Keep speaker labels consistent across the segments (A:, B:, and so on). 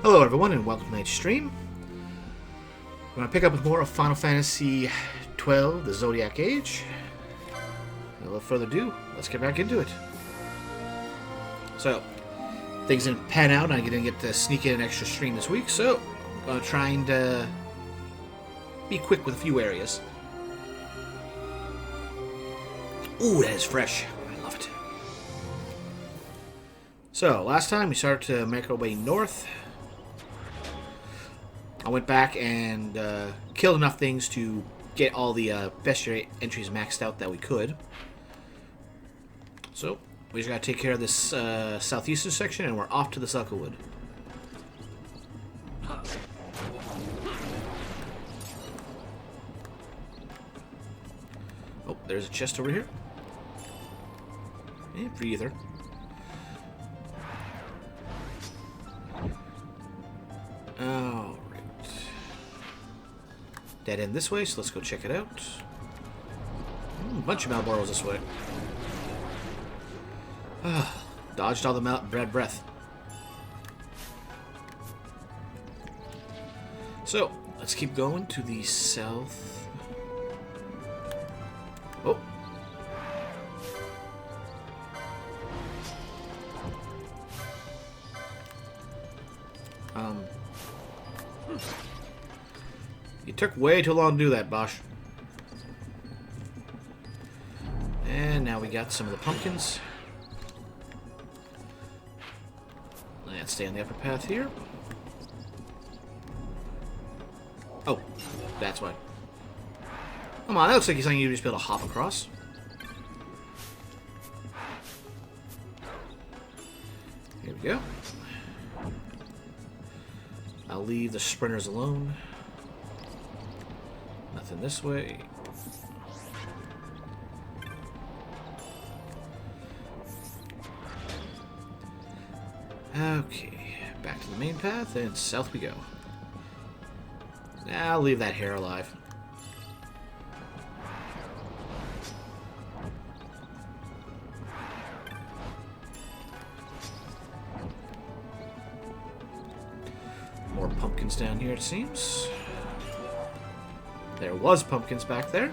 A: Hello everyone and welcome to tonight's stream. We're going to pick up with more of Final Fantasy XII, the Zodiac Age. Without further ado, let's get back into it. So, things didn't pan out and I didn't get to sneak in an extra stream this week, so I'm going to try and be quick with a few areas. Ooh, that is fresh. I love it. So, last time we started to make our way north. I went back and killed enough things to get all the bestiary entries maxed out that we could. So, we just gotta take care of this southeastern section and we're off to the Sucklewood. Oh, there's a chest over here. Yeah, free ether. Oh. Dead end this way, so let's go check it out. Bunch of Malboros this way. Dodged all the bad breath. So, let's keep going to the south. Oh. You took way too long to do that, Bosch. And now we got some of the pumpkins. Let's stay on the upper path here. Oh, that's why. Come on, that looks like something you'd just be able to hop across. Here we go. I'll leave the sprinters alone. Nothing this way. Okay, back to the main path and south we go. I'll leave that hare alive. More pumpkins down here, it seems. There was pumpkins back there.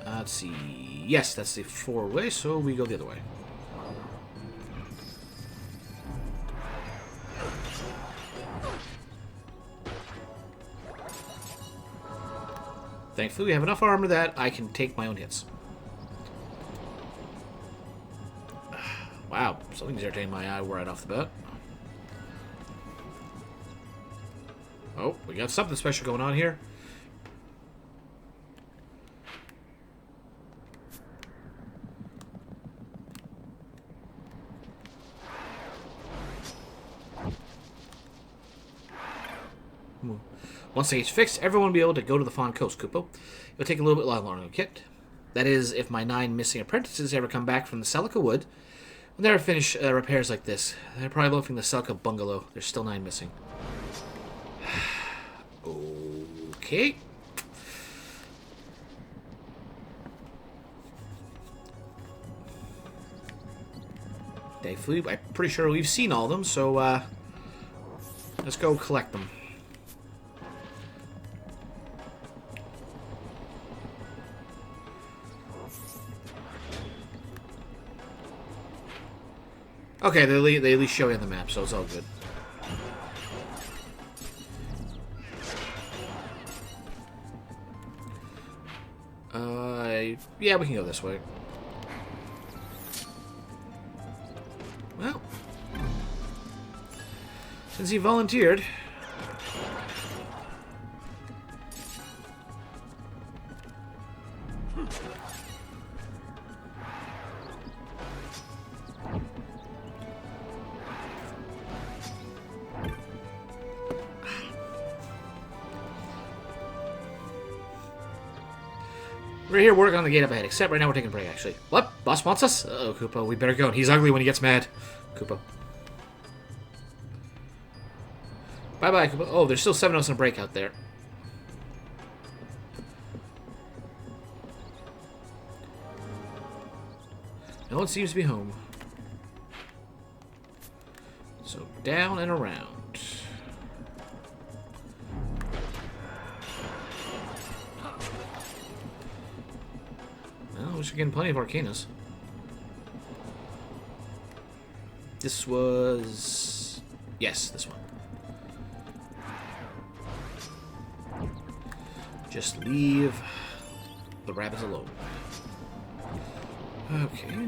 A: Let's see. Yes, that's the four-way, so we go the other way. Thankfully, we have enough armor that I can take my own hits. Wow, something's irritating my eye right off the bat. Oh, we got something special going on here. Once they get fixed, everyone will be able to go to the Fawn Coast, Kupo. It'll take a little bit longer to get. That is, if my 9 missing apprentices ever come back from the Celica Wood. When they ever finish repairs like this, they're probably loafing the Celica Bungalow. There's still 9 missing. Okay. Thankfully, I'm pretty sure we've seen all of them, so let's go collect them. Okay, they at least show you on the map, so it's all good. Yeah, we can go this way. Well, since he volunteered. We're here working on the gate up ahead, except right now we're taking a break, actually. What? Boss wants us? Uh-oh, Koopa, we better go. He's ugly when he gets mad. Koopa. Bye-bye, Koopa. Oh, there's still 7 of us in a break out there. No one seems to be home. So down and around. Well, we're getting plenty of Arcanas. This was... Yes, this one. Just leave the rabbits alone. Okay.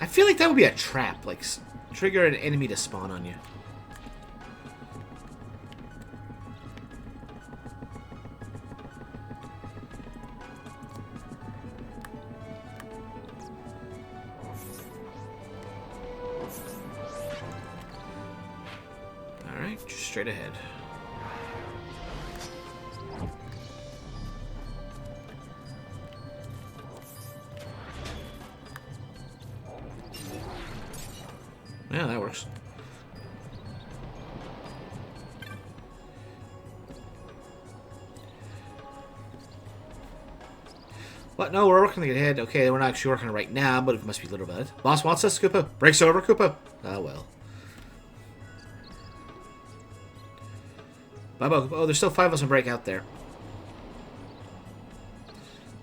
A: I feel like that would be a trap, like trigger an enemy to spawn on you. Alright, just straight ahead. Yeah, that works. What? No, we're working to get ahead. Okay, we're not actually working right now, but it must be a little bit. Boss wants us, Koopa. Breaks over, Koopa. Ah, well. Bye-bye. Oh, there's still 5 of us on break out there.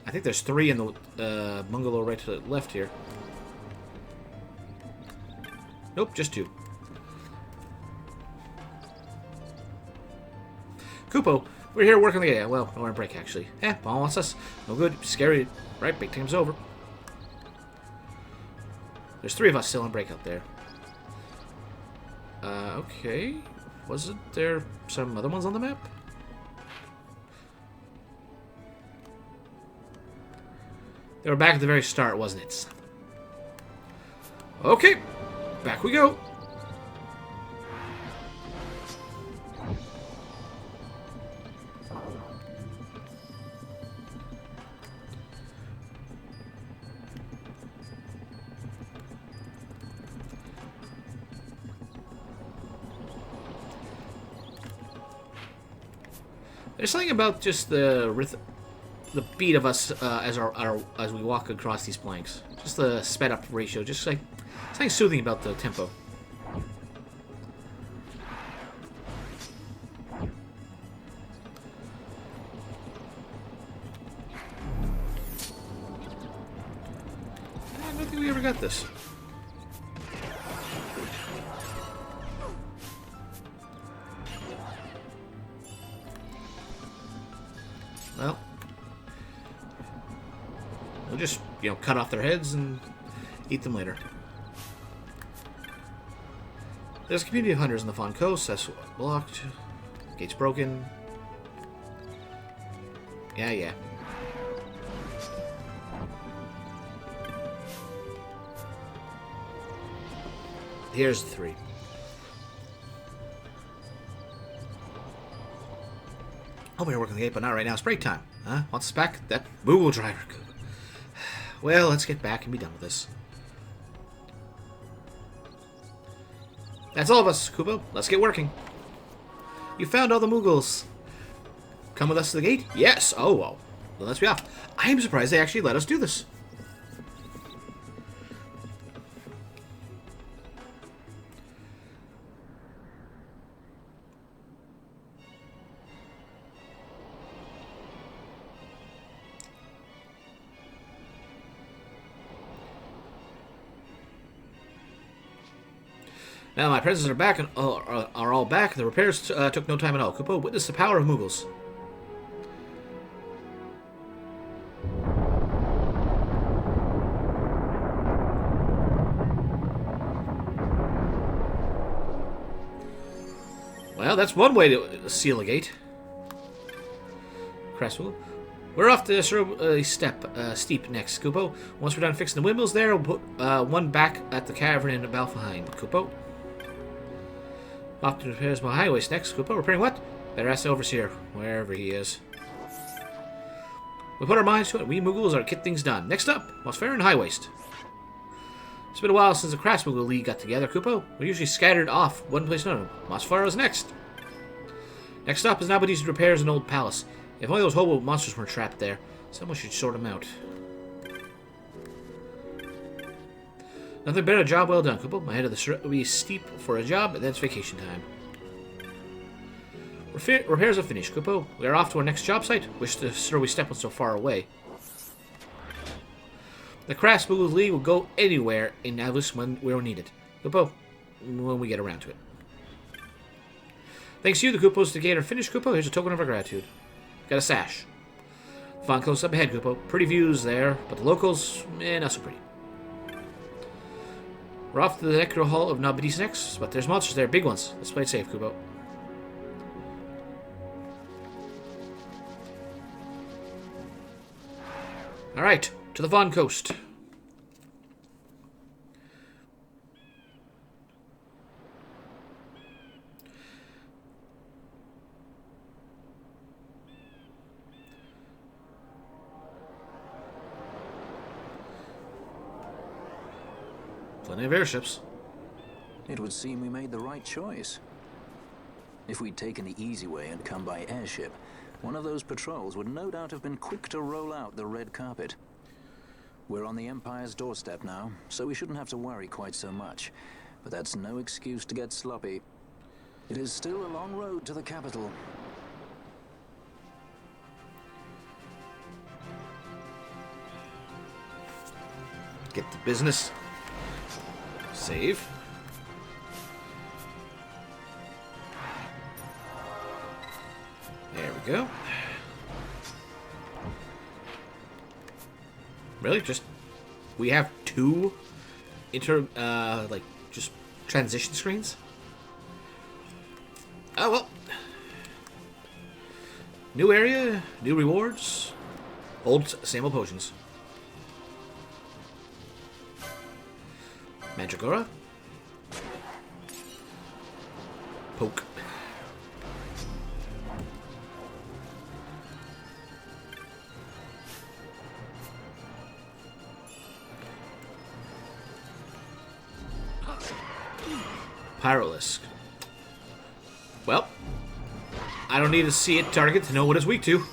A: I think there's 3 in the bungalow right to the left here. Nope, just 2. Koopo, we're here working the... Yeah, well, we're on break, actually. Eh, Ball wants us. No good. Scary. Right, big time's over. There's 3 of us still on break out there. Okay. Wasn't there some other ones on the map? They were back at the very start, wasn't it? Okay. Back we go. There's something about just the beat of us as we walk across these planks. Just the sped up ratio. Just like something soothing about the tempo. I don't think we ever got this. Well, we'll just, you know, cut off their heads and eat them later. There's a community of hunters on the Fawn Coast. That's blocked. Gate's broken. Yeah. Here's the 3. Oh, we're working the gate, but not right now. It's break time. Huh? Wants us back? That Moogle driver. Well, let's get back and be done with this. That's all of us, Kubo. Let's get working. You found all the Moogles. Come with us to the gate? Yes. Oh, well. Then let's be off. I am surprised they actually let us do this. Now my presents are back and are all back. The repairs took no time at all. Kupo, witness the power of Moogles. Well, that's one way to seal a gate. Cresswell. We're off to steep next, Kupo. Once we're done fixing the windmills there, we'll put one back at the cavern in Balfheim, Kupo. Off to repairs my high waist next, Kupo. Repairing what? Better ask the overseer, wherever he is. We put our minds to it. We Moogles are get things done. Next up, Mosfera and High Waist. It's been a while since the Crass Moogle League got together, Kupo. We're usually scattered off, one place or another. Mosfera is next. Next up is Nabodee's repairs an old palace. If only those hobo monsters weren't trapped there. Someone should sort them out. Nothing better, a job well done, Kupo. Ahead of the strut will be steep for a job, and then it's vacation time. Repairs are finished, Kupo. We are off to our next job site. Wish the sir we step was so far away. The craft smoothly will go anywhere in Navus when we're needed. Kupo, when we get around to it. Thanks to you, the Kupos to gain are finished, Kupo. Here's a token of our gratitude. Got a sash. Fun close up ahead, Kupo. Pretty views there, but the locals, not so pretty. We're off to the Necro Hall of Nobidis next, but there's monsters there, big ones. Let's play it safe, Kupo. Alright, to the Von Coast. Plenty of airships.
B: It would seem we made the right choice. If we'd taken the easy way and come by airship, one of those patrols would no doubt have been quick to roll out the red carpet. We're on the Empire's doorstep now, so we shouldn't have to worry quite so much. But that's no excuse to get sloppy. It is still a long road to the capital.
A: Get to business. Save. There we go. Really? Just... we have two like, just transition screens? Oh, well. New area, new rewards. Same old potions. Mandragora. Poke. Pyrolisk. Well, I don't need to see it target to know what it's weak to. In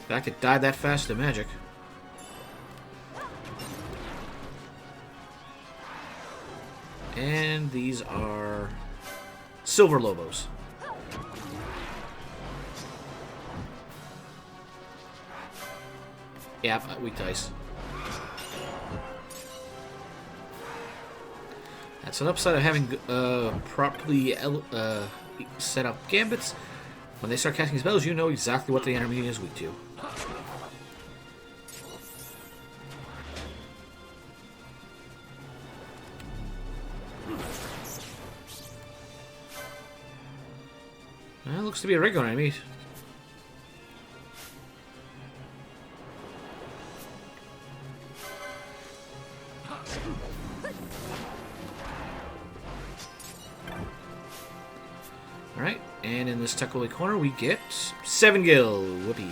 A: fact, it died that fast to magic. And these are Silver Lobos. Yeah, weak to ice. That's an upside of having properly set up gambits. When they start casting spells, you know exactly what the enemy is weak to. Well, looks to be a regular enemy. Alright, and in this tuckaway corner we get 7 gil. Whoopee.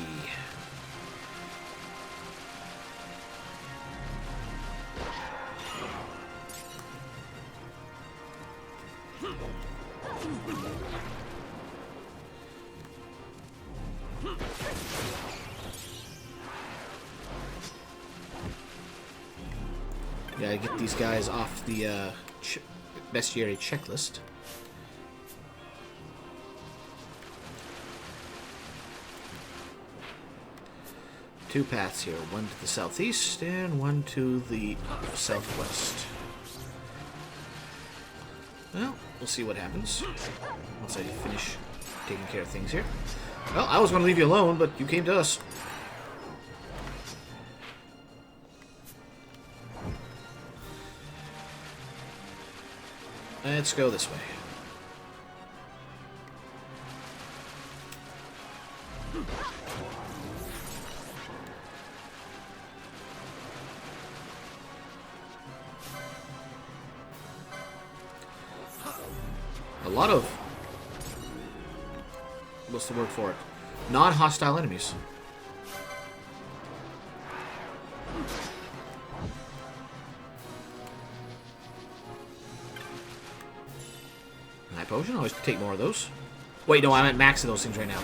A: Gotta get these guys off the bestiary checklist. Two paths here, one to the southeast and one to the southwest. Well, we'll see what happens once I finish taking care of things here. Well, I was going to leave you alone, but you came to us. Let's go this way. A lot of... what's the word for it? Non-hostile enemies. High potion? Always take more of those. Wait, no, I'm at max of those things right now.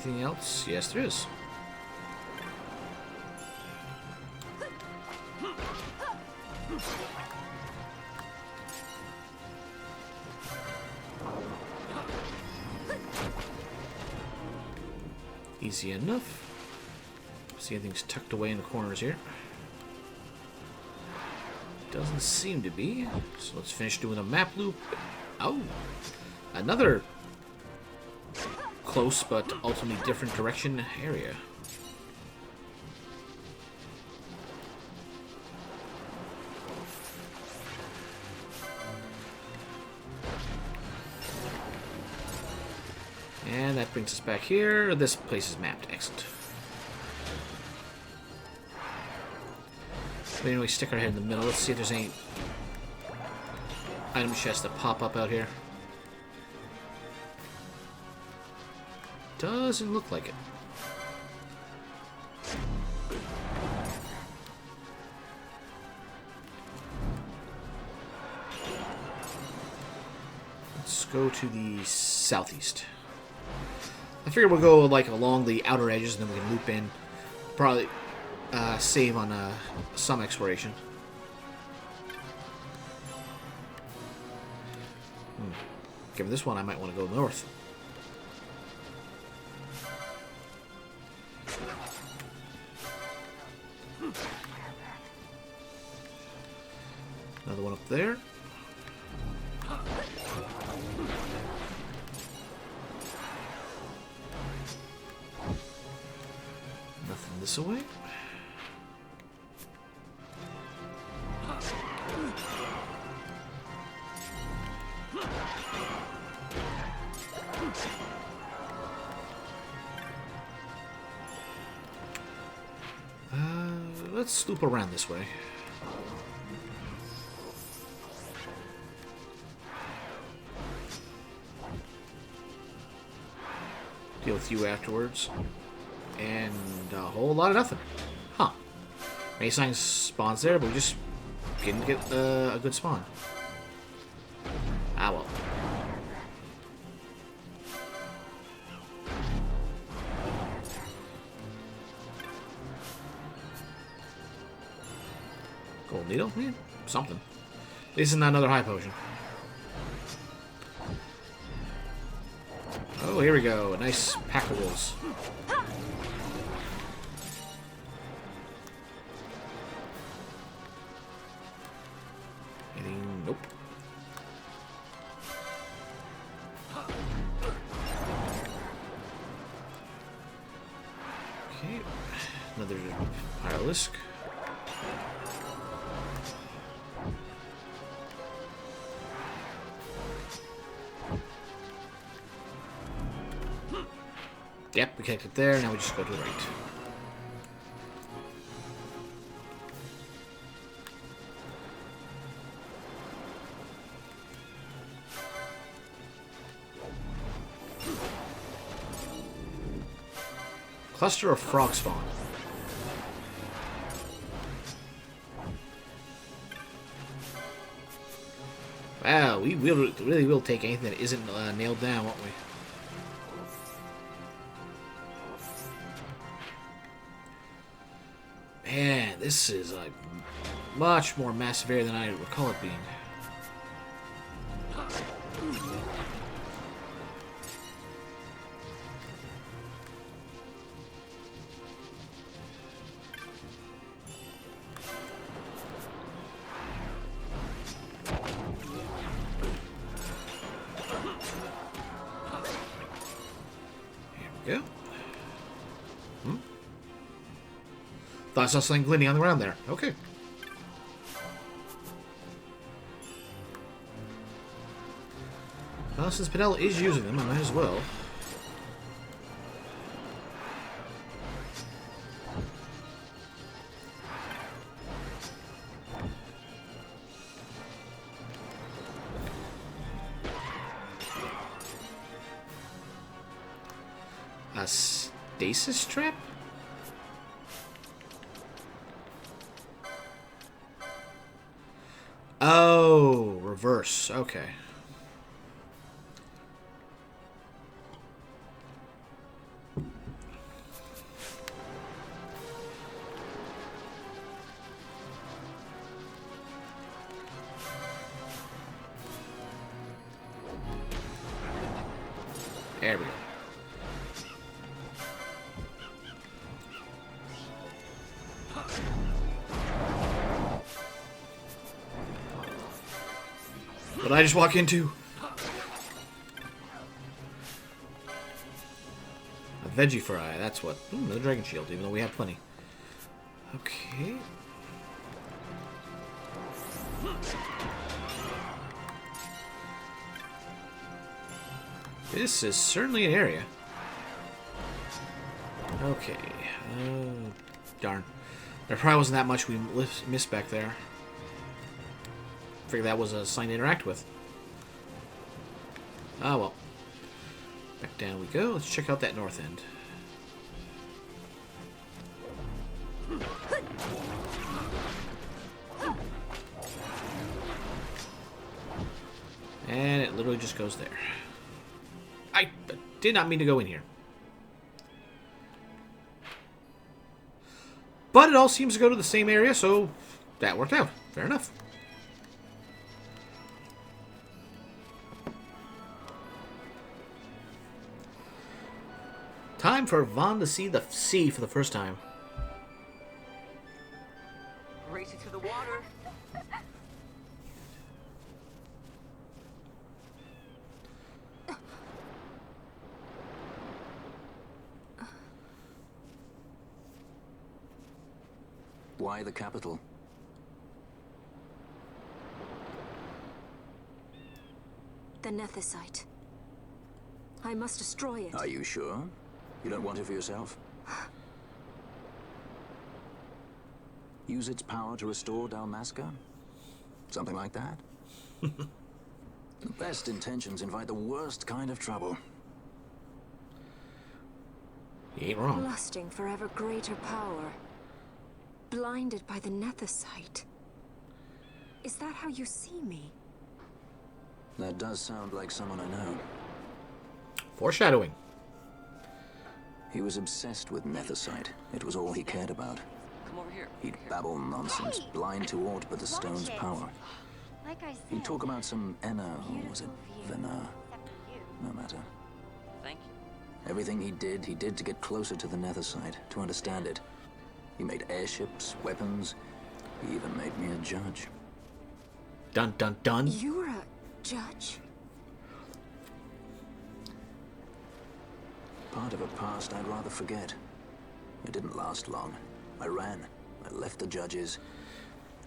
A: anything else? Yes, there is. Easy enough. See, anything's tucked away in the corners here. Doesn't seem to be. So let's finish doing a map loop. Oh, another close but ultimately different direction area. And that brings us back here. This place is mapped. Excellent. But anyway, stick our head in the middle. Let's see if there's any item chests that pop up out here. Doesn't look like it. Let's go to the southeast. I figured we'll go like along the outer edges and then we can loop in. Probably save on some exploration. Given this one, I might want to go north. Another one up there. Nothing this way. Let's loop around this way. Deal with you afterwards. And a whole lot of nothing. Huh. Many signs spawns there, but we just didn't get a good spawn. Ah, well. Gold needle? Yeah, something. This is not another high potion. Oh, here we go. A nice pack of wolves. Anything? Nope. Okay. Another Pyrolisk. Yep, we connected there, now we just go to the right. Cluster of frog spawn. Wow, we really will take anything that isn't nailed down, won't we? Man, this is like much more massive area than I recall it being. Here we go. Thought I saw something glinting on the ground there. Okay. Well, since Padella is using them, I might as well. A stasis trap? Oh, reverse. Okay. There we go. What did I just walk into? A veggie fry, that's what. Ooh, another dragon shield, even though we have plenty. Okay. This is certainly an area. Okay. Oh, darn. There probably wasn't that much we missed back there. Figured that was a sign to interact with. Ah, well. Back down we go. Let's check out that north end. And it literally just goes there. I did not mean to go in here. But it all seems to go to the same area, so that worked out. Fair enough. Time for Vaughn to see the sea for the first time.
C: Race it to the water.
B: Why the capital?
D: The Nethicite. I must destroy it.
B: Are you sure? You don't want it for yourself? Use its power to restore Dalmasca? Something like that? The best intentions invite the worst kind of trouble.
A: You ain't wrong.
D: Lusting for ever greater power. Blinded by the Nethicite. Is that how you see me?
B: That does sound like someone I know.
A: Foreshadowing.
B: He was obsessed with Nethicite. It was all he cared about.
C: Come over here.
B: He'd babble nonsense, blind to aught but the stone's power.
E: Like I said,
B: He'd talk about some Enna, or was it Vena? No matter.
C: Thank you.
B: Everything he did to get closer to the Nethicite, to understand it. He made airships, weapons. He even made me a judge.
A: Dun dun dun.
D: You're a judge?
B: Part of a past I'd rather forget. It didn't last long. I ran. I left the judges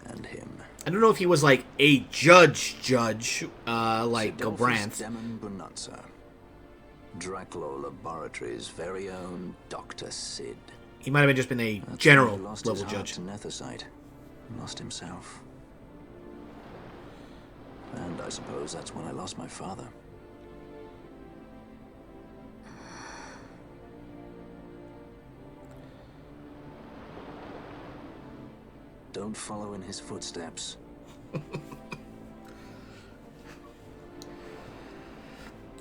B: and him.
A: I don't know if he was like a judge, like
B: Sidelphus
A: Gobranth.
B: Demon Bonanza. Draculaur Laboratories' very own Dr. Sid.
A: He might have just been a
B: That's
A: general
B: when he lost
A: level
B: his heart
A: judge.
B: to Nethicite. Lost himself. And I suppose that's when I lost my father. Don't follow in his footsteps.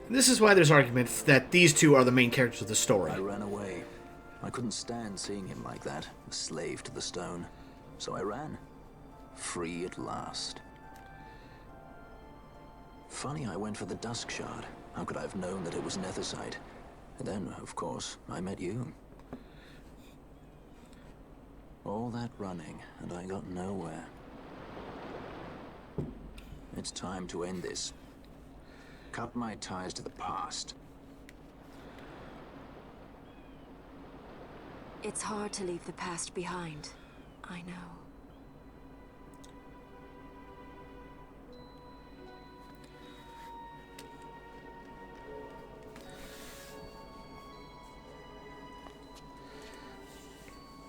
A: This is why there's arguments that these two are the main characters of the story.
B: I ran away. I couldn't stand seeing him like that, a slave to the stone. So I ran. Free at last. Funny I went for the Dusk Shard. How could I have known that it was Nethicite? And then, of course, I met you. All that running, and I got nowhere. It's time to end this. Cut my ties to the past.
D: It's hard to leave the past behind. I know.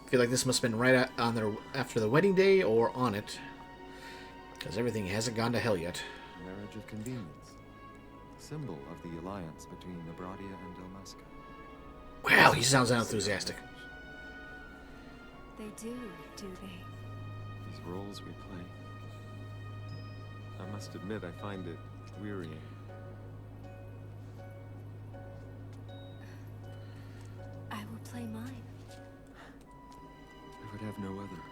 A: I feel like this must have been right on their after the wedding day or on it, because everything hasn't gone to hell yet.
F: Marriage of convenience. Symbol of the alliance between Nebradia and Dalmasca.
A: Wow, he sounds enthusiastic.
D: They do they?
F: These roles we play. I must admit, I find it wearying.
D: I will play mine.
F: I would have no other.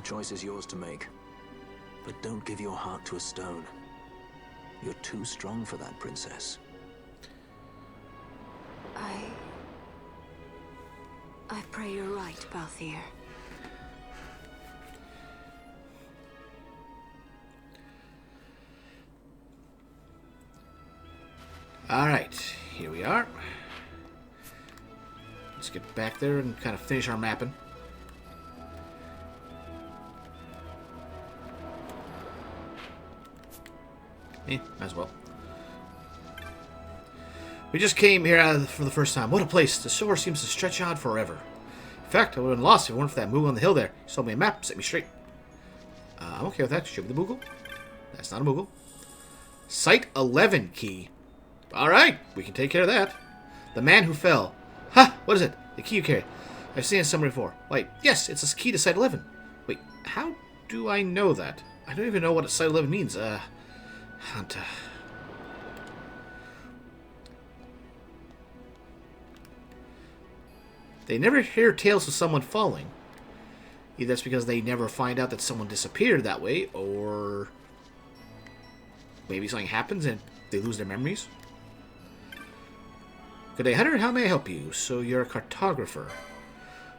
B: choice is yours to make. But don't give your heart to a stone. You're too strong for that, princess.
D: I pray you're right, Balthier.
A: Alright, here we are. Let's get back there and kind of finish our mapping. Might as well. We just came here for the first time. What a place. The shore seems to stretch out forever. In fact, I would have been lost if it weren't for that Moogle on the hill there. He sold me a map, set me straight. I'm okay with that. Show me the Moogle. That's not a Moogle. Site 11 key. Alright, we can take care of that. The man who fell. Ha! What is it? The key you carry. I've seen it somewhere before. Wait, yes, it's a key to Site 11. Wait, how do I know that? I don't even know what Site 11 means. Hunter. They never hear tales of someone falling. Either that's because they never find out that someone disappeared that way, or maybe something happens and they lose their memories. Good day, Hunter. How may I help you? So you're a cartographer.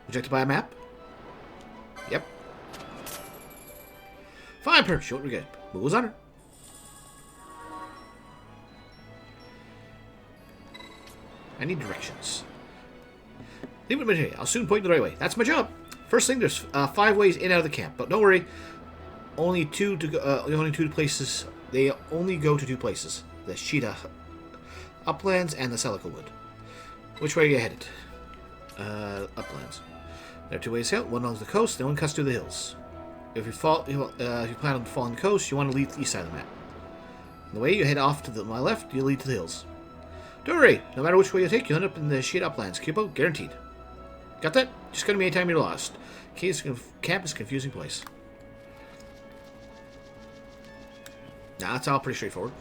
A: Would you like to buy a map? Yep. Fine, Perch. What we got? Moogle's Hunter. I need directions. Leave it with me. I'll soon point you the right way. That's my job. First thing, there's 5 ways in and out of the camp, but don't worry. Only 2 to go. Only 2 places. They only go to 2 places: the Sheeta Uplands and the Celica Wood. Which way are you headed? Uplands. There are 2 ways out. One along the coast, the one cuts through the hills. If you plan on following the coast, you want to leave the east side of the map. On the way you head off to my left, you lead to the hills. Don't worry. No matter which way you take, you'll end up in the Sheeta Uplands. Cupo, guaranteed. Got that? Just gonna be anytime you're lost. Camp is a confusing place. Nah, it's all pretty straightforward.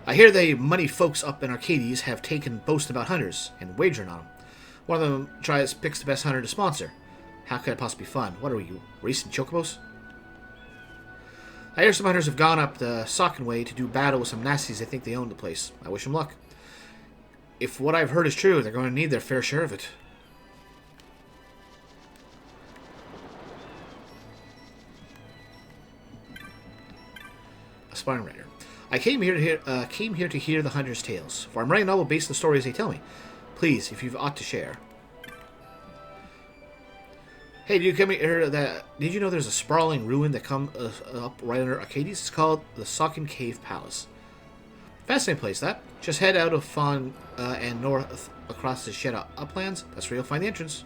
A: I hear the money folks up in Arcades have taken boast about hunters and wagering on them. One of them picks the best hunter to sponsor. How could it possibly be fun? What are you, racing chocobos? I hear some hunters have gone up the Socken Way to do battle with some nasties they think they own the place. I wish them luck. If what I've heard is true, they're going to need their fair share of it. Aspiring writer. I came here to hear the hunters' tales, for I'm writing a novel based on the stories they tell me. Please, if you've aught to share. Hey, did you know there's a sprawling ruin that comes up right under Arcades? It's called the Socken Cave Palace. Fascinating place, that. Just head out of Fawn and north across the Sheeta Uplands. That's where you'll find the entrance.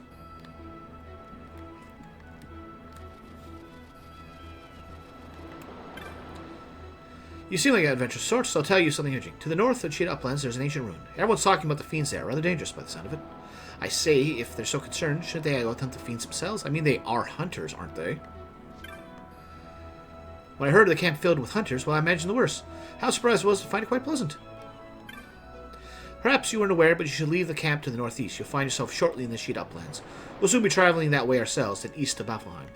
A: You seem like an adventurous sort, so I'll tell you something interesting. To the north of Sheeta Uplands, there's an ancient ruin. Everyone's talking about the fiends there. Rather dangerous by the sound of it. I say, if they're so concerned, shouldn't they go hunt the fiends themselves? I mean, they are hunters, aren't they? When I heard of the camp filled with hunters, well, I imagined the worst. How surprised I was to find it quite pleasant. Perhaps you weren't aware, but you should leave the camp to the northeast. You'll find yourself shortly in the Sheeta Uplands. We'll soon be traveling that way ourselves, to east of Baffleheim.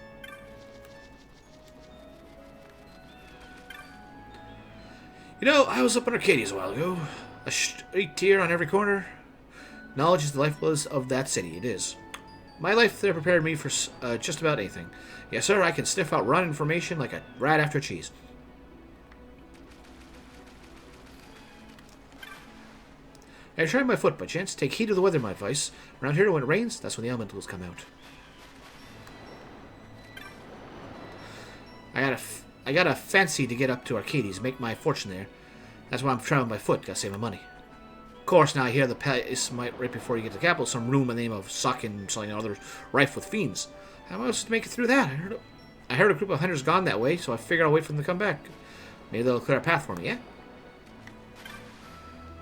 A: You know, I was up in Arcadius a while ago. A straight tier on every corner. Knowledge is the lifeblood of that city. It is. My life there prepared me for just about anything. Yes, sir, I can sniff out raw information like a rat after cheese. I tried my foot by chance. Take heed of the weather, my advice. Around here, when it rains, that's when the elementals come out. I got a fancy to get up to Arcades, make my fortune there. That's why I'm traveling by foot. Gotta save my money. Of course, now I hear the place might, right before you get to the capital, some room by the name of Socken, something or other, rife with fiends. How am I supposed to make it through that? I heard a group of hunters gone that way, so I figured I'll wait for them to come back. Maybe they'll clear a path for me, yeah?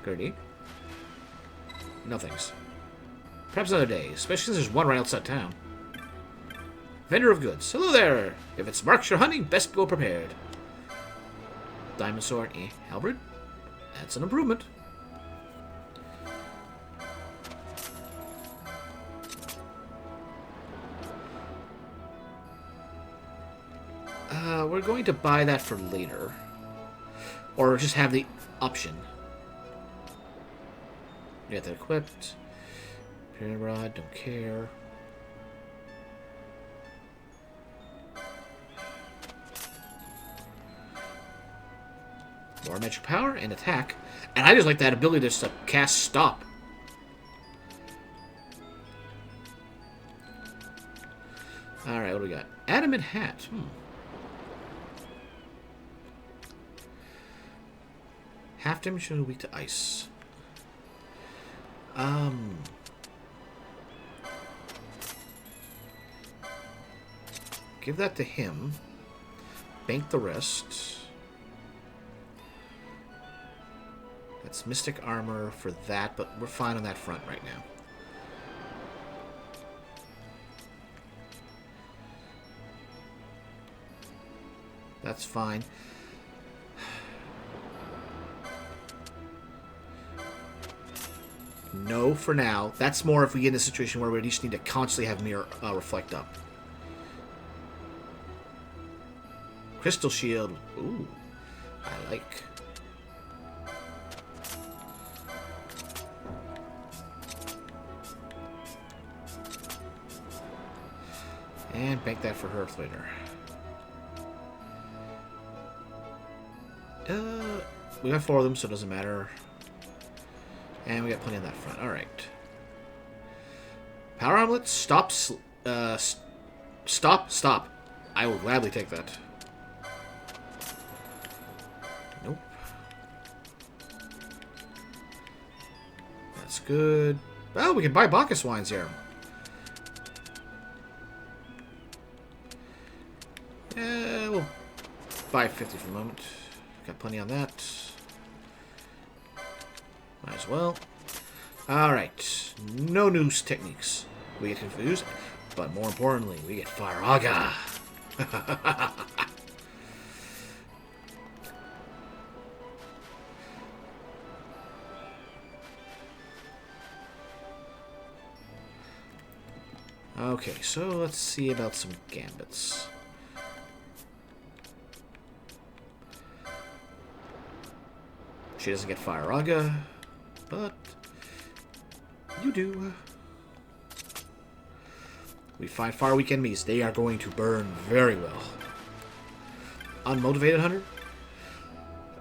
A: Gertie? No thanks. Perhaps another day, especially since there's one right outside town. Vendor of goods. Hello there! If it's marks you're hunting, best go prepared. Diamond sword, halberd? That's an improvement. We're going to buy that for later. Or just have the option. Get that equipped. Pyramid Rod, don't care. More magic power and attack. And I just like that ability just to cast stop. Alright, what do we got? Adamant hat. Half damage and weak to ice. Give that to him. Bank the rest. That's mystic armor for that, but we're fine on that front right now. That's fine. No, for now. That's more if we get in a situation where we just need to constantly have mirror reflect up. Crystal shield. Ooh, I like. And bank that for her later. We got 4 of them, so it doesn't matter. And we got plenty on that front. Alright. Power omelet. Stop. Stop. I will gladly take that. Nope. That's good. Oh, we can buy Bacchus wines here. We'll buy 50 for the moment. Got plenty on that. Might as well. Alright. No new techniques. We get confused. But more importantly, we get Faraga. Okay, so let's see about some gambits. She doesn't get Faraga, but you do. We find far weak enemies. They are going to burn very well. Unmotivated hunter?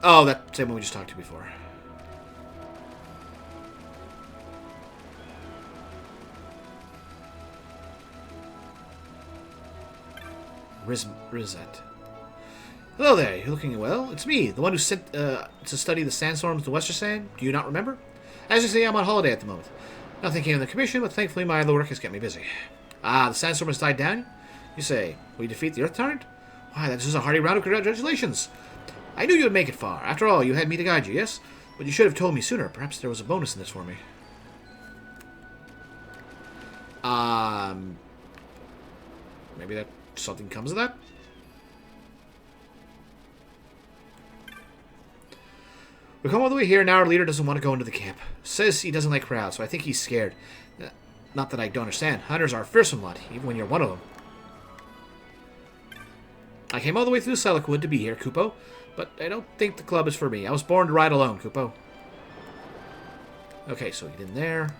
A: Oh, that same one we just talked to before. Rizet. Hello there, you're looking well. It's me, the one who sent to study the sandstorms in Western Sand. Do you not remember? As you say, I'm on holiday at the moment. Nothing came in the commission, but thankfully my other work has kept me busy. Ah, the sandstorm has died down? You say, we defeat the Earth Tyrant? Why, that's just a hearty round of congratulations. I knew you would make it far. After all, you had me to guide you, yes? But you should have told me sooner. Perhaps there was a bonus in this for me. Maybe that something comes of that? We come all the way here, and now our leader doesn't want to go into the camp. Says he doesn't like crowds, so I think he's scared. Not that I don't understand. Hunters are a fearsome lot, even when you're one of them. I came all the way through Zodiac Wood to be here, Kupo, but I don't think the club is for me. I was born to ride alone, Kupo. Okay, so get in there.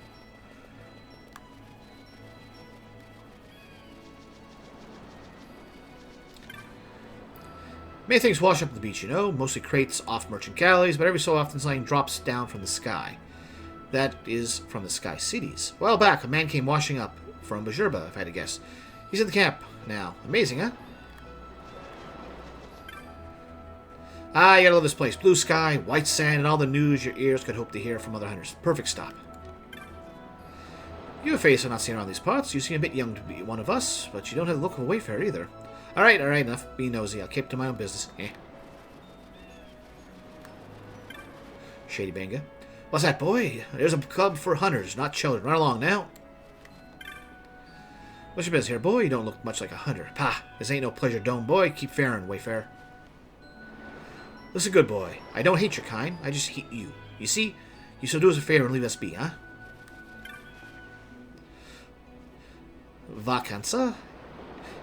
A: Many things wash up at the beach, you know. Mostly crates off merchant galleys, but every so often something drops down from the sky. That is from the Sky Cities. A while back, a man came washing up from Bajurba, if I had to guess. He's in the camp now. Amazing, huh? Ah, you gotta love this place. Blue sky, white sand, and all the news your ears could hope to hear from other hunters. Perfect stop. You have a face I'm not seeing around these parts. You seem a bit young to be one of us, but you don't have the look of a wayfarer either. Alright, enough. Be nosy. I'll keep to my own business. Shady Banga. What's that, boy? There's a club for hunters, not children. Run along now. What's your business here, boy? You don't look much like a hunter. Pah! This ain't no pleasure dome, boy. Keep faring, wayfarer. Listen, good boy. I don't hate your kind. I just hate you. You see? You shall do us a favor and leave us be, huh? Vacanza?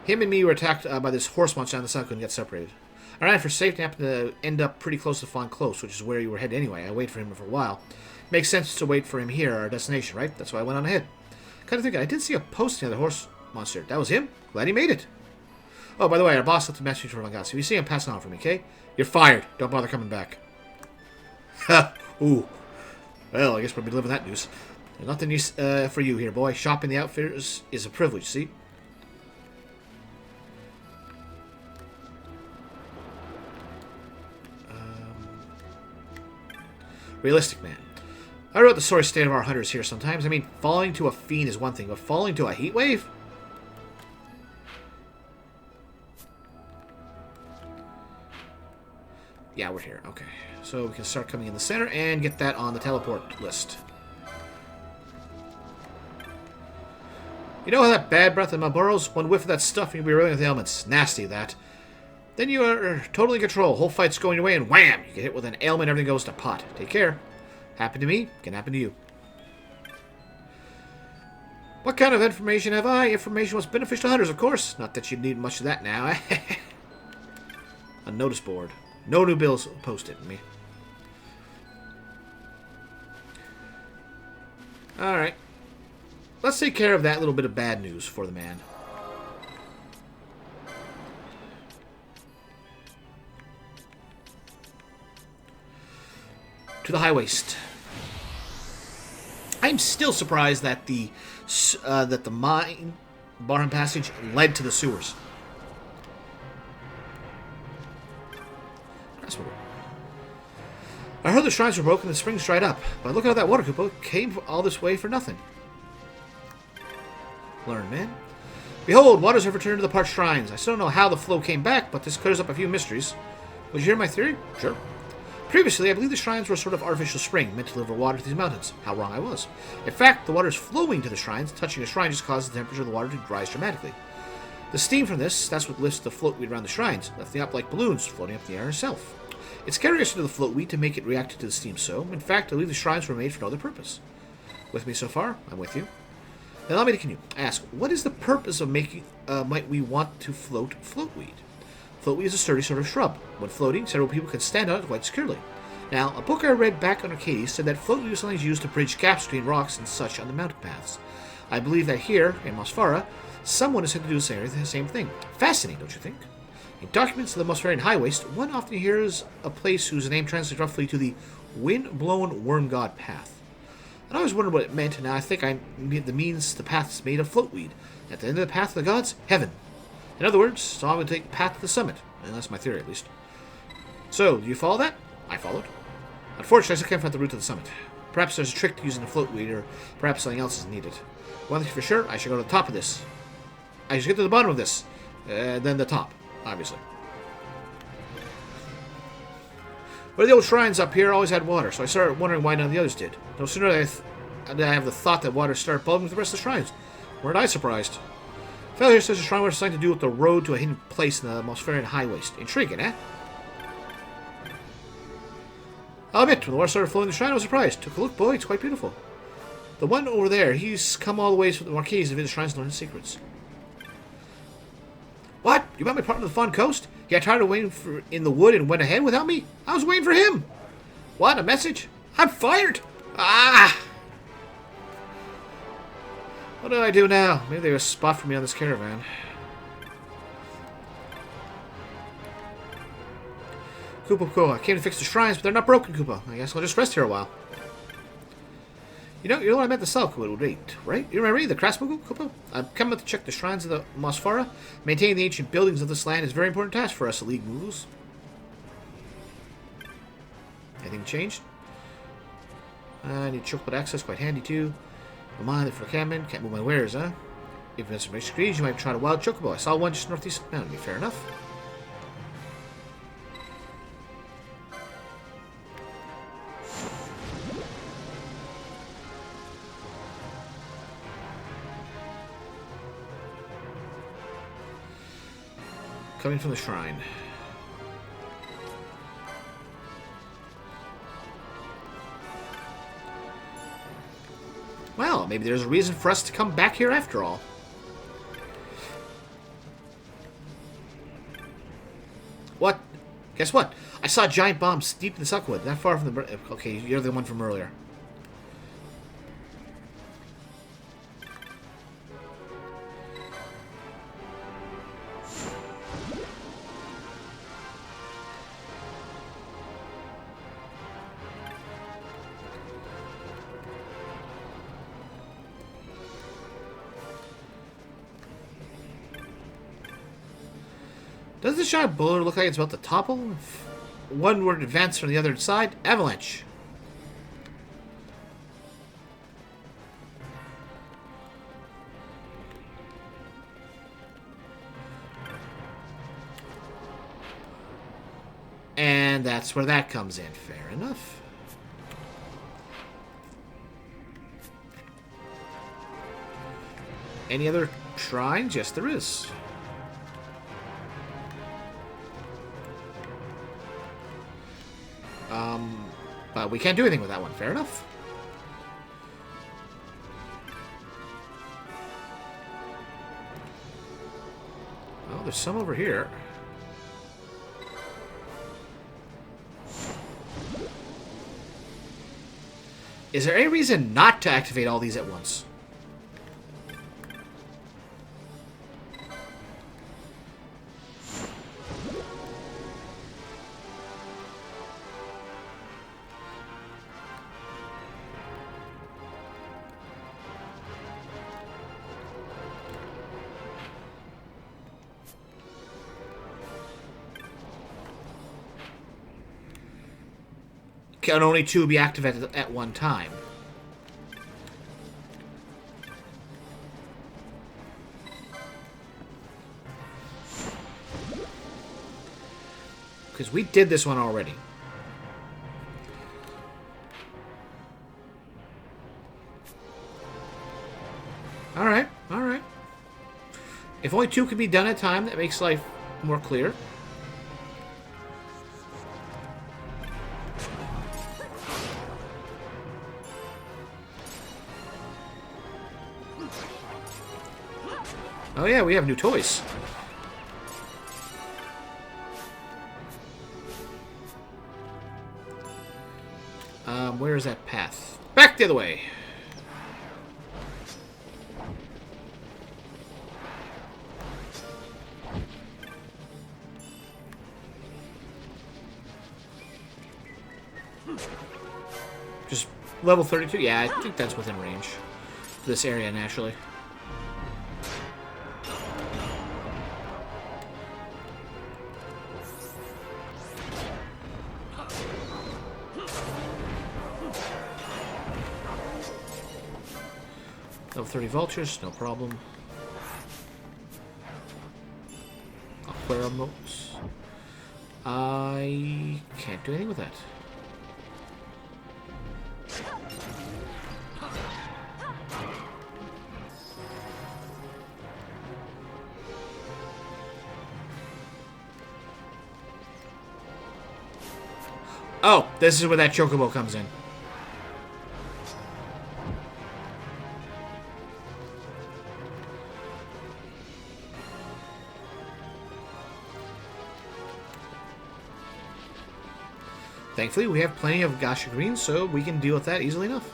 A: Him and me were attacked by this horse monster on the sun, couldn't get separated. Alright, for safety, I happen to end up pretty close to Fawn Close, which is where you were headed anyway. I waited for him for a while. Makes sense to wait for him here, our destination, right? That's why I went on ahead. Kind of thinking, I did see a posting of the horse monster. That was him? Glad he made it. Oh, by the way, our boss left a message for Vangas. If you see him, pass it on for me, okay? You're fired. Don't bother coming back. Ha! Ooh. Well, I guess we'll be living that news. There's nothing for you here, boy. Shopping the outfitters is a privilege, see? Realistic man. I wrote the sorry state of our hunters here sometimes. I mean, falling to a fiend is one thing, but falling to a heat wave? Yeah, we're here. Okay. So we can start coming in the center and get that on the teleport list. You know how that bad breath in my burrows? One whiff of that stuff and you'll be rolling with ailments. Nasty, that. Then you are totally in control. Whole fight's going your way and wham! You get hit with an ailment, everything goes to pot. Take care. Happened to me, can happen to you. What kind of information have I? Information was beneficial to hunters, of course. Not that you'd need much of that now. A notice board. No new bills posted. Me. Alright. Let's take care of that little bit of bad news for the man. To the high waist. I'm still surprised that the mine barn passage led to the sewers. I heard the shrines were broken and the springs dried up, but look at how that water Koopa came all this way for nothing. Learn, man. Behold, waters have returned to the parched shrines. I still don't know how the flow came back, but this clears up a few mysteries. Would you hear my theory? Sure. Previously, I believe the shrines were a sort of artificial spring meant to deliver water to these mountains. How wrong I was. In fact, the water is flowing to the shrines. Touching a shrine just causes the temperature of the water to rise dramatically. The steam from this, that's what lifts the floatweed around the shrines, lifting up like balloons, floating up the air itself. It's carriers to the floatweed to make it react to the steam so. In fact, I believe the shrines were made for no other purpose. With me so far? I'm with you. Now allow me to continue. Ask, what is the purpose of making, might we want to float floatweed? Floatweed is a sturdy sort of shrub. When floating, several people can stand on it quite securely. Now, a book I read back on Arcadia said that floatweed was something used to bridge gaps between rocks and such on the mountain paths. I believe that here, in Mosfara, someone is said to do the same thing. Fascinating, don't you think? In documents of the Mosfarian High Waste, one often hears a place whose name translates roughly to the Wind-Blown Worm God Path. I always wondered what it meant, and now I think the means the path is made of floatweed. At the end of the path of the gods, heaven. In other words, so I'm going to take the path to the summit. And that's my theory, at least. So, do you follow that? I followed. Unfortunately, I still can't find the route to the summit. Perhaps there's a trick to using the floatweed, or perhaps something else is needed. One thing for sure, I should go to the top of this. I should get to the bottom of this. Then the top, obviously. But the old shrines up here always had water, so I started wondering why none of the others did. No sooner did I have the thought that water started bubbling with the rest of the shrines. Weren't I surprised? Fellow here says the shrine was something to do with the road to a hidden place in the Mosfarian High Waste. Intriguing, eh? I'll admit, when the water started flowing in the shrine, I was surprised. Took a look, boy, it's quite beautiful. The one over there, he's come all the way from the Marquise to visit the shrines and learn the secrets. What? You met my partner on the Fawn Coast? He got tired of waiting in the wood and went ahead without me? I was waiting for him. What? A message? I'm fired! Ah! What do I do now? Maybe there's a spot for me on this caravan. Koopa, I came to fix the shrines, but they're not broken, Koopa. I guess I'll just rest here a while. You know what I meant to sell, Koopa, right? You remember me, the craftsman, Koopa? I'm coming to check the shrines of the Mosfara. Maintaining the ancient buildings of this land is a very important task for us, League Moogles. Anything changed? I need chocolate access, quite handy too. Don't mind for the cabin, can't move my wares, huh? If it's some screens, you might try a wild chocobo. I saw one just northeast of the mountain. Fair enough. Coming from the shrine. Well, maybe there's a reason for us to come back here after all. What? Guess what? I saw giant bombs deep in the Suckwood, not far from the... Okay, you're the one from earlier. Does the giant boulder look like it's about to topple? One word advance from the other side. Avalanche. And that's where that comes in. Fair enough. Any other shrines? Yes, there is. But we can't do anything with that one. Fair enough. Oh, there's some over here. Is there any reason not to activate all these at once? Can only 2 be activated at one time? Because we did this one already. Alright, alright. If only 2 can be done at a time, that makes life more clear. Oh yeah, we have new toys. Where is that path? Back the other way. Just level 32? Yeah, I think that's within range for this area, naturally. Level 30 vultures, no problem. Aquarium moats. I can't do anything with that. Oh, this is where that chocobo comes in. Thankfully, we have plenty of Gasha Greens, so we can deal with that easily enough.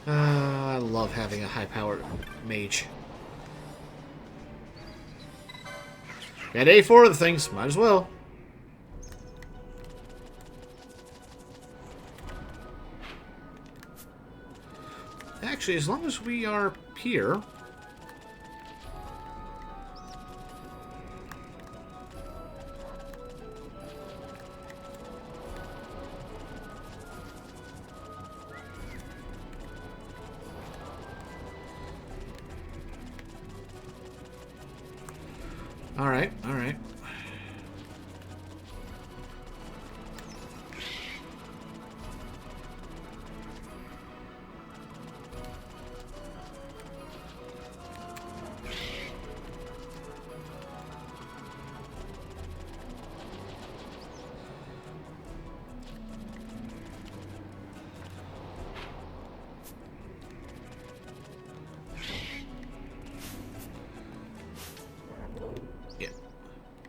A: I love having a high-powered mage. Got A4 of the things, might as well. Actually, as long as we are here... Alright, alright.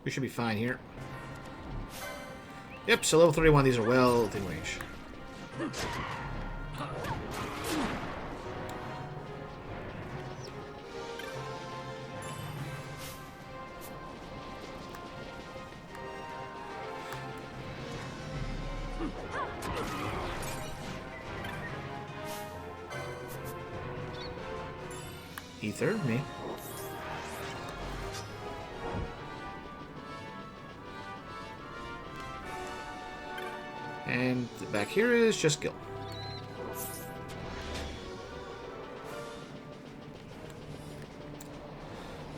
A: We should be fine here. Yep, so level 31, these are well within range. Ether, me. And back here is just Gil.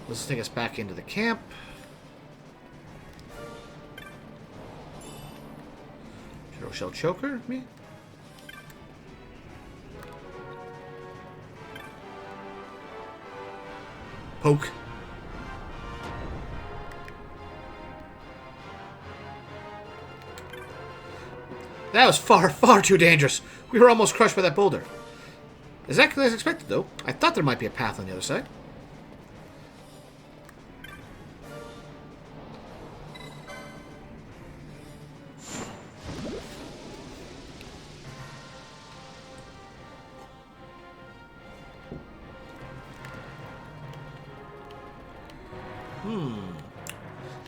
A: Let's take us back into the camp. Shadow Shell Choker, me. Poke. That was far, far too dangerous. We were almost crushed by that boulder. Exactly as expected, though. I thought there might be a path on the other side.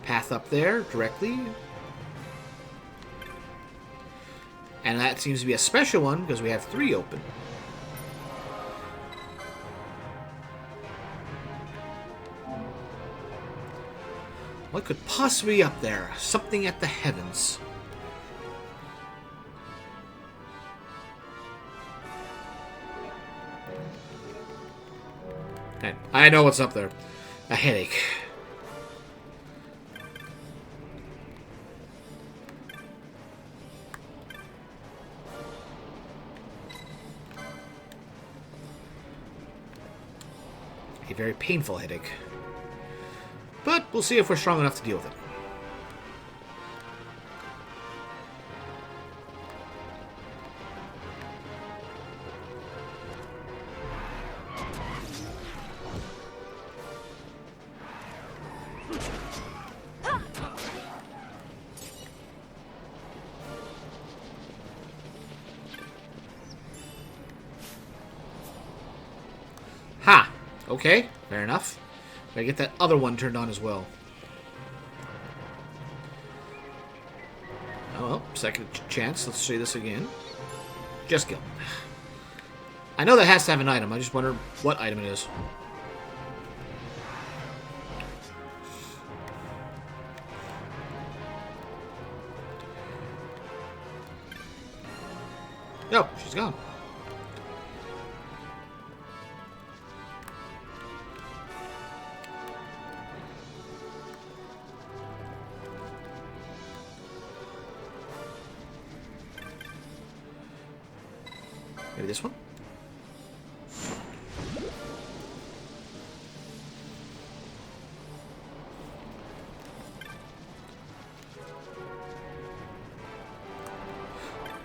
A: Path up there, directly. And that seems to be a special one, because we have 3 open. What could possibly be up there? Something at the heavens. Okay, I know what's up there. A headache. A very painful headache. But we'll see if we're strong enough to deal with it. Ha! Okay, fair enough. Gotta get that other one turned on as well. Oh well, second chance. Let's see this again. Just kill. I know that has to have an item. I just wonder what item it is. No, she's gone. Maybe this one?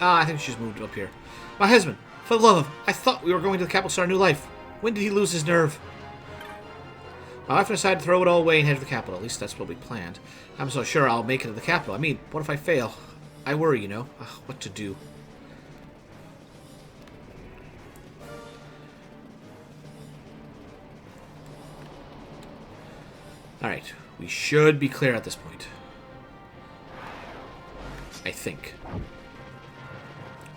A: Ah, I think she's moved up here. My husband! For the love of... I thought we were going to the capital to start a new life. When did he lose his nerve? My wife decided to throw it all away and head to the capital. At least that's what we planned. I'm so sure I'll make it to the capital. I mean, what if I fail? I worry, you know. Ugh, what to do. Alright, we should be clear at this point. I think.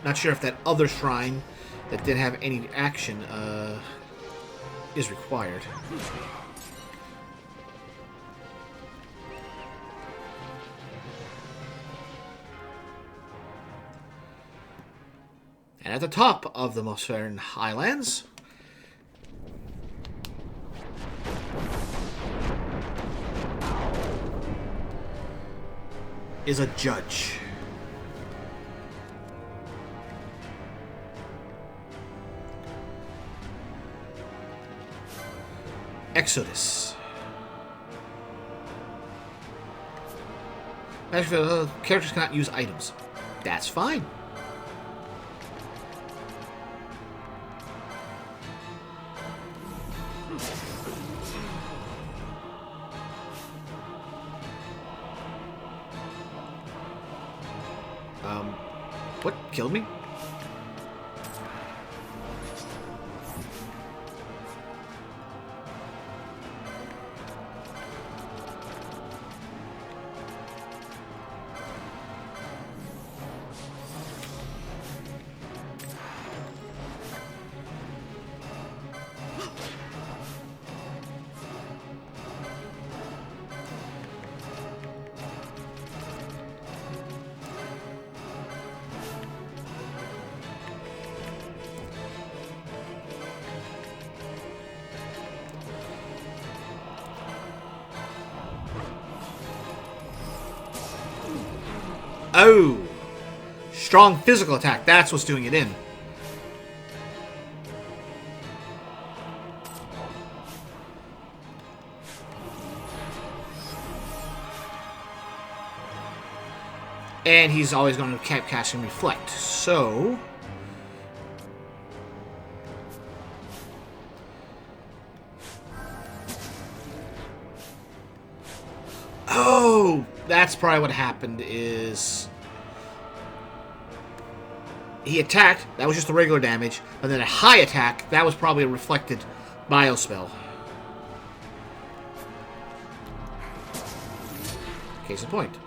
A: Not sure if that other shrine that didn't have any action is required. And at the top of the Mospherian Highlands is a judge. XII. Actually, characters cannot use items. That's fine. What? Killed me? Oh! Strong physical attack. That's what's doing it in. And he's always going to keep casting Reflect. So... Oh! That's probably what happened is... He attacked. That was just the regular damage. And then a high attack. That was probably a reflected biospell. Case in point.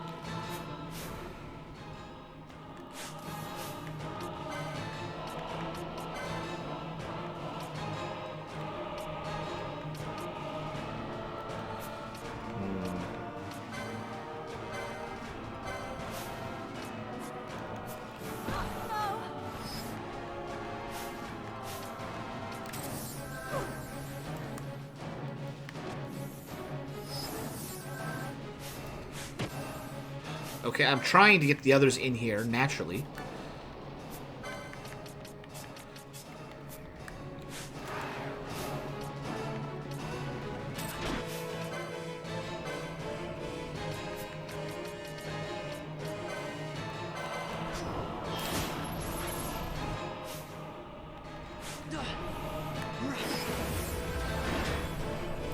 A: Okay, I'm trying to get the others in here naturally.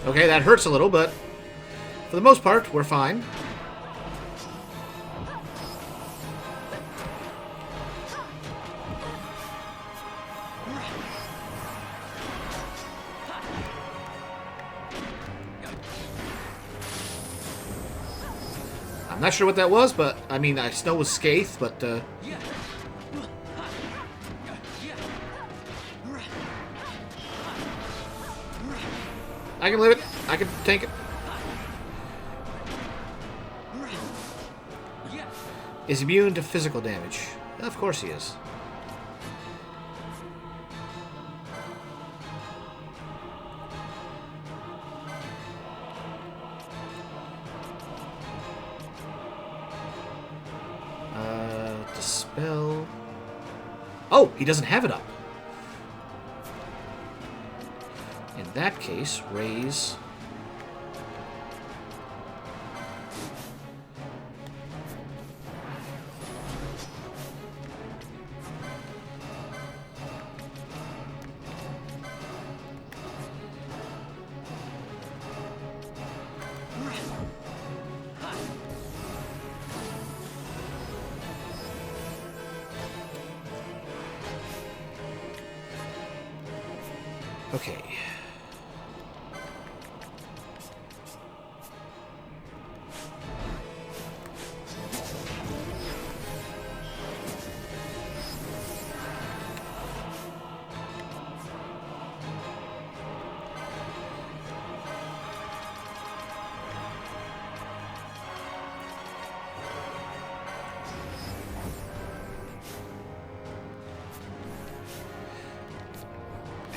A: Okay, that hurts a little, but for the most part, we're fine. I'm not sure what that was, but I mean, I know it was scathed, but I can live it. I can take it. Is immune to physical damage. Of course he is. Dispel. Oh, he doesn't have it up. In that case, raise. Okay.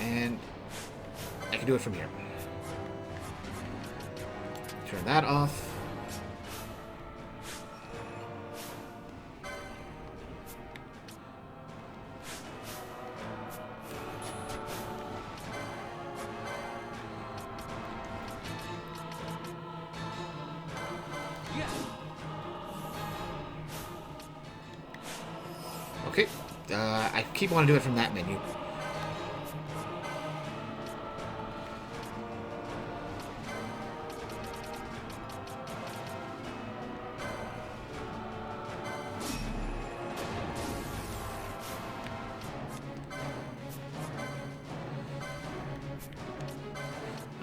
A: And I can do it from here. Turn that off. Okay. I keep wanting to do it from that menu.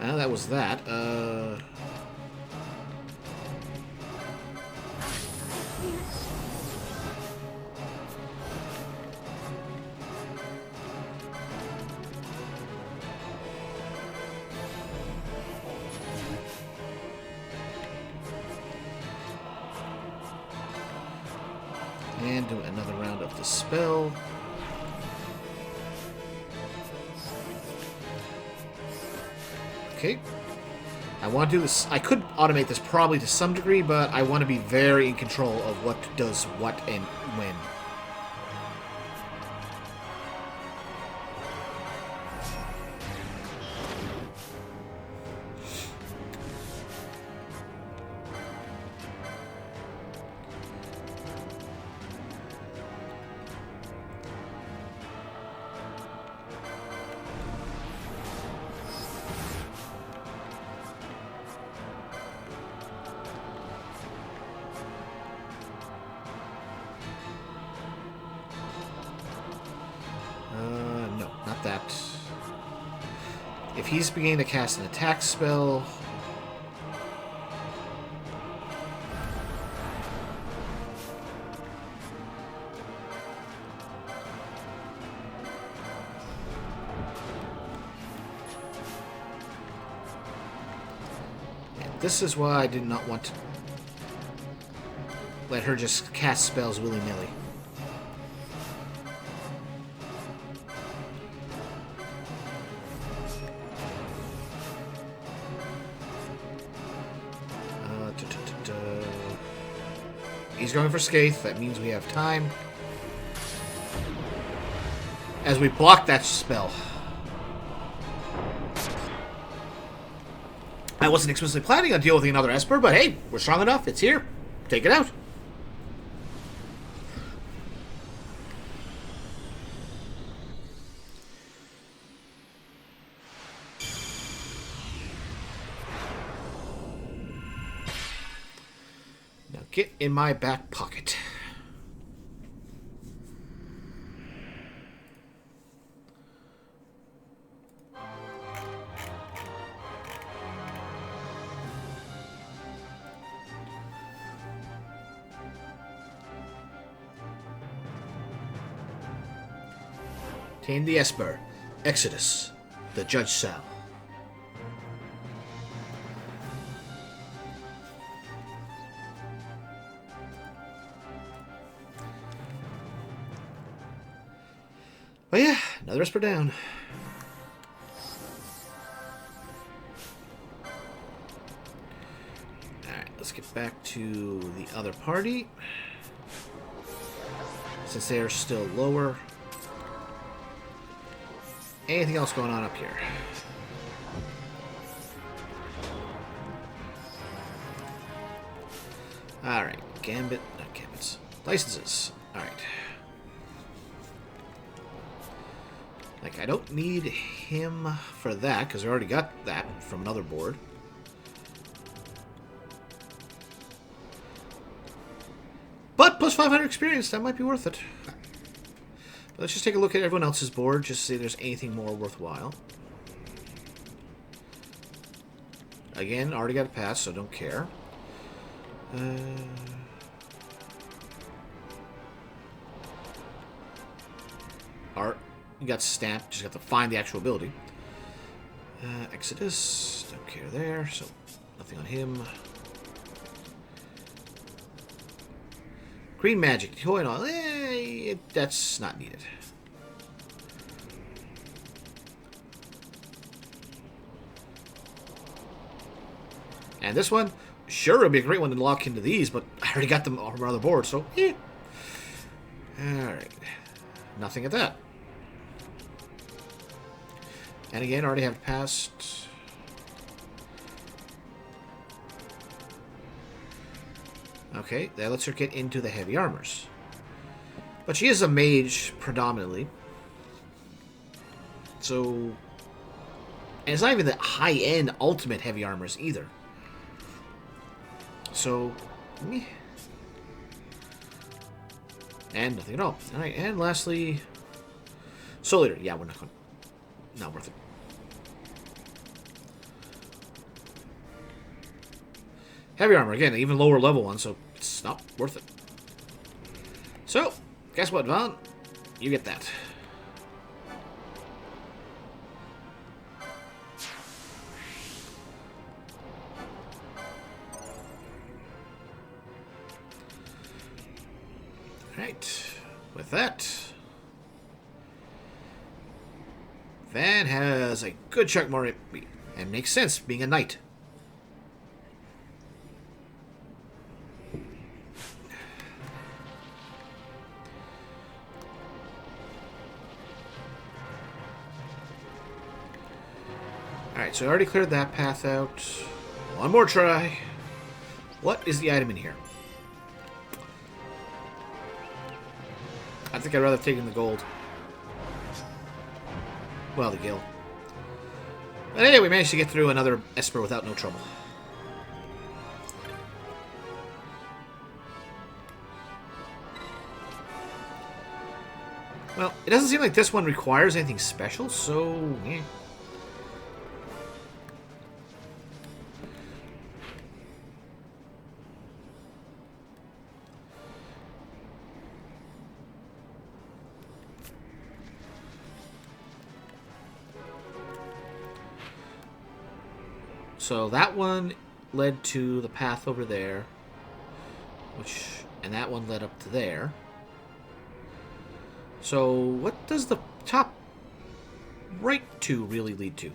A: Well, that was that. And do another round of the spell. Okay. I want to do this. I could automate this probably to some degree, but I want to be very in control of what does what and when. No, not that. If he's beginning to cast an attack spell... And this is why I did not want to let her just cast spells willy-nilly. He's going for Scathe. That means we have time. As we block that spell. I wasn't explicitly planning on dealing with another Esper, but hey, we're strong enough. It's here. Take it out. Now get in my back pocket. Obtain the Esper. Exodus. The Judge Cell. Well, yeah, another Esper down. Alright, let's get back to the other party. Since they are still lower. Anything else going on up here? Alright, Gambit, not Gambits. Licenses. Alright. Like, I don't need him for that, because I already got that from another board. But plus 500 experience, that might be worth it. But let's just take a look at everyone else's board, just to see if there's anything more worthwhile. Again, already got a pass, so don't care. Art. You got Stamp, just got to find the actual ability. Exodus, don't care there, so nothing on him. Green Magic, toy and all, that's not needed. And this one, sure, it'd be a great one to lock into these, but I already got them on other board, so yeah. Alright, nothing at that. And again, already have passed. Okay, that lets her get into the heavy armors. But she is a mage, predominantly. So... And it's not even the high-end ultimate heavy armors, either. So... Meh. And nothing at all. Alright, and lastly... Soul Eater. Yeah, we're not going... Not worth it. Alright, let's get back to the other party. Since they are still lower. Anything else going on up here? Well, Heavy armor, again, even lower level one, so it's not worth it. So, guess what, Vaughn? You get that. Alright, with that, Van has a good chunk more HP, and makes sense, being a knight. Alright, so I already cleared that path out. One more try. What is the item in here? I think I'd rather have taken the gold. Well, the gil. But anyway, we managed to get through another Esper without no trouble. Well, it doesn't seem like this one requires anything special, so yeah. So that one led to the path over there, and that one led up to there. So what does the top right two really lead to?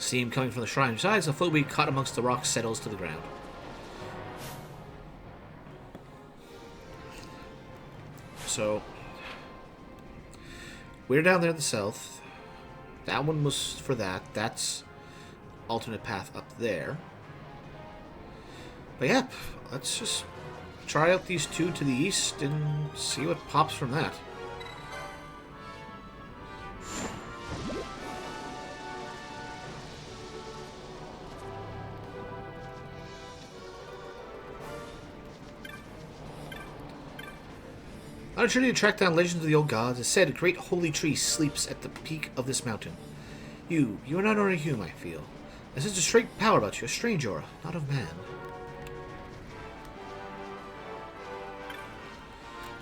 A: Steam coming from the shrine. Besides, the fluid we caught amongst the rocks settles to the ground. So, we're down there in the south. That one was for that. That's alternate path up there. But yeah, let's just try out these two to the east and see what pops from that. On a journey to track down legends of the old gods, it's said a great holy tree sleeps at the peak of this mountain. You are not ordinary human, I feel. There's such a straight power about you, a strange aura, not of man.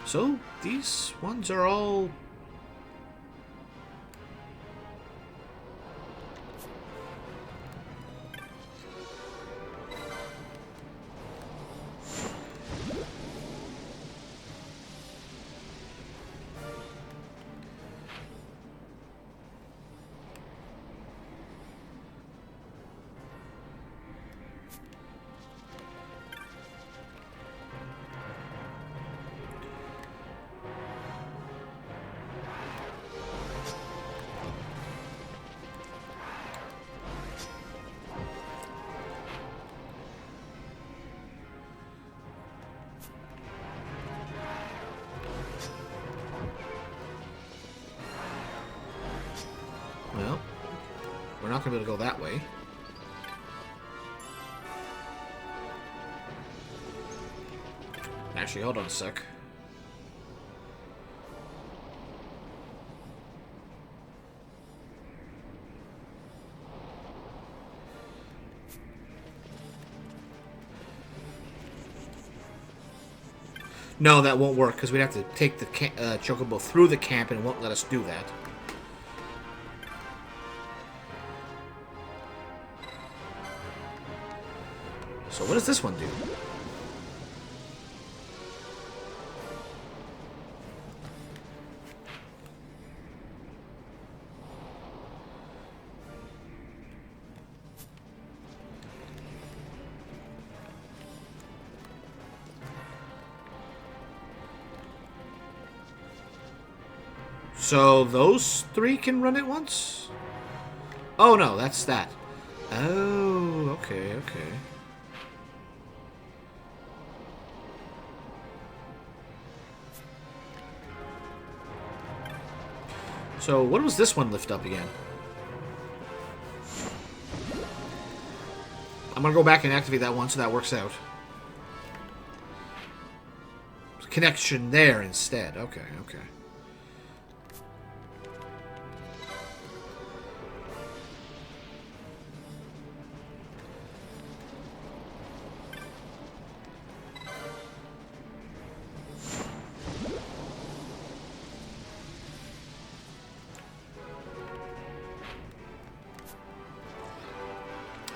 A: So, these ones are all... Well, we're not going to be able to go that way. Actually, hold on a sec. No, that won't work, because we'd have to take the chocobo through the camp, and it won't let us do that. So what does this one do? So those three can run at once? Oh no, that's that. Oh, okay, okay. So what was this one lift up again? I'm gonna go back and activate that one so that works out. connection there instead. Okay, okay.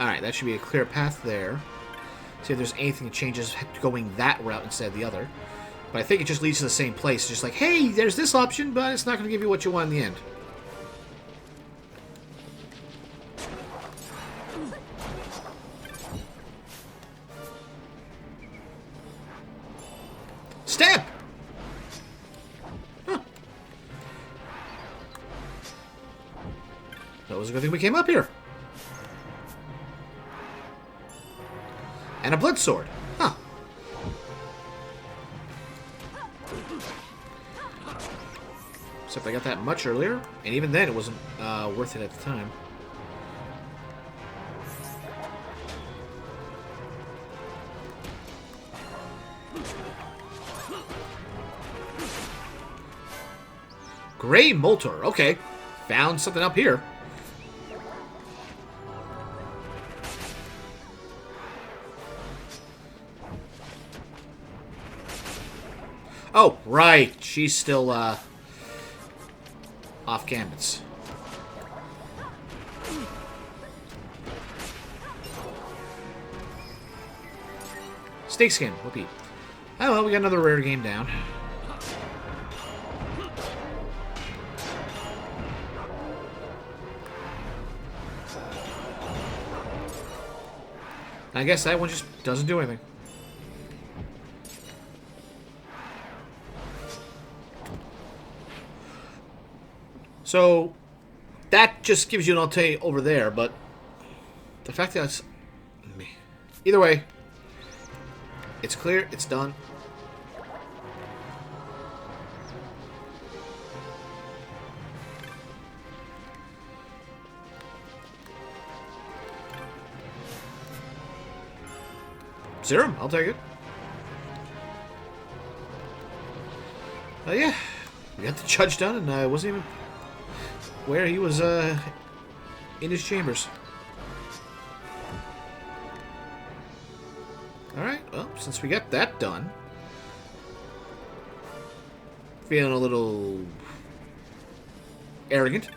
A: Alright, that should be a clear path there. See if there's anything that changes going that route instead of the other. But I think it just leads to the same place. Just like, hey, there's this option, but it's not going to give you what you want in the end. Stab! Huh. That was a good thing we came up here. And a blood sword. Huh. Except I got that much earlier. And even then, it wasn't worth it at the time. Gray Moltor. Okay. Found something up here. Oh, right. She's still, off gambits. Snake skin. Whoopee. Oh, well, we got another rare game down. I guess that one just doesn't do anything. So, that just gives you an ulti over there, but the fact that it's... Either way, it's clear, it's done. Serum, I'll take it. Yeah, we got the judge done, and I wasn't even where he was in his chambers. Alright, well, since we got that done, feeling a little arrogant.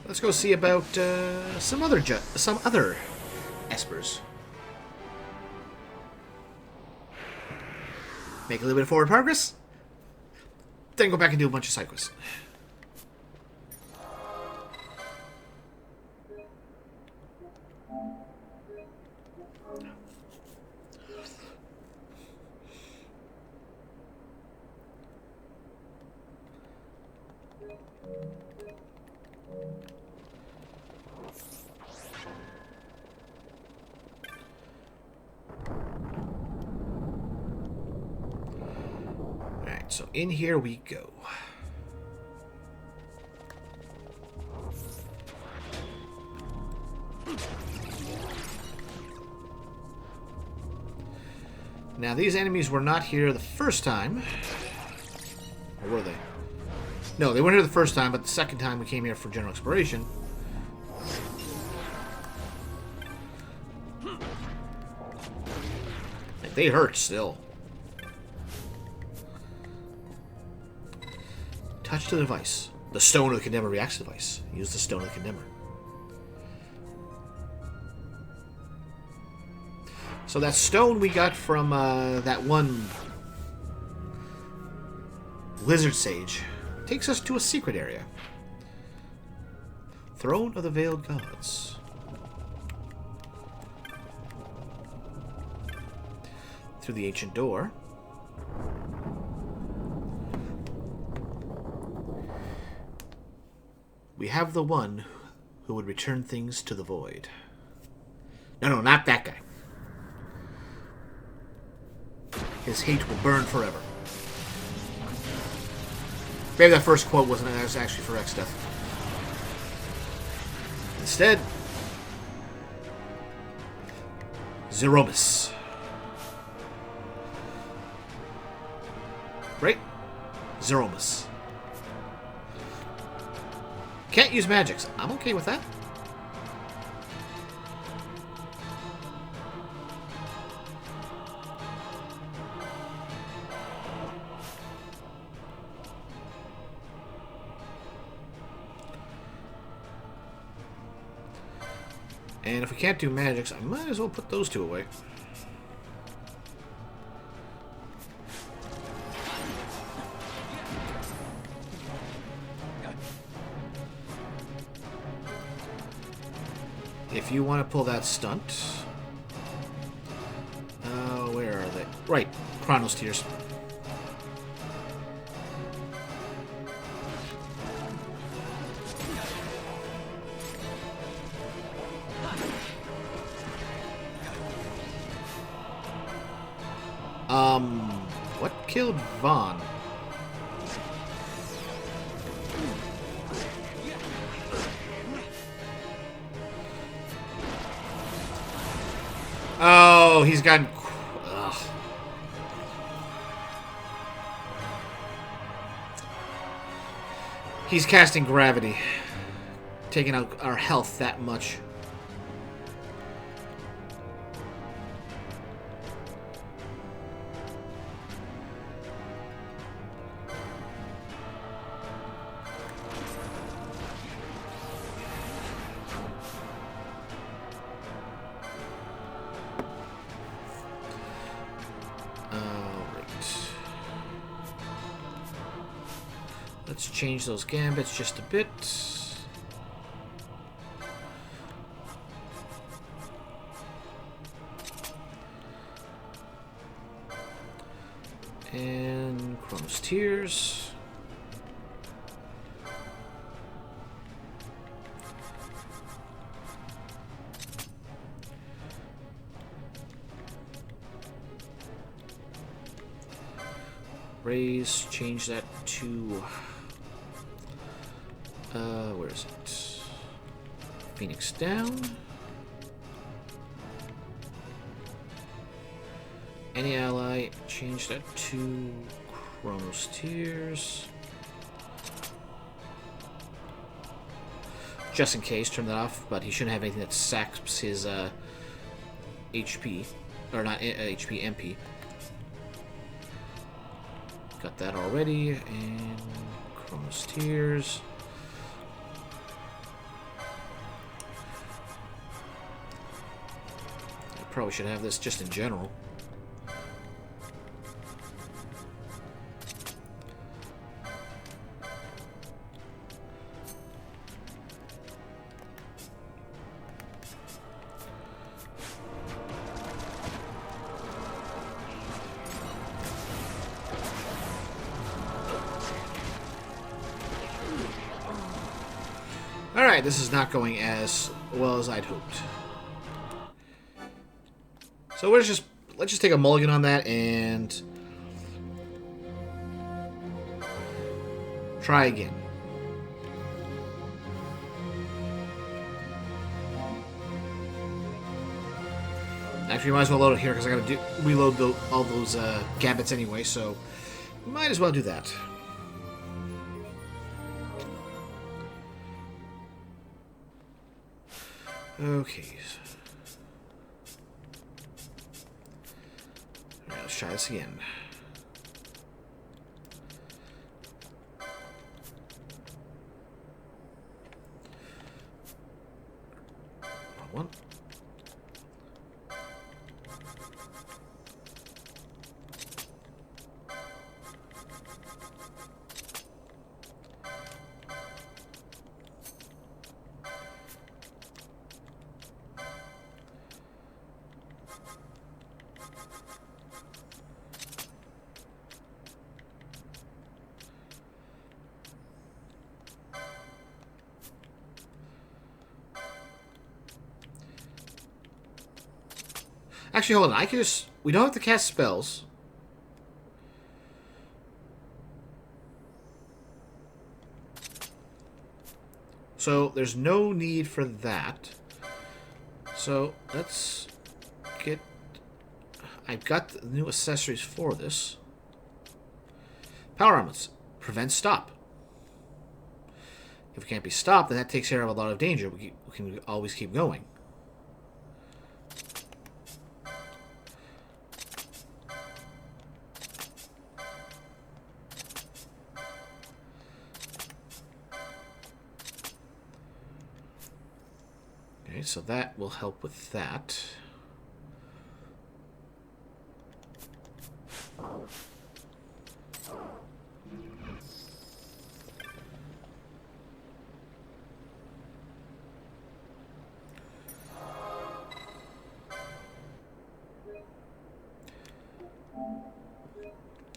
A: Let's go see about some other espers. Make a little bit of forward progress, then go back and do a bunch of side quests. So in here we go. Now these enemies were not here the first time. Or were they? No, they weren't here the first time, but the second time we came here for general exploration. Like, they hurt still. Touch the device. The stone of the condemner reacts to the device. Use the stone of the condemner. So that stone we got from that one lizard sage takes us to a secret area. Throne of the Veiled Gods. Through the ancient door. We have the one who would return things to the void. No, not that guy. His hate will burn forever. Maybe that first quote wasn't actually for XII. Instead, Zeromus. Right? Zeromus. Can't use magics. I'm okay with that. And if we can't do magics, I might as well put those two away. If you want to pull that stunt... where are they? Right, Chronos Tears. What killed Vaughn? Oh, he's gotten... Ugh. He's casting gravity. Taking out our health that much. Let's change those gambits just a bit. And Chronos Tears. Raise, change that to... where is it? Phoenix down. Any ally, change that to Chronos Tears. Just in case, turn that off, but he shouldn't have anything that saps his HP. Or not HP, MP. Got that already, and Chronos Tears. Probably should have this just in general. Alright, this is not going as well as I'd hoped. So let's just take a mulligan on that and try again. Actually, might as well load it here because I gotta reload all those gambits anyway. So might as well do that. Okay. Let's try this again. Wrong one. Actually, hold on. I can just... We don't have to cast spells. So, there's no need for that. So, let's get I've got the new accessories for this. Power armlets. Prevent stop. If we can't be stopped, then that takes care of a lot of danger. We can always keep going. Okay, so that will help with that.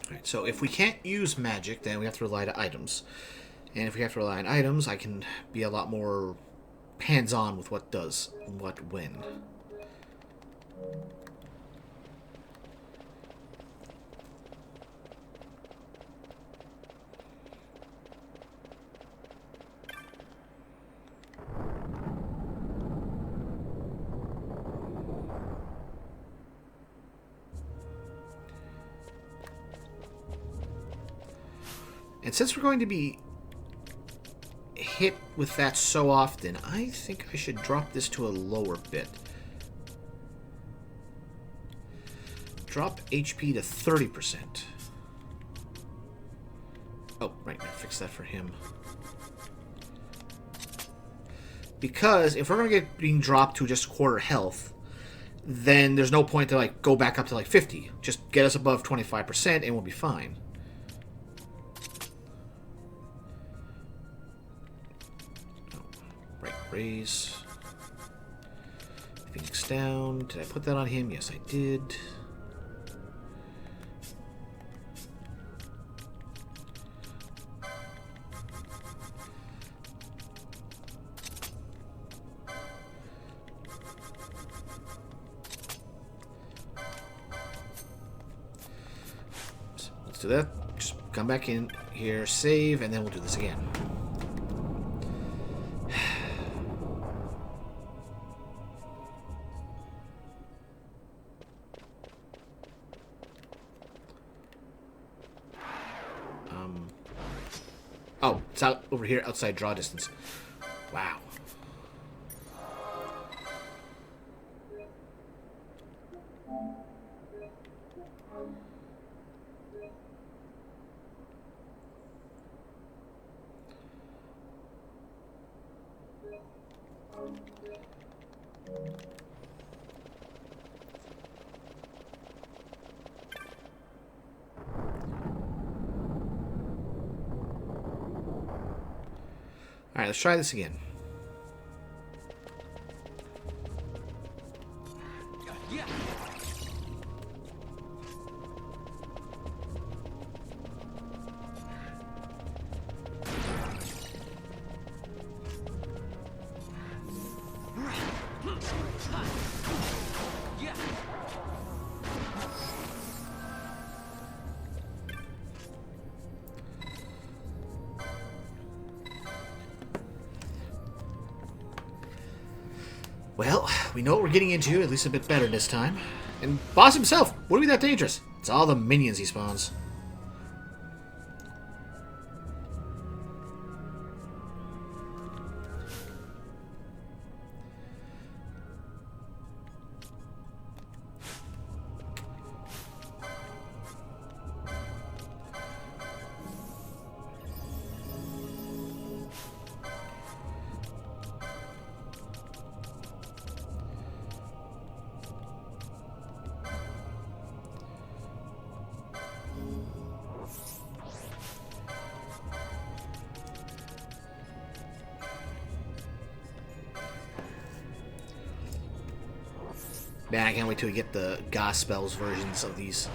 A: Alright, so if we can't use magic, then we have to rely on items. And if we have to rely on items, I can be a lot more hands-on with what does what when. And since we're going to be hit with that so often, I think I should drop this to a lower bit. Drop HP to 30%. Oh, right, I fixed that for him. Because if we're going to get being dropped to just quarter health, then there's no point to like go back up to like 50. Just get us above 25% and we'll be fine. Raise. Phoenix down. Did I put that on him? Yes, I did. Let's do that. Just come back in here, save, and then we'll do this again. Oh, it's out over here outside draw distance. Wow. Alright, let's try this again. Well, we know what we're getting into, at least a bit better this time. And boss himself wouldn't be that dangerous. It's all the minions he spawns. Man, I can't wait till we get the Gospels versions of these.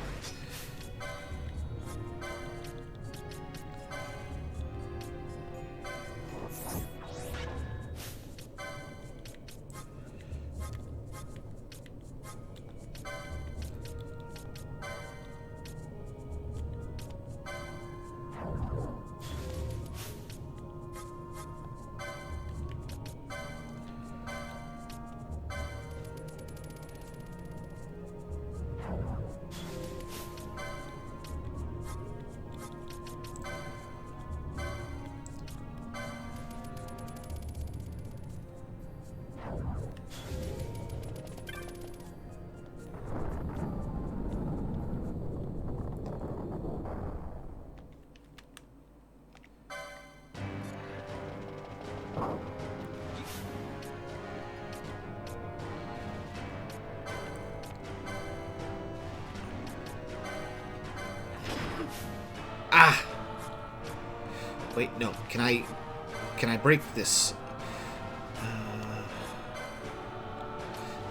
A: Wait, no. Can I break this?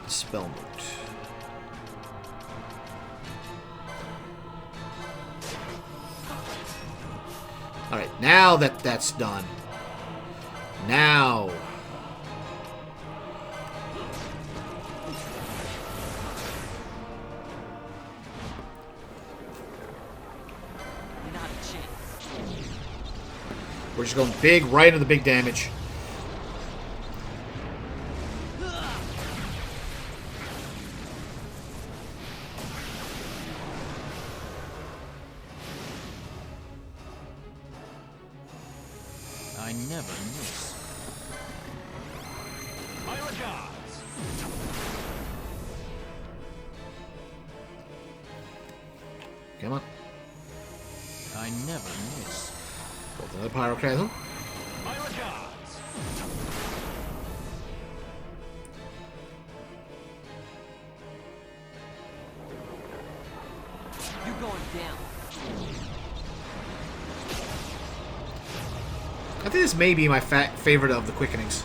A: Spell mode. Alright, now that's done. Now.
C: Not a chance.
A: We're just going big, right into the big damage.
B: I never miss. My regards.
A: Come on.
B: I never miss.
A: Go with another pyroclasm.
B: My regards.
C: You're going down.
A: I think this may be my favorite of the quickenings.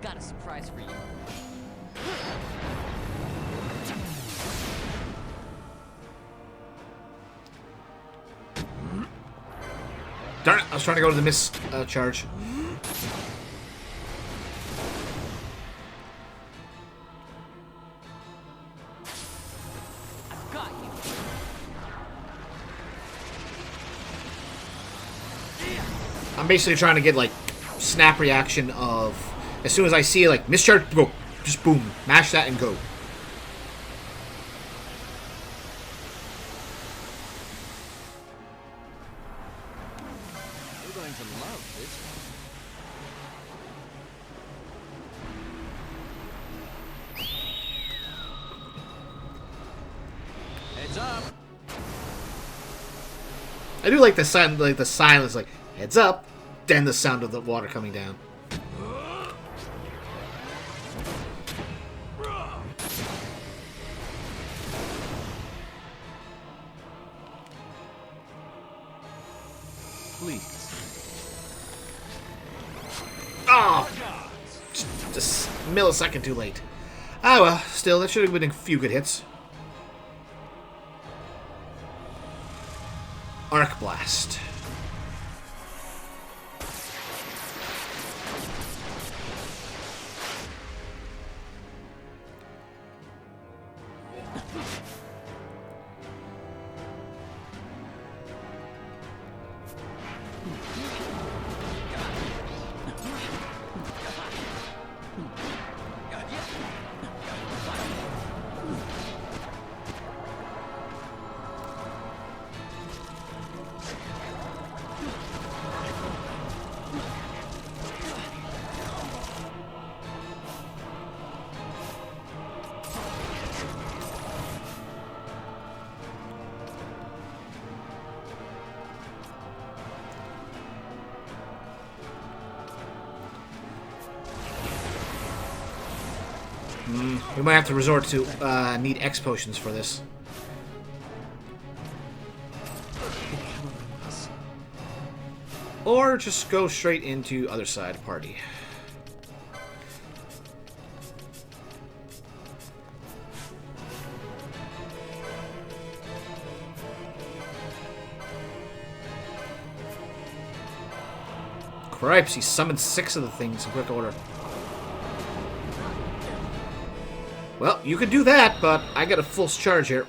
C: Got a surprise for you.
A: Darn it! I was trying to go to the miss charge.
C: I've got you.
A: I'm basically trying to get like snap reaction of as soon as I see like mischarge, go, just boom, mash that and go.
B: You're going to love this one. Heads up.
A: I do like the sound, like the silence, like heads up, then the sound of the water coming down.
B: Please.
A: Oh, just a millisecond too late. Ah well, still, that should have been a few good hits. Arc Blast. We might have to resort to need X potions for this. Or just go straight into other side party. Cripes, he summoned 6 of the things in quick order. Well, you could do that, but I got a full charge here.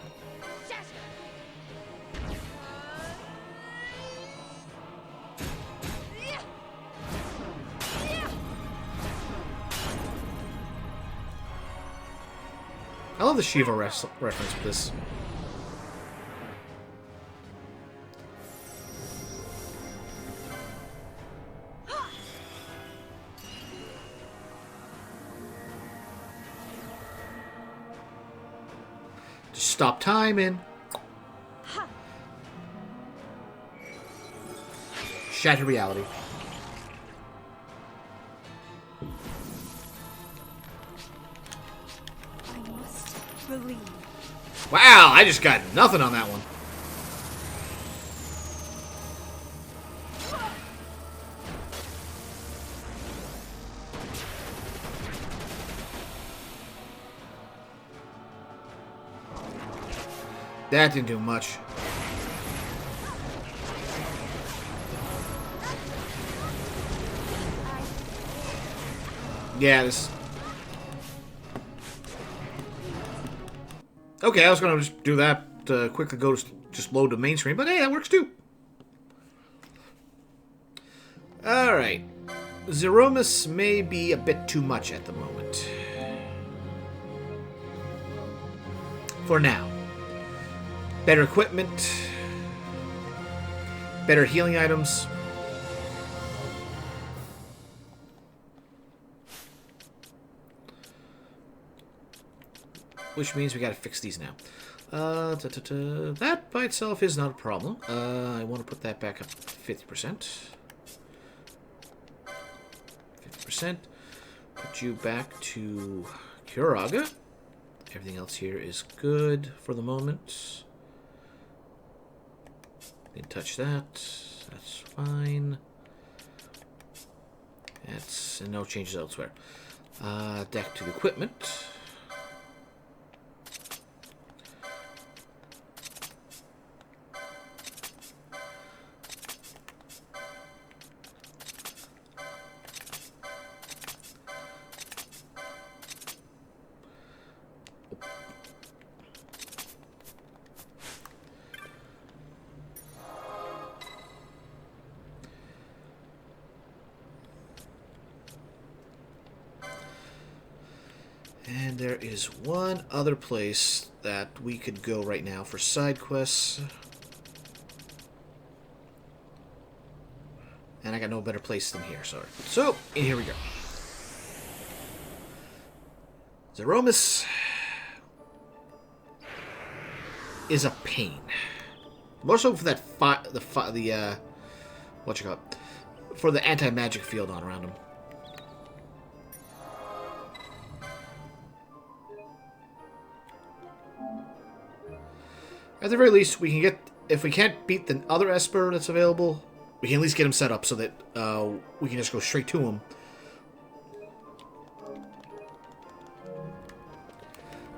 A: I love the Shiva reference with this. Just stop time and shatter reality.
D: believe.
A: Wow, I just got nothing on that one. That didn't do much. Yeah, this... Okay, I was going to just do that, quickly go to just load the main screen, but hey, that works too. Alright. Zeromus may be a bit too much at the moment. For now. Better equipment. Better healing items. Which means we gotta fix these now. That by itself is not a problem. I want to put that back up to 50%. 50%. Put you back to Kuraga. Everything else here is good for the moment. Didn't touch that. That's fine. That's and no changes elsewhere. Back to the equipment. And there is one other place that we could go right now for side quests. And I got no better place than here, sorry. So, here we go. Zeromus is a pain. More so for that what you call it? For the anti-magic field on around him. At the very least, we can get... If we can't beat the other Esper that's available, we can at least get him set up so that we can just go straight to him.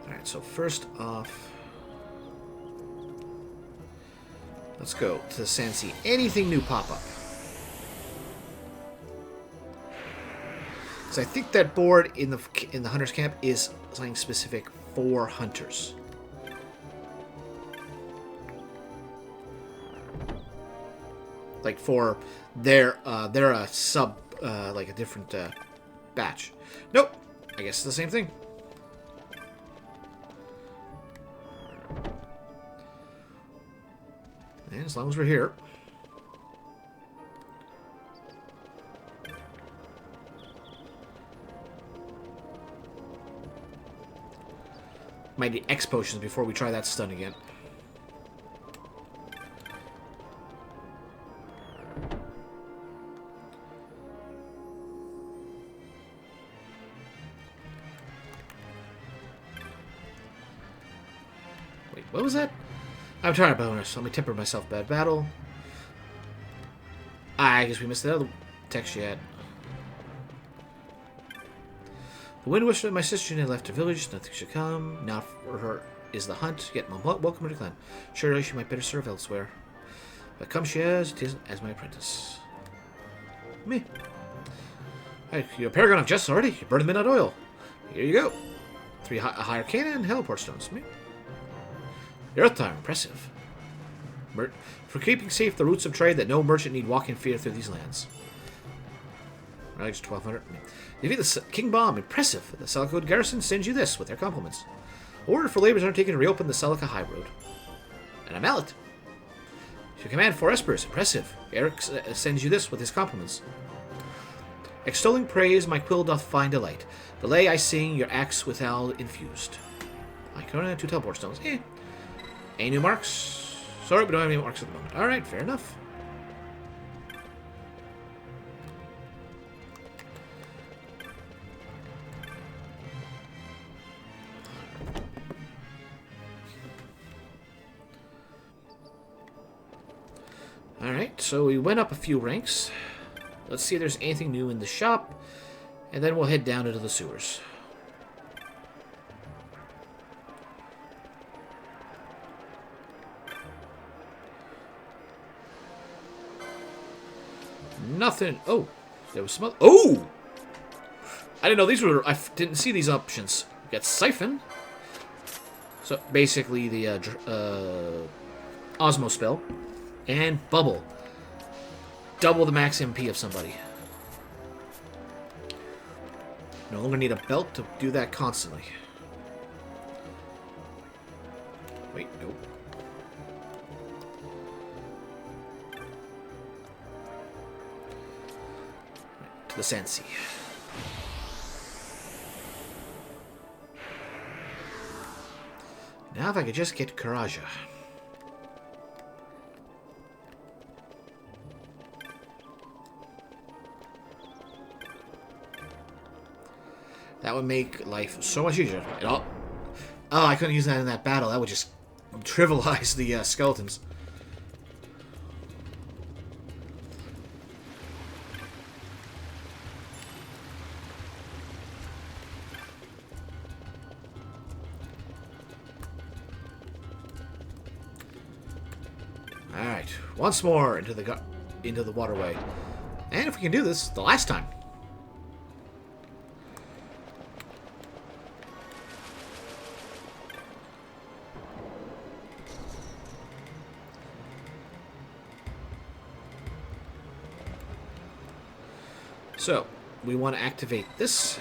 A: Alright, so first off... Let's go to Sansi. Anything new pop up? So I think that board in the Hunter's Camp is something specific for Hunters. Like for they're a sub like a different batch. Nope. I guess it's the same thing. And as long as we're here. Might need X potions before we try that stun again. What was that? I'm tired of bonus. Let me temper myself. Bad battle. I guess we missed the other text yet. The wind whispered that my sister had left her village. Nothing should come. Now for her is the hunt. Yet welcome to the clan. Surely she might better serve elsewhere. But come she has, it is as my apprentice. Me. Hey, you're a paragon of justice already. You burned the midnight oil. Here you go. 3 higher cannon and heliport stones. Me. The Earth Tower, impressive. For keeping safe the routes of trade that no merchant need walk in fear through these lands. Right, just 1,200. Defeat the King Bomb, impressive. The Celica garrison sends you this with their compliments. Order for labors undertaken to reopen the Celica High Road. And a mallet. You command 4 espers, impressive. Eric sends you this with his compliments. Extolling praise, my quill doth find delight. The lay I sing, your axe withal infused. I can only have 2 teleport stones. Any new marks? Sorry, we don't have any marks at the moment. Alright, fair enough. so we went up a few ranks. Let's see if there's anything new in the shop, and then we'll head down into the sewers. Nothing. Oh, there was some. Oh, I didn't know these were. I didn't see these options. We got Siphon. So basically the Osmo spell, and Bubble. Double the max MP of somebody. No longer need a belt to do that constantly. Wait, nope. Right, to the Sansi. Now if I could just get Karaja. That would make life so much easier. Oh, I couldn't use that in that battle. That would just trivialize the skeletons. All right, once more into the waterway, and if we can do this the last time. So, we want to activate this.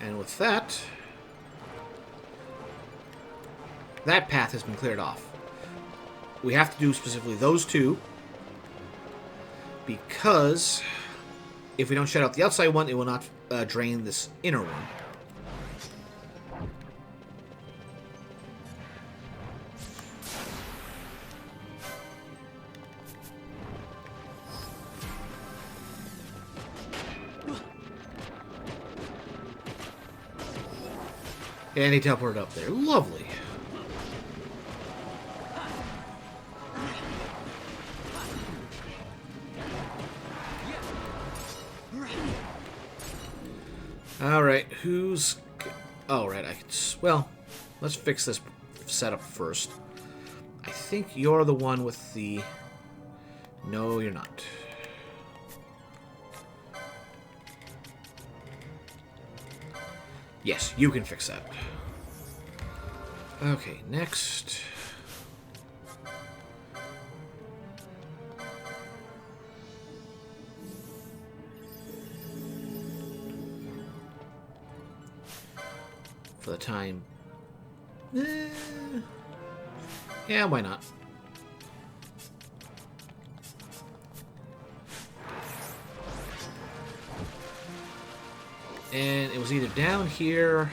A: And with that, that path has been cleared off. We have to do specifically those two, because if we don't shut out the outside one, it will not drain this inner one. And he teleported up there. Lovely. Alright, who's... Oh, right, I can... Well, let's fix this setup first. I think you're the one with the... No, you're not. Yes, you can fix that. Okay, next... For the time... Yeah, why not? And it was either down here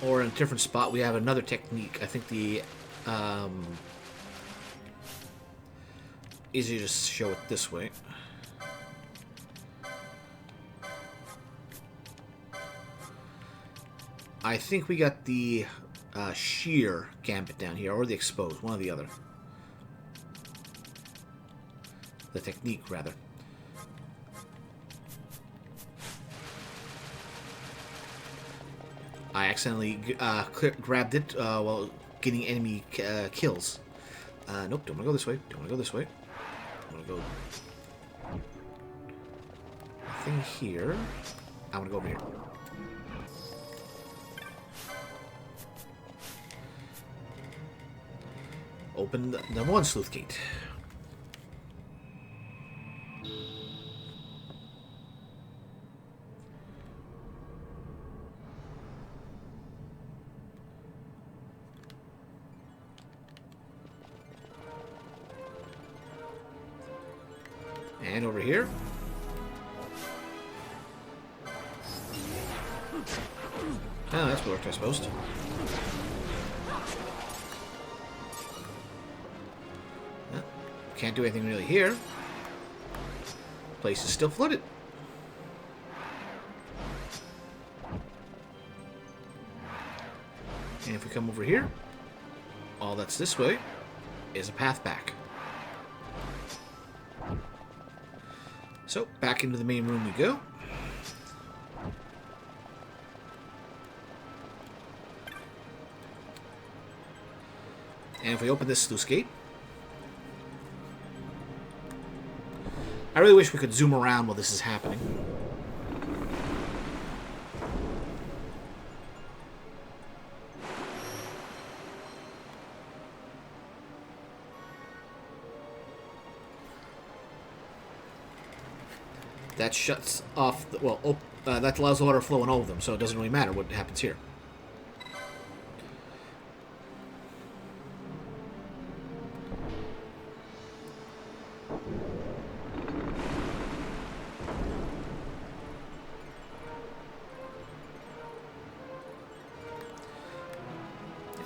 A: or in a different spot. We have another technique. I think the easier to just show it this way. I think we got the sheer gambit down here, or the exposed, one or the other. The technique, rather. I accidentally grabbed it while getting enemy kills. Nope, don't want to go this way. Don't want to go this way. I want to go... Nothing here. I want to go over here. Open the number 1 sleuth gate. And over here. Oh, that's worked, I suppose. Can't do anything really here. Place is still flooded. And if we come over here, all that's this way is a path back. So, back into the main room we go. And if we open this sluice gate, I really wish we could zoom around while this is happening. That shuts off, that allows the water flowing over them, so it doesn't really matter what happens here.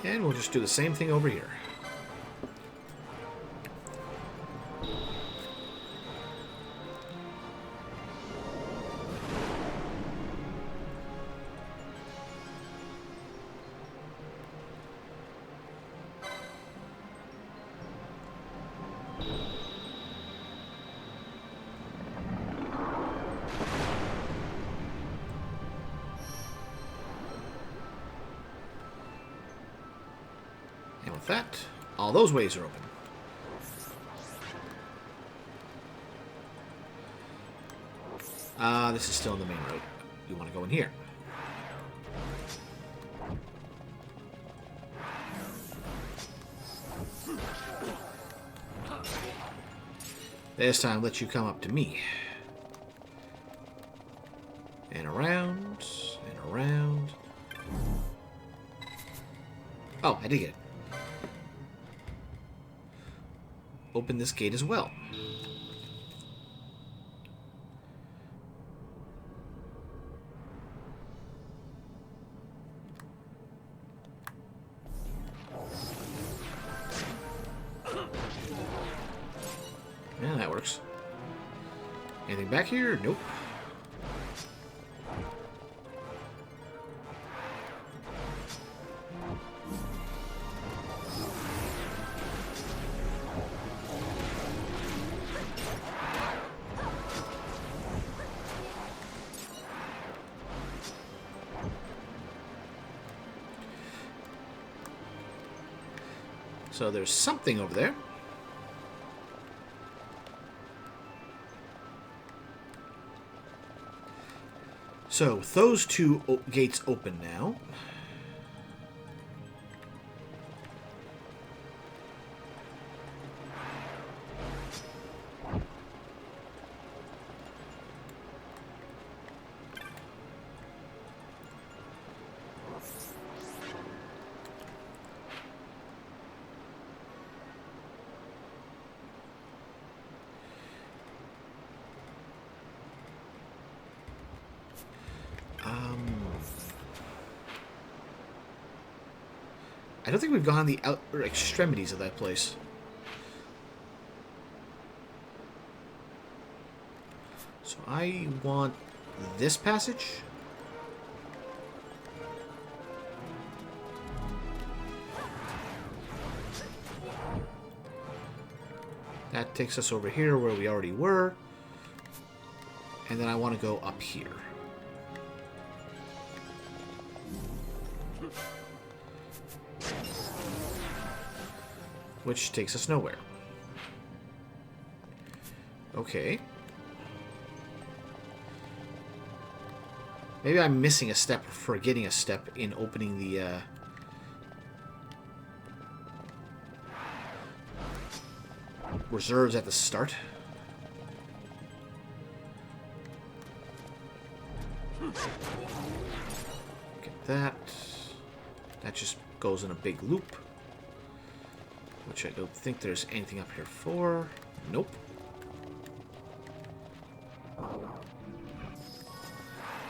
A: And we'll just do the same thing over here. And with that, all those ways are open. This is still in the main road. You want to go in here. This time, let you come up to me. And around, and around. Oh, I did get it. Open this gate as well. Yeah, that works. Anything back here? Nope. So there's something over there. So with those two gates open now. I don't think we've gone the outer extremities of that place. So I want this passage. That takes us over here where we already were. And then I want to go up here. Which takes us nowhere. Okay. Maybe I'm missing a step, forgetting a step in opening the, reserves at the start. Get that. That just goes in a big loop. Which I don't think there's anything up here for. Nope.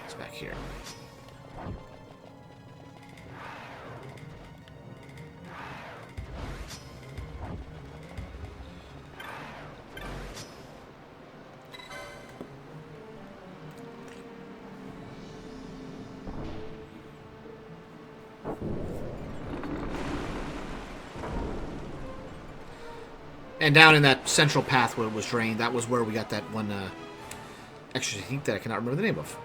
A: It's back here. And down in that central path where it was drained, that was where we got that one extra technique that I cannot remember the name of.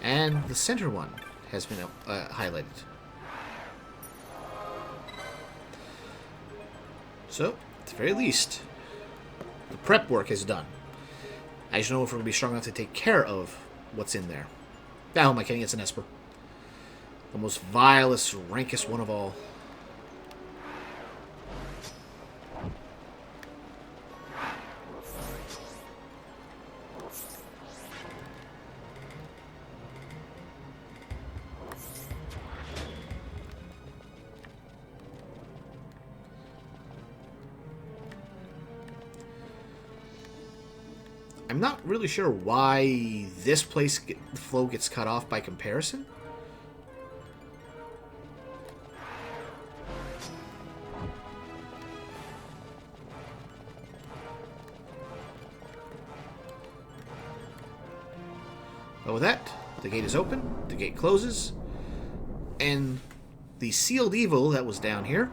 A: And the center one has been highlighted. So, at the very least, the prep work is done. I just don't know if we're going to be strong enough to take care of what's in there. Oh, am I kidding? It's an Esper. The most vilest, rankest one of all. I'm not really sure why this place the flow gets cut off by comparison. But with that, the gate is open, the gate closes, and the sealed evil that was down here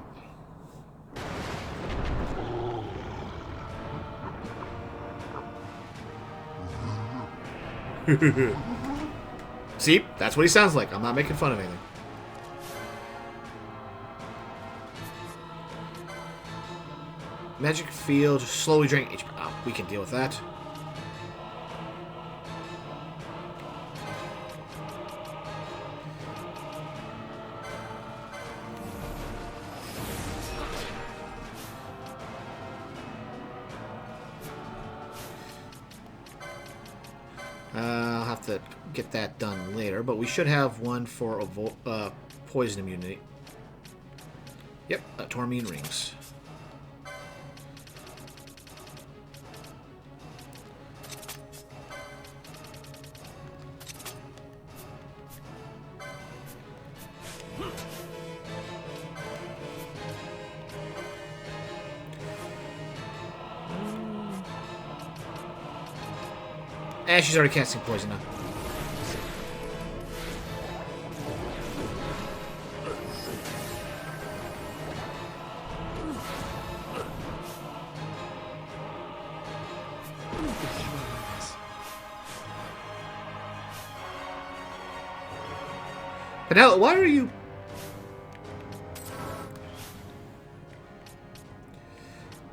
A: see, that's what he sounds like. I'm not making fun of anything. Magic field, slowly draining HP. Oh, we can deal with that. I'll have to get that done later, but we should have one for poison immunity. Yep, Tormine rings. And she's already casting poison now. But now, why are you...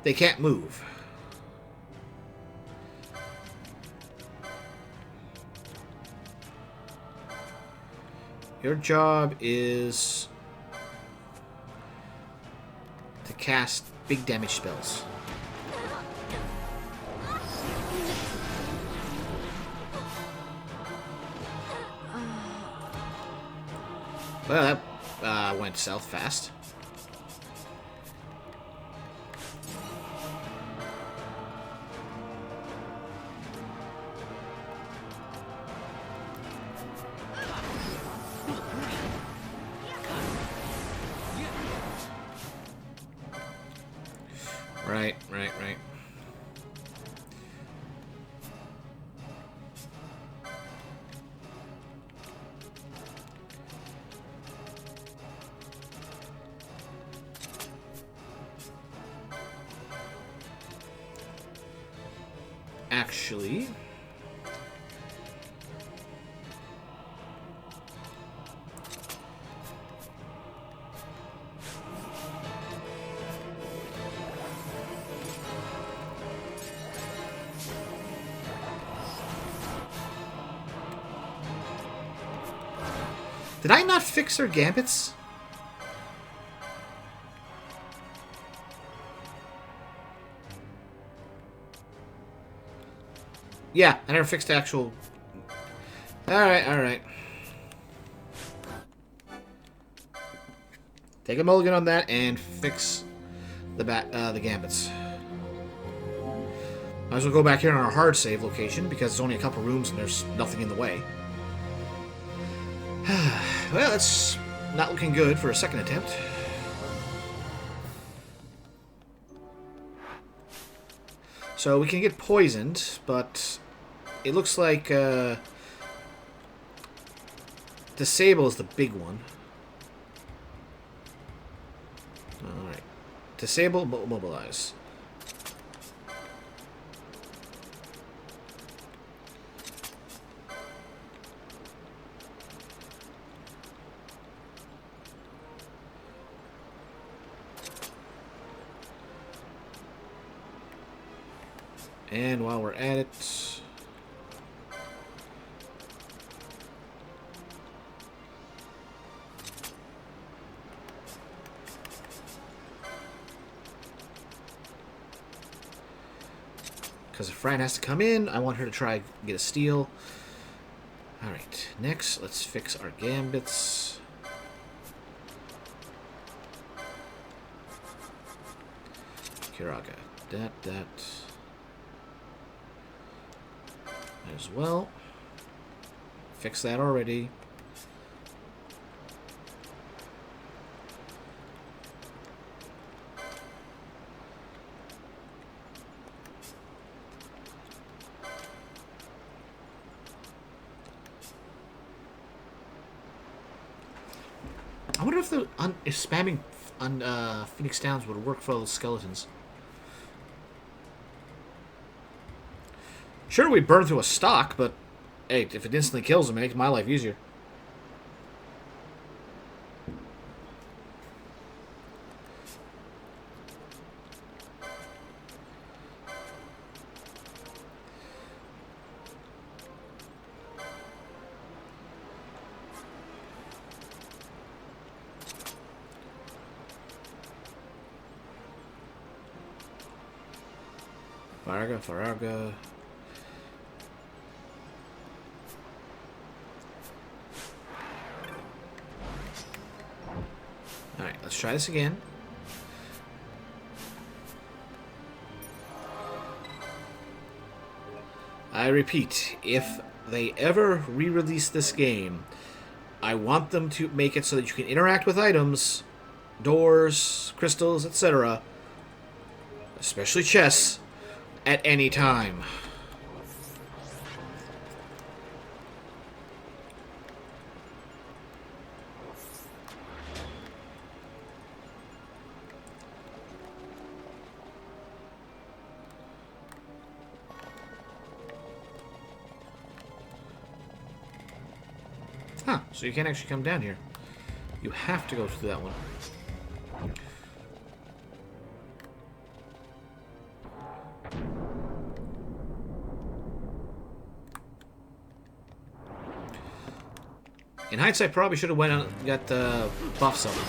A: They can't move. Your job is to cast big damage spells. Well, that went south fast. Right. Actually... Did I not fix her gambits? Yeah, I never fixed the actual... Alright. Take a mulligan on that and fix the gambits. Might as well go back here on our hard save location because it's only a couple rooms and there's nothing in the way. Well, it's not looking good for a second attempt. So we can get poisoned, but it looks like disable is the big one. Alright. Disable, mobilize. And while we're at it, because if Fran has to come in, I want her to try get a steal. Alright, next, let's fix our gambits. Kiraga, that. As well. Fix that already. I wonder if if spamming on Phoenix Downs would work for those skeletons. Sure, we burn through a stock, but hey, if it instantly kills them, it makes my life easier. Faraga. Alright, let's try this again. I repeat, if they ever re-release this game, I want them to make it so that you can interact with items, doors, crystals, etc., especially chests, at any time. Huh, so you can't actually come down here. You have to go through that one. In hindsight, probably should have went out and got the buff summon.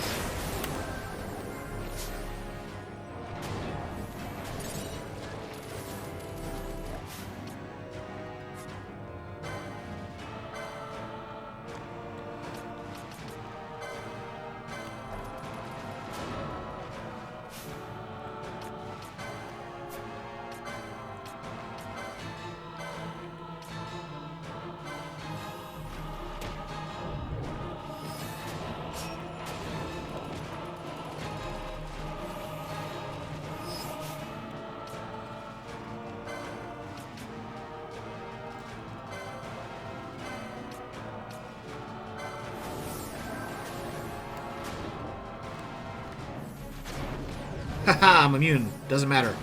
A: Haha, I'm immune. Doesn't matter.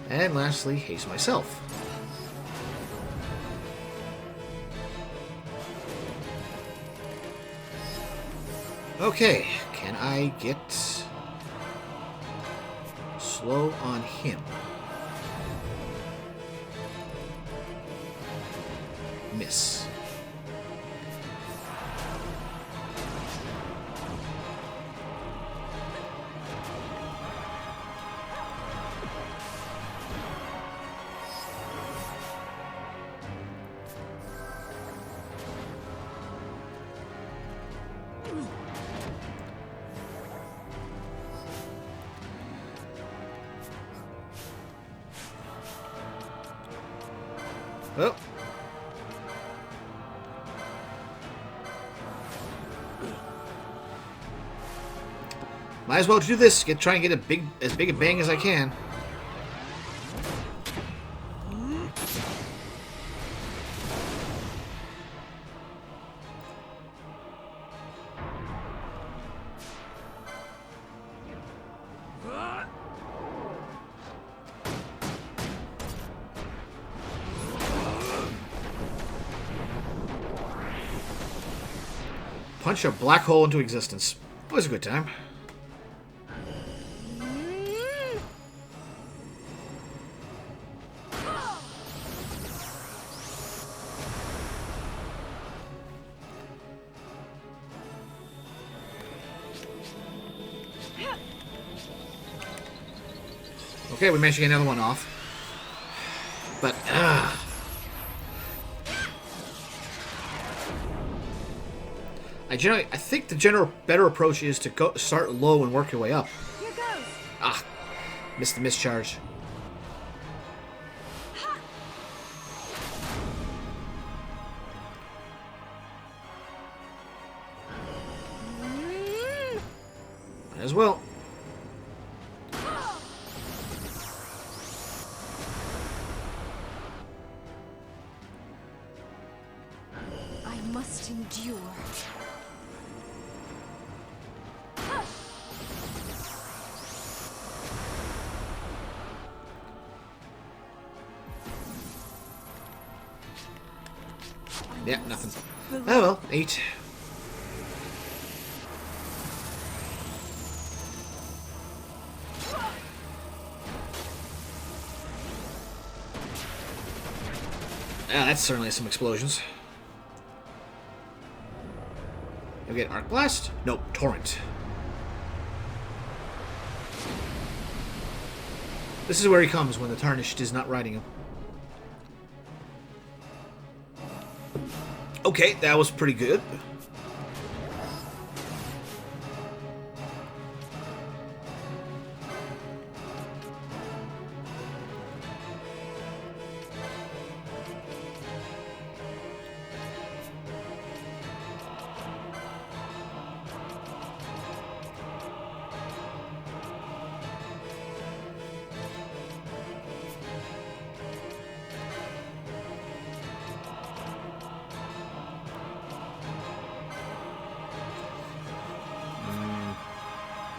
A: And lastly, haste myself. Okay, can I get slow on him? Miss. Oh. Might as well do this. Try and get as big a bang as I can. Punch a black hole into existence. Always a good time. Okay, we managed to get another one off. But, I think the better approach is to start low and work your way up.
D: Here goes.
A: Ah, missed the mischarge. Might as well.
D: I must endure.
A: Yeah, nothing. Oh well, 8. Ah, that's certainly some explosions. You get Arc Blast? Nope, Torrent. This is where he comes when the Tarnished is not riding him. Okay, that was pretty good.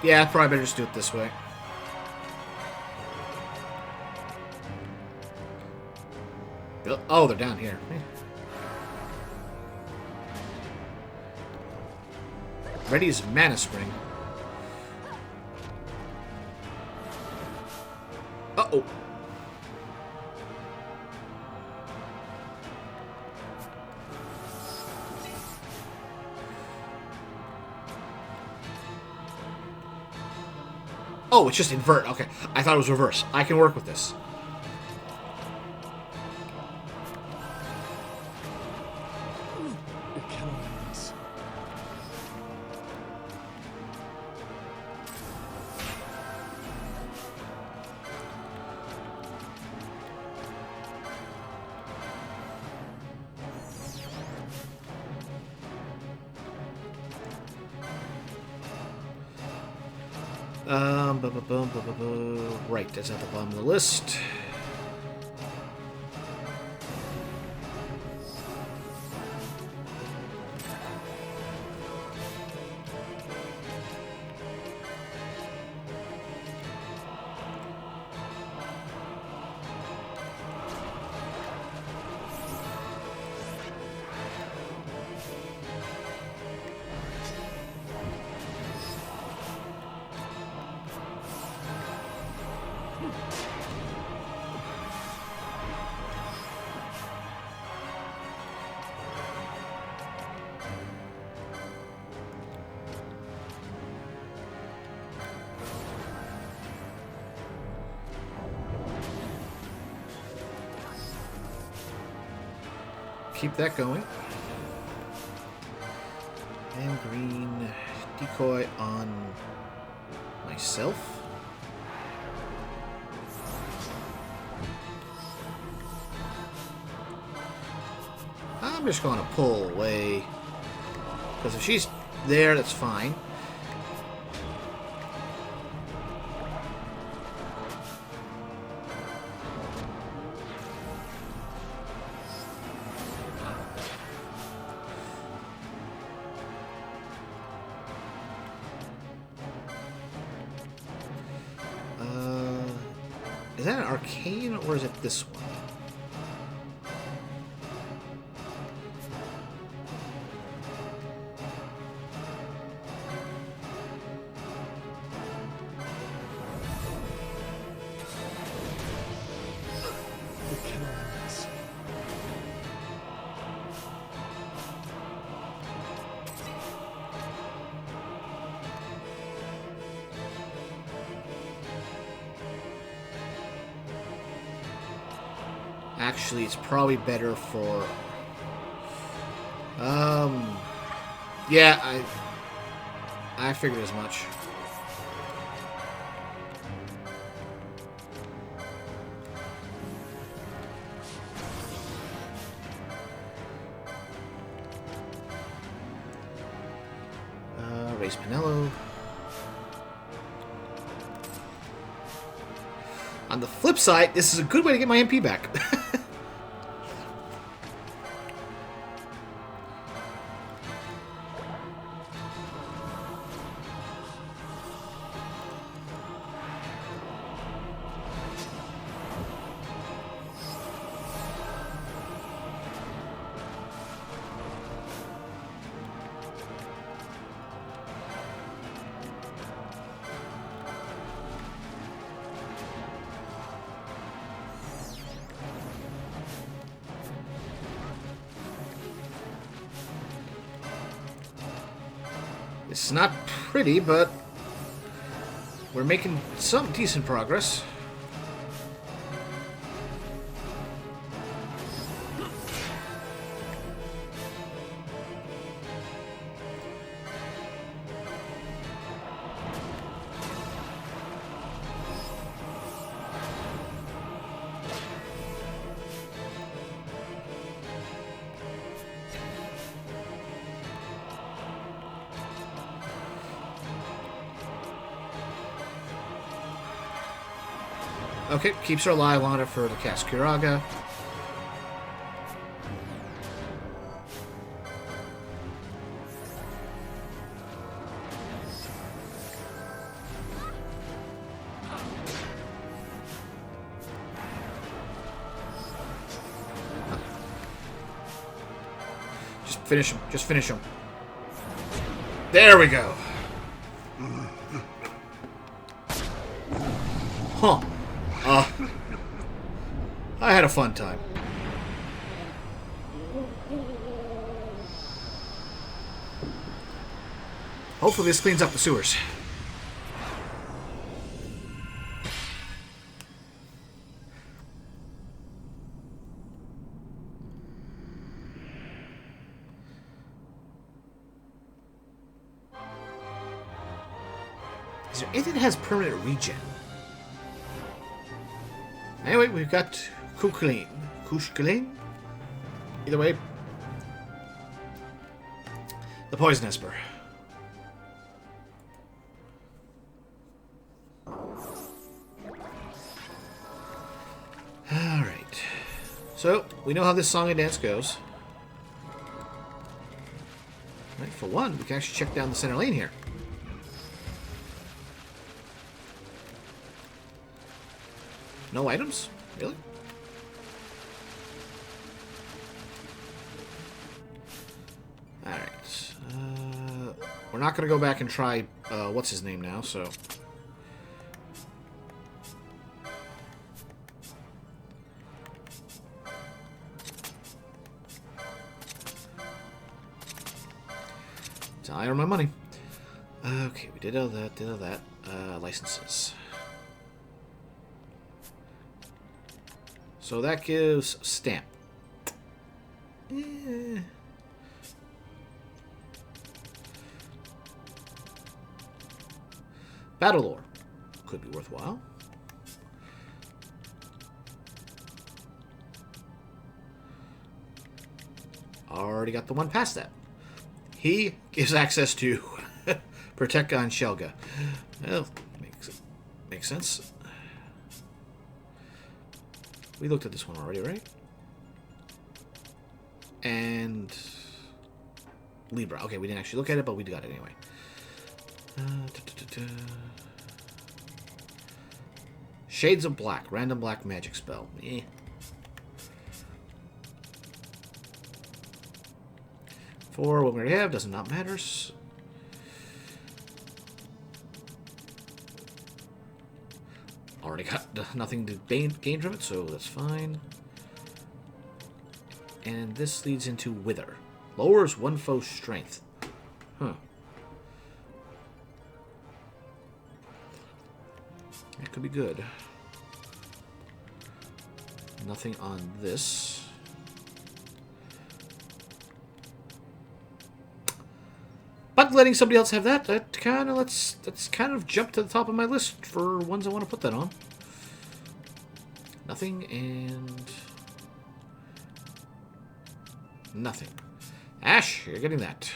A: Yeah, probably better just do it this way. Oh, they're down here. Ready's Mana Spring. Uh-oh. Oh, it's just invert. Okay. I thought it was reverse. I can work with this. Right, that's at the bottom of the list. Keep that going. And green decoy on myself. I'm just going to pull away. Because if she's there, that's fine. Is that an arcane, or is it this one? Actually, it's probably better for... Yeah, I figured as much. Raise Pinello. On the flip side, this is a good way to get my MP back. It's not pretty, but we're making some decent progress. Okay, keeps her alive on her for the cast Kiraga. Just finish him. Just finish him. There we go. Huh. I had a fun time. Hopefully this cleans up the sewers. Is there anything that has permanent regen? Anyway, we've got Kukulin. Kushkulin? Either way. The Poison Esper. Alright. So, we know how this song and dance goes. Right, for one, we can actually check down the center lane here. No items? Really? Alright. We're not going to go back and try, what's his name now, so... I earn my money. Okay, we did all that, licenses. So that gives stamp. Battle lore. Could be worthwhile. Already got the one past that. He gives access to Protecka and Shelga. Well, makes sense. We looked at this one already, right? And Libra. Okay, we didn't actually look at it, but we got it anyway. Shades of Black. Random black magic spell. Eh. For what we already have, does not matter. Already got nothing to gain from it, so that's fine. And this leads into Wither. Lowers one foe's strength. Huh. That could be good. Nothing on this. But letting somebody else have that kind of that's kind of jumped to the top of my list for ones I want to put that on. Nothing and nothing. Ash, you're getting that.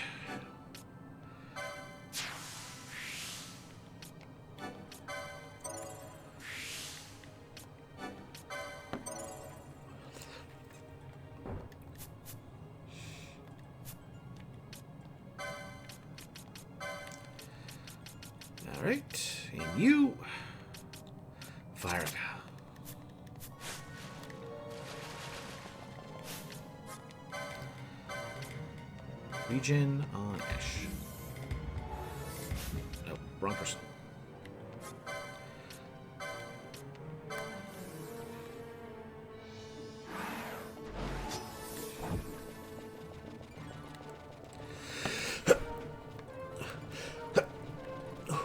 A: All right, and you, Virga. Legion on Ash. Nope, wrong person.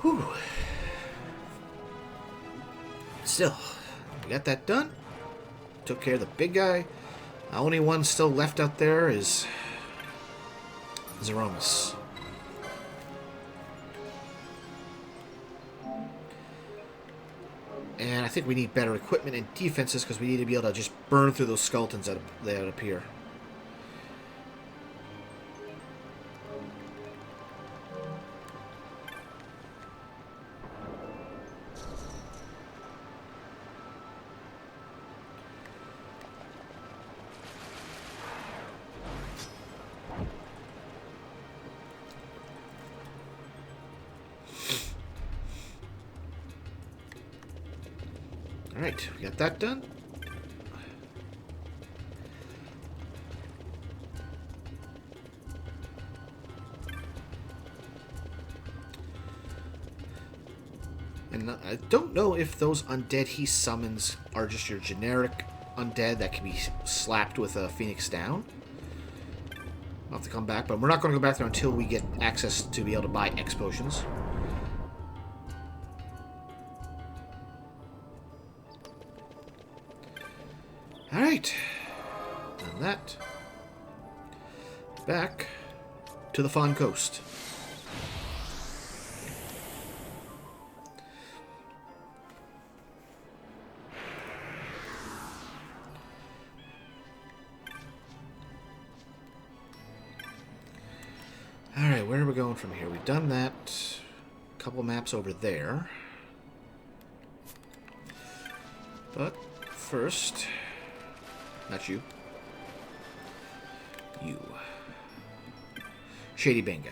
A: Whew. Still, we got that done. Took care of the big guy. The only one still left out there is Zeromus. And I think we need better equipment and defenses because we need to be able to just burn through those skeletons that appear. Alright, we got that done. And I don't know if those undead he summons are just your generic undead that can be slapped with a Phoenix down. I'll have to come back, but we're not going to go back there until we get access to be able to buy X potions. Alright, done that. Back to the Fawn Coast. Alright, where are we going from here? We've done that. A couple maps over there. But first... Not you. You. Shady Benga.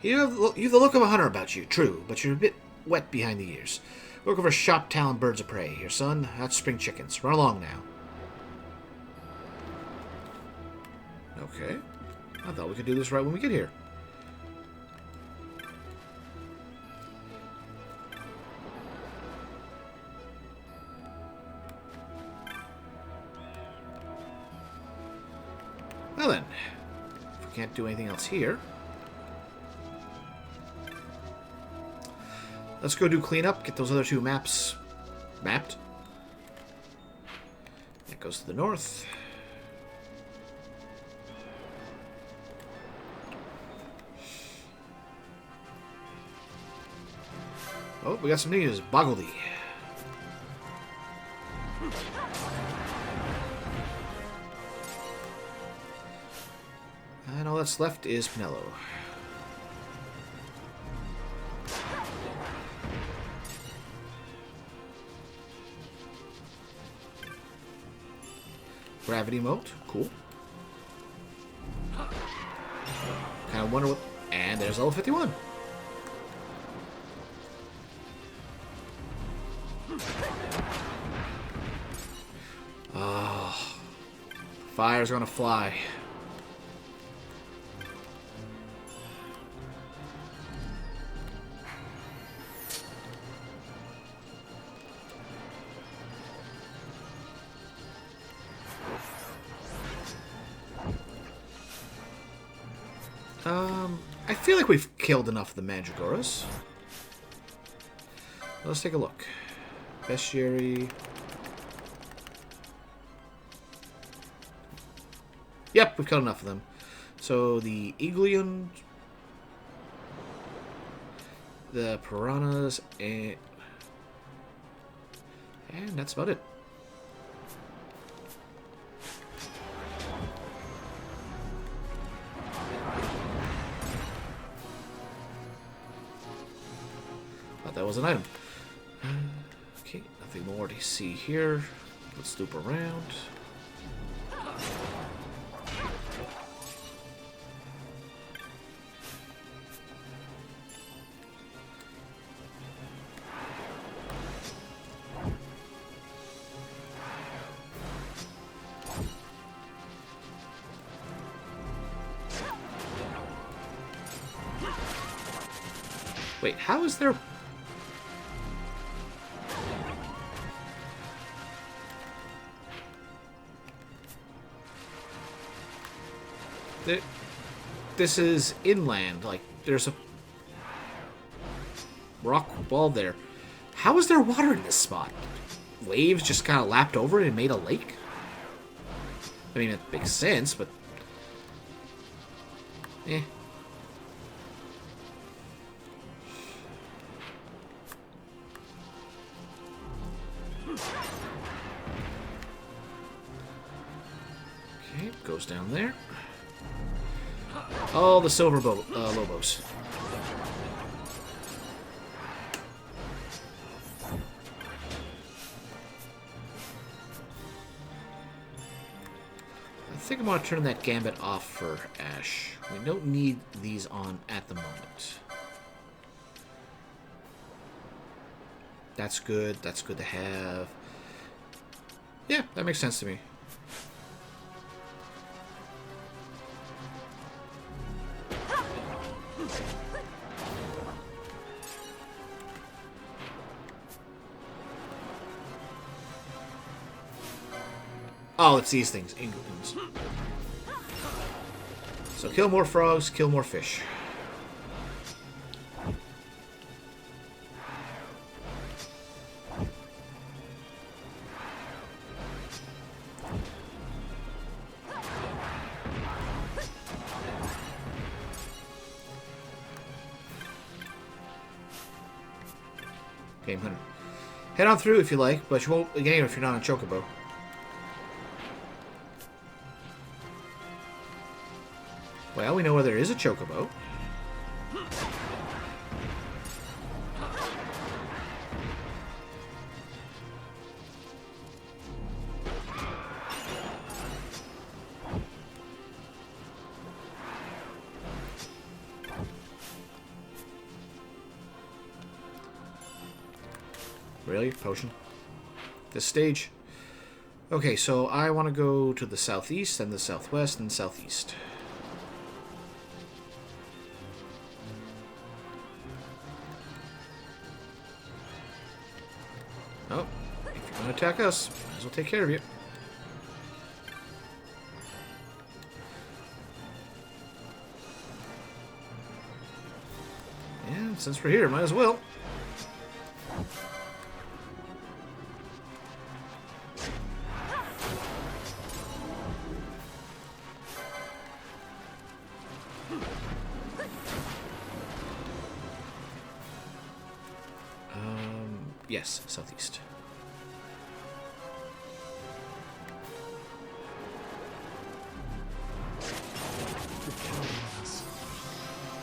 A: You have the look of a hunter about you, true, but you're a bit wet behind the ears. Looking for sharp-taloned birds of prey. Here, son, that's spring chickens. Run along now. Okay. I thought we could do this right when we get here. Well then, if we can't do anything else here, let's go do cleanup, get those other two maps mapped. That goes to the north. Oh, we got some news. Boggledy. that's left is Pinello. Gravity moat, cool. Kind of wonder what. And there's level 51. Oh, fire's gonna fly. I feel like we've killed enough of the Mandragoras. Let's take a look. Bestiary. Yep, we've killed enough of them. So the Iglion, the Piranhas, and that's about it. Thought that was an item. Okay, nothing more to see here. Let's loop around. Wait, how is there... This is inland, like, there's a rock wall there. How is there water in this spot? Waves just kind of lapped over it and made a lake? I mean, it makes sense, but... eh. Okay, goes down there. Oh, the silver lobos. I think I'm going to turn that gambit off for Ash. We don't need these on at the moment. That's good. That's good to have. Yeah, that makes sense to me. Oh, it's these things. Inglings. So kill more frogs, kill more fish. Game 100. Head on through if you like, but you won't again if you're not on Chocobo. Well, we know where there is a Chocobo. Really? Potion? This stage? Okay, so I want to go to the southeast, and the southwest, and southeast. Oh, if you're going to attack us, might as well take care of you. And since we're here, might as well. Yes, southeast.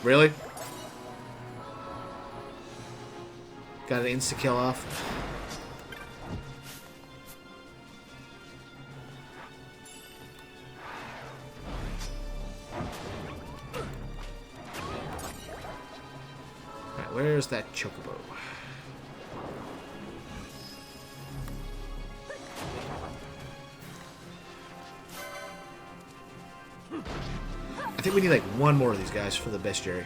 A: Really? Got an insta-kill off. Alright, where's that chocobo? I think we need like one more of these guys for the bestiary.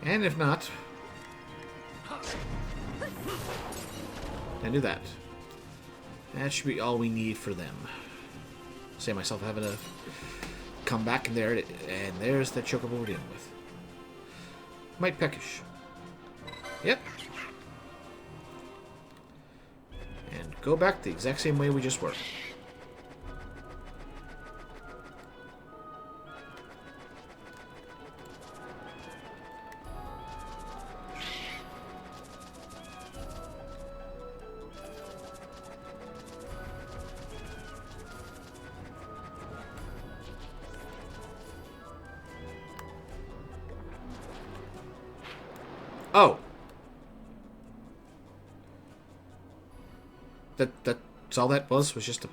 A: And if not, then do that. That should be all we need for them. Save myself having to come back in there, and there's the chocobo we're dealing with. Might peckish. Yep. And go back the exact same way we just were. Oh! That's all that was just a...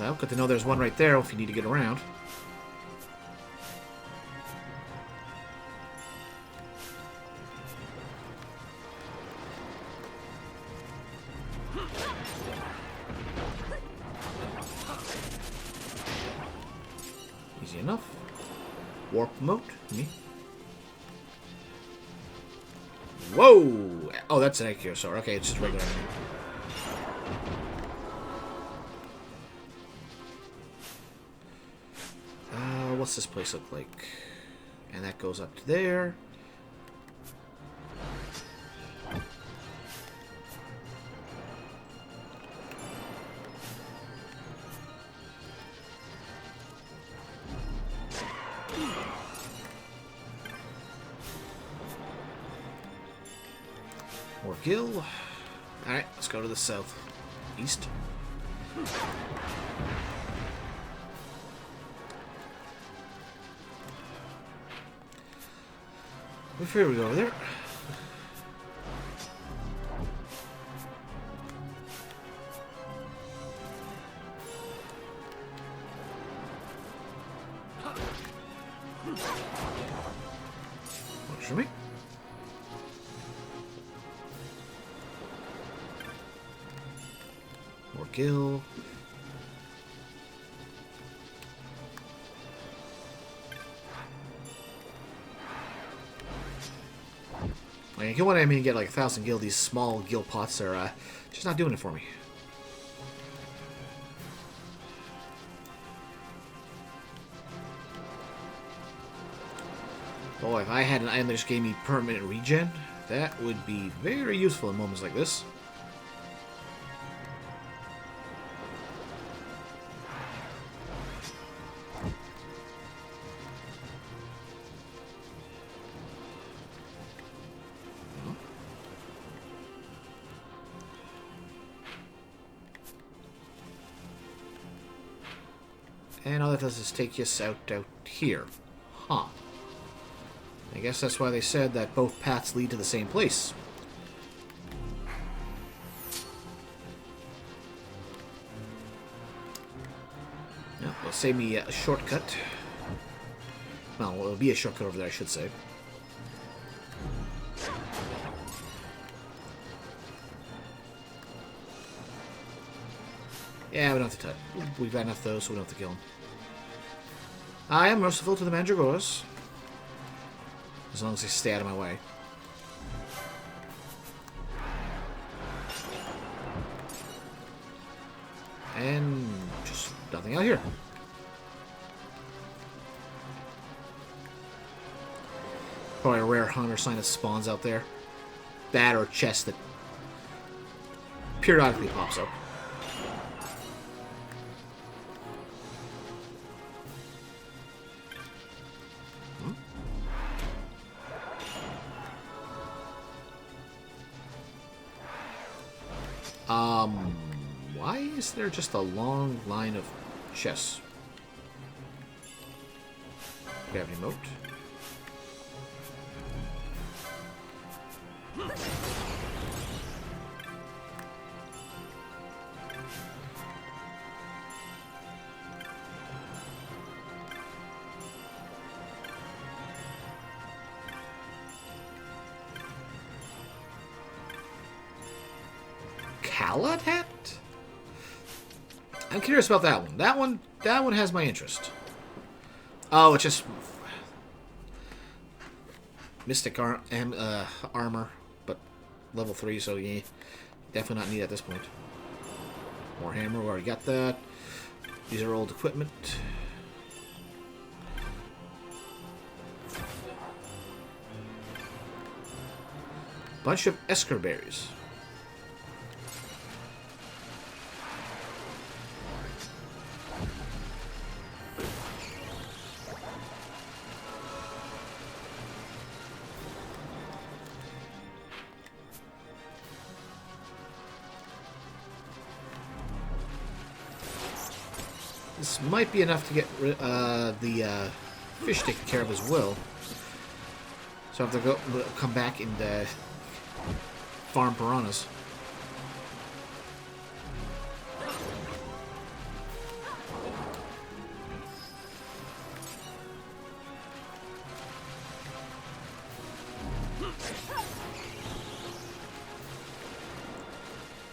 A: Well, good to know there's one right there if you need to get around. Easy enough. Warp mode. Me. Whoa! Oh, that's an Ichthyosaur. Okay, it's just regular. What's this place look like? And that goes up to there. More gill. Alright, let's go to the south. East. Before we go over there. Works for me. More gill. Like, if you want to get like 1,000 gil, these small gil pots are just not doing it for me. Boy, if I had an item that just gave me permanent regen, that would be very useful in moments like this. And all that does is take us out here. Huh. I guess that's why they said that both paths lead to the same place. Yeah, it'll save me a shortcut. Well, it'll be a shortcut over there, I should say. Yeah, we don't have to touch. We've got enough of those, so we don't have to kill them. I am merciful to the Mandragoras. As long as they stay out of my way. And just nothing out here. Probably a rare hunter sign of spawns out there. that or chest that periodically pops up. Why is there just a long line of chests? Gravity moat. Khalad hat? I'm curious about that one. That one has my interest. Oh, it's just Mystic armor, but level 3, so yeah, definitely not needed at this point. More hammer, we already got that. These are old equipment. Bunch of Esker berries. This might be enough to get the fish taken care of as well. So I have to come back and farm piranhas.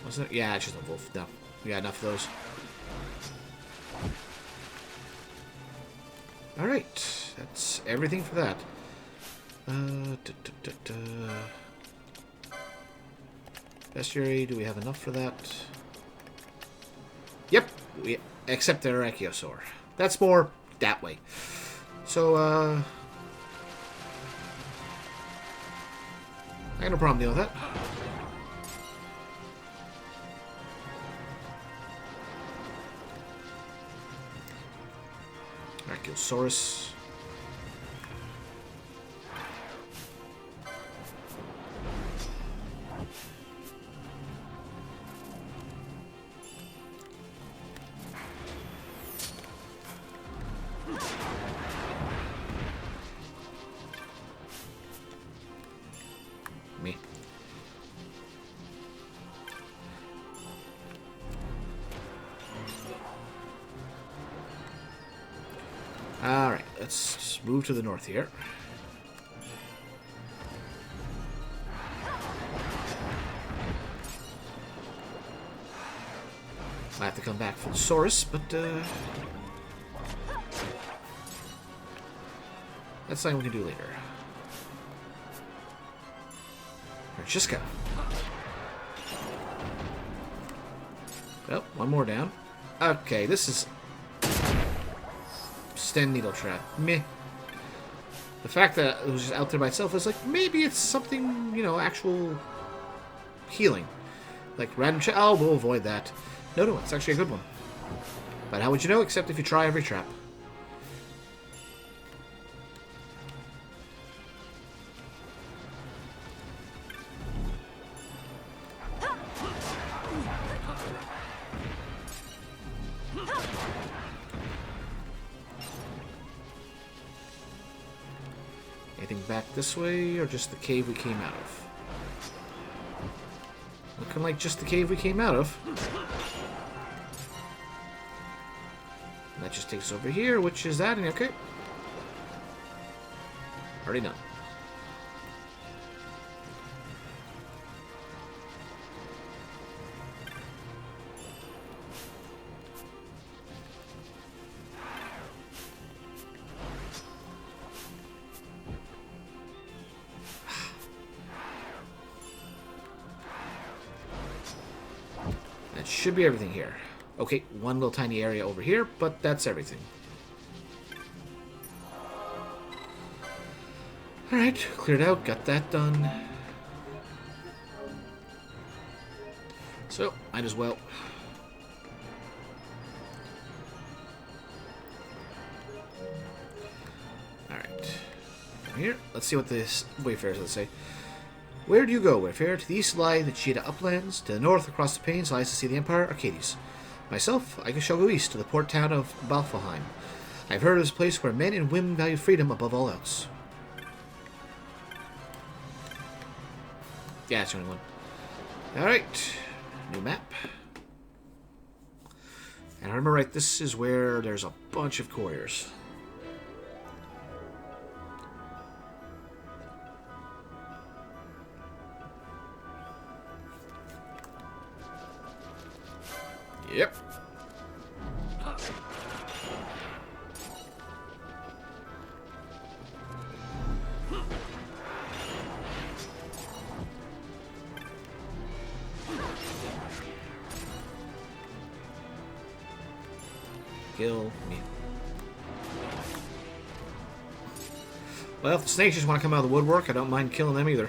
A: Wasn't it? Yeah, it's just a wolf. No, we got enough of those. Alright, that's everything for that. Bestiary, do we have enough for that? Yep, except the Arachiosaur. That's more that way. So, I got no problem dealing with that. Brachiosaurus. Me. Alright, let's move to the north here. I have to come back for the Saurus, but that's something we can do later. Francisca. Oh, one more down. Okay, this is Sten Needle Trap. Meh. The fact that it was just out there by itself is like, maybe it's something, you know, actual healing. Like random trap. Oh, we'll avoid that. No, it's actually a good one. But how would you know except if you try every trap? Anything back this way, or just the cave we came out of? Looking like just the cave we came out of. And that just takes us over here, which is that, and okay. Already done. That should be everything here. Okay, one little tiny area over here, but that's everything. Alright, cleared out, got that done. So, might as well. Alright. Here, let's see what this Wayfarers has to say. Where do you go, Wayfarer? To the east lie the Cheetah Uplands. To the north, across the plains, lies the Sea of the Empire, Arcades. Myself, I shall go east to the port town of Balfalheim. I've heard of this place where men and women value freedom above all else. Yeah, it's the only one. Alright. New map. And I remember right, this is where there's a bunch of couriers. Yep. Kill me. Well, if the snakes just want to come out of the woodwork, I don't mind killing them either.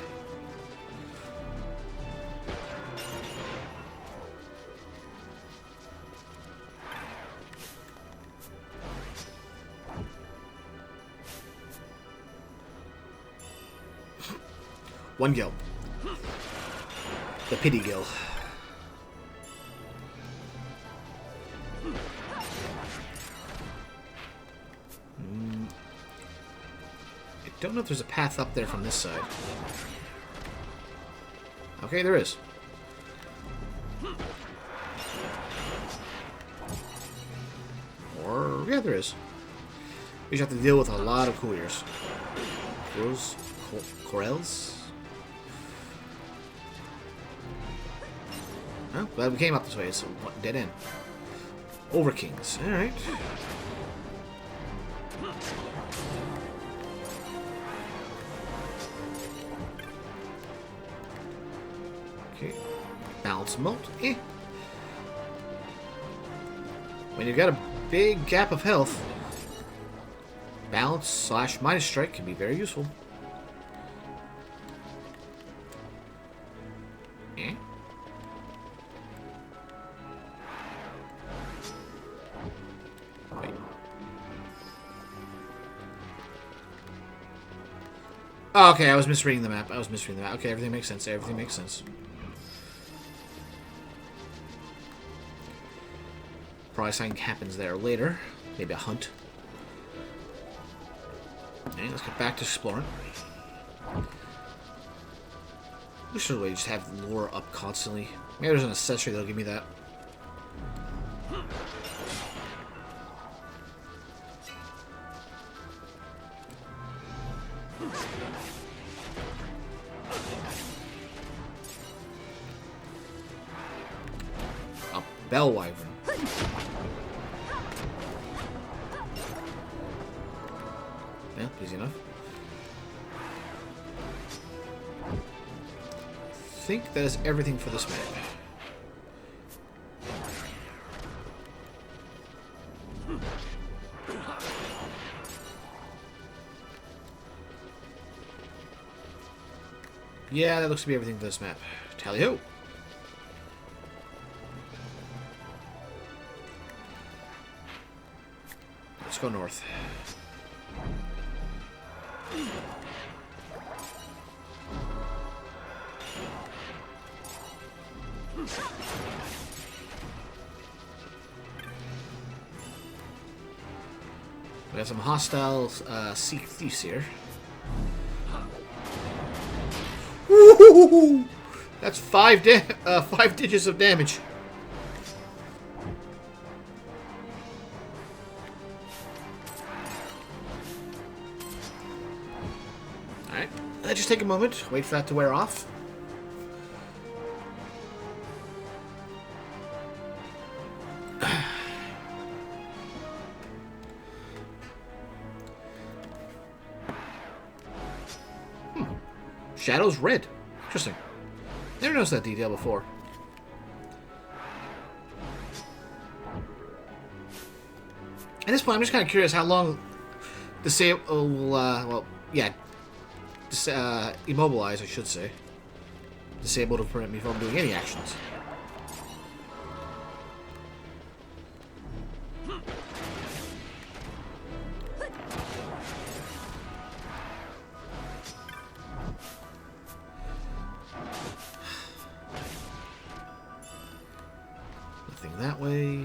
A: One gill. The pity gill. I don't know if there's a path up there from this side. Okay, there is. Or, yeah, there is. We just have to deal with a lot of couriers. Corels? Oh, glad we came up this way. It's a dead end. Overkings. Alright. Okay. Balance moat. Eh. When you've got a big gap of health, balance / minus strike can be very useful. Eh. Wait. Oh, okay, I was misreading the map. Okay, everything makes sense. Everything makes sense. Probably something happens there later. Maybe a hunt. Okay, let's get back to exploring. We should really just have lore up constantly. Maybe there's an accessory that'll give me that. A bell wyvern. Yeah, easy enough. I think that is everything for this map. Yeah, that looks to be everything for this map. Tally-ho! Let's go north. We got some hostile sea thieves here. Woo-hoo-hoo-hoo! That's 5 digits of damage. Alright, let's just take a moment, wait for that to wear off. Shadow's red. Interesting. Never noticed that detail before. At this point, I'm just kind of curious how long disable will, well, yeah, immobilize, I should say. Disable to prevent me from doing any actions. that way.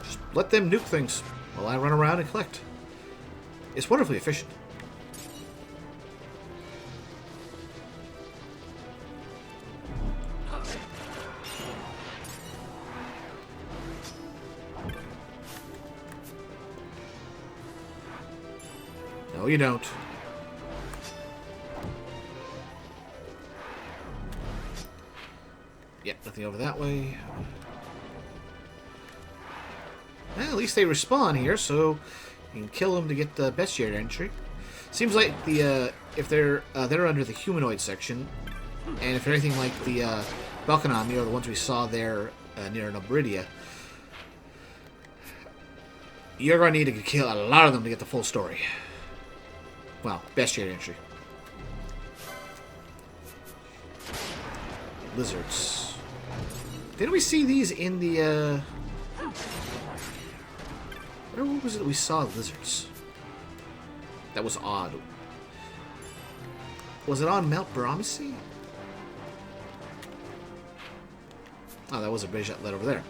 A: Just let them nuke things while I run around and collect. It's wonderfully efficient. No, you don't. Yep, nothing over that way. Well, at least they respawn here, so you can kill them to get the bestiary entry. Seems like the if they're under the humanoid section, and if they're anything like the Balkanami or the ones we saw there near Nobridia, you're going to need to kill a lot of them to get the full story. Well, bestiary entry. Lizards. Didn't we see these in the, where was it we saw lizards? That was odd. Was it on Mount Baramisi? Oh, that was a bridge that led over there.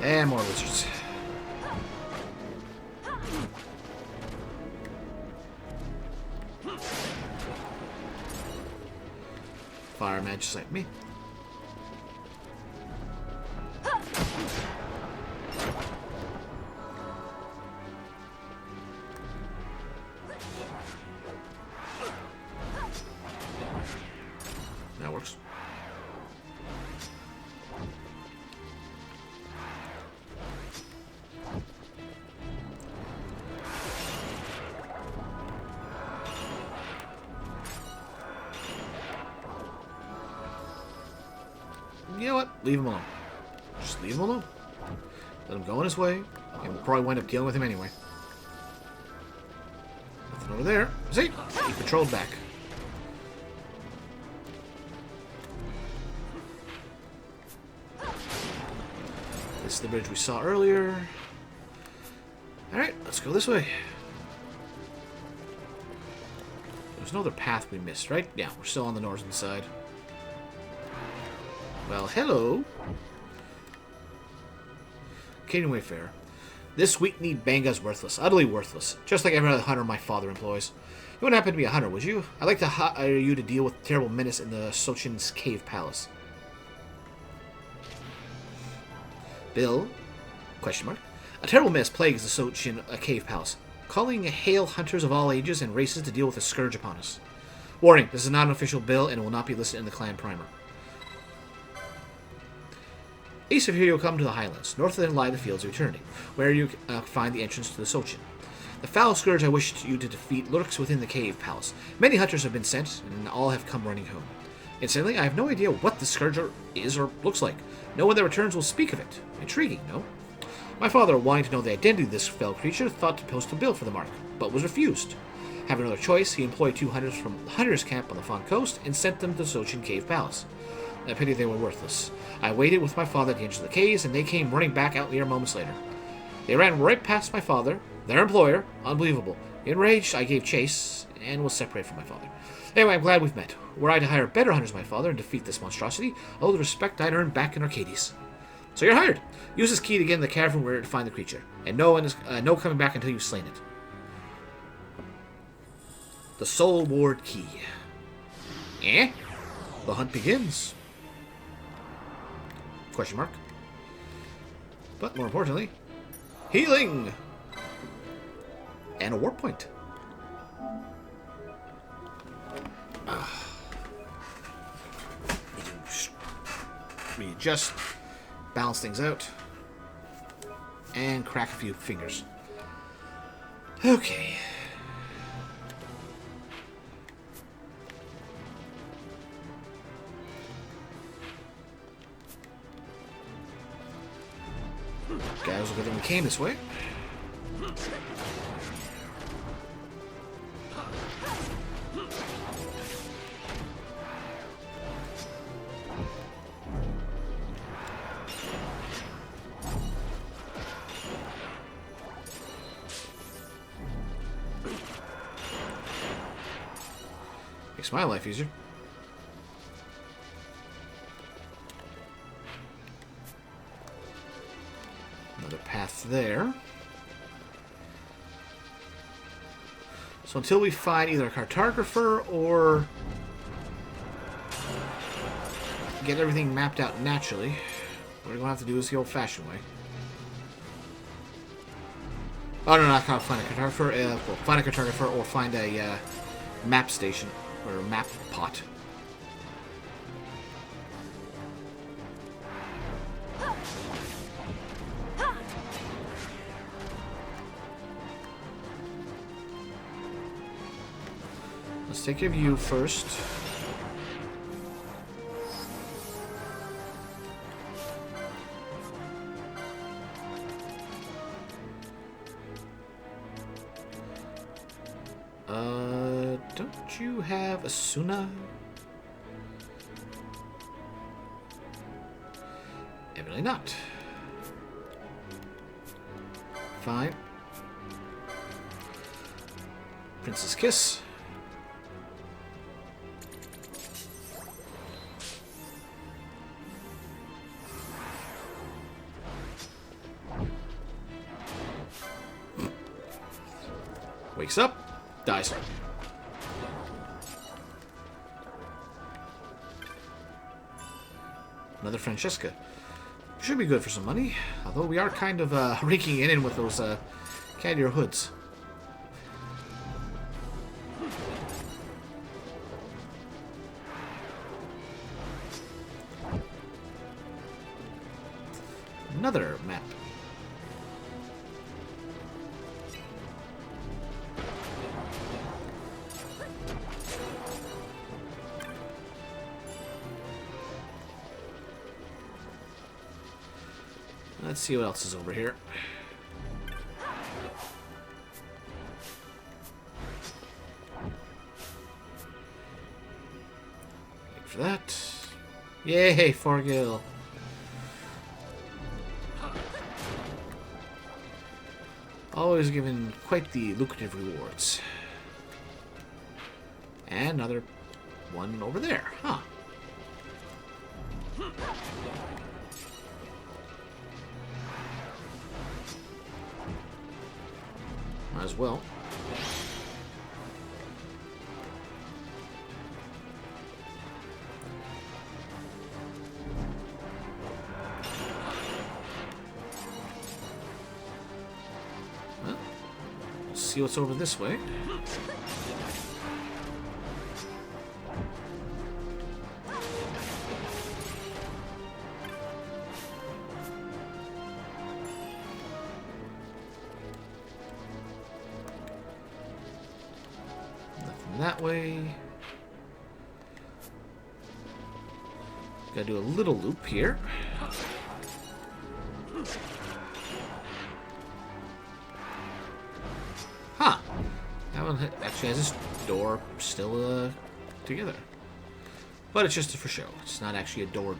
A: And more lizards. Fireman just like me. That works. You know what? Leave him alone. Just leave him alone. Let him go on his way, and we'll probably wind up dealing with him anyway. Nothing over there. See? He patrolled back. This is the bridge we saw earlier. Alright, let's go this way. There's no other path we missed, right? Yeah, we're still on the northern side. Well, hello. Canadian Wayfarer. This weak-kneed Banga's worthless. Utterly worthless. Just like every other hunter my father employs. You wouldn't happen to be a hunter, would you? I'd like to hire you to deal with the terrible menace in the Sochin's cave palace. Bill? Question mark. A terrible menace plagues the Sochin cave palace, calling hail hunters of all ages and races to deal with a scourge upon us. Warning, this is not an official bill and will not be listed in the clan primer. East of here you'll come to the highlands. North of them lie the fields of eternity, where you find the entrance to the Sochin. The foul scourge I wish you to defeat lurks within the cave palace. Many hunters have been sent, and all have come running home. Incidentally, I have no idea what the scourge is or looks like. No one that returns will speak of it. Intriguing, no? My father, wanting to know the identity of this fell creature, thought to post a bill for the mark, but was refused. Having another choice, he employed 2 hunters from the hunter's camp on the Fawn Coast and sent them to the Sochin cave palace. I pity they were worthless. I waited with my father at the edge of the caves, and they came running back out mere moments later. They ran right past my father, their employer. Unbelievable. Enraged, I gave chase, and was separated from my father. Anyway, I'm glad we've met. Were I to hire better hunters than my father and defeat this monstrosity, all the respect I'd earn back in Arcades. So you're hired. Use this key to get in the cavern where to find the creature, and no coming back until you've slain it. The Soul Ward Key. Eh? The hunt begins. Question mark. But more importantly, healing! And a warp point. Readjust, balance things out, and crack a few fingers. Okay. Guys, look at them. We came this way. Makes my life easier. Another path there. So until we find either a cartographer or get everything mapped out naturally, what we're going to have to do is the old-fashioned way. Oh, no, not find a cartographer. Well, find a cartographer or find a map station or a map pot. Let's take a view first. Don't you have Asuna? Evidently not. Fine. Princess Kiss. Wakes up, dies. Another Francesca. Should be good for some money, although we are kind of raking it in with those cat ear hoods. Another map. Let's see what else is over here. Wait for that. Yay, Forgil. Always given quite the lucrative rewards. And another one over there, huh? Might as well. Well, let's see what's over this way. That way. Gotta do a little loop here. Huh. That one actually has this door still together. But it's just for show. It's not actually a door.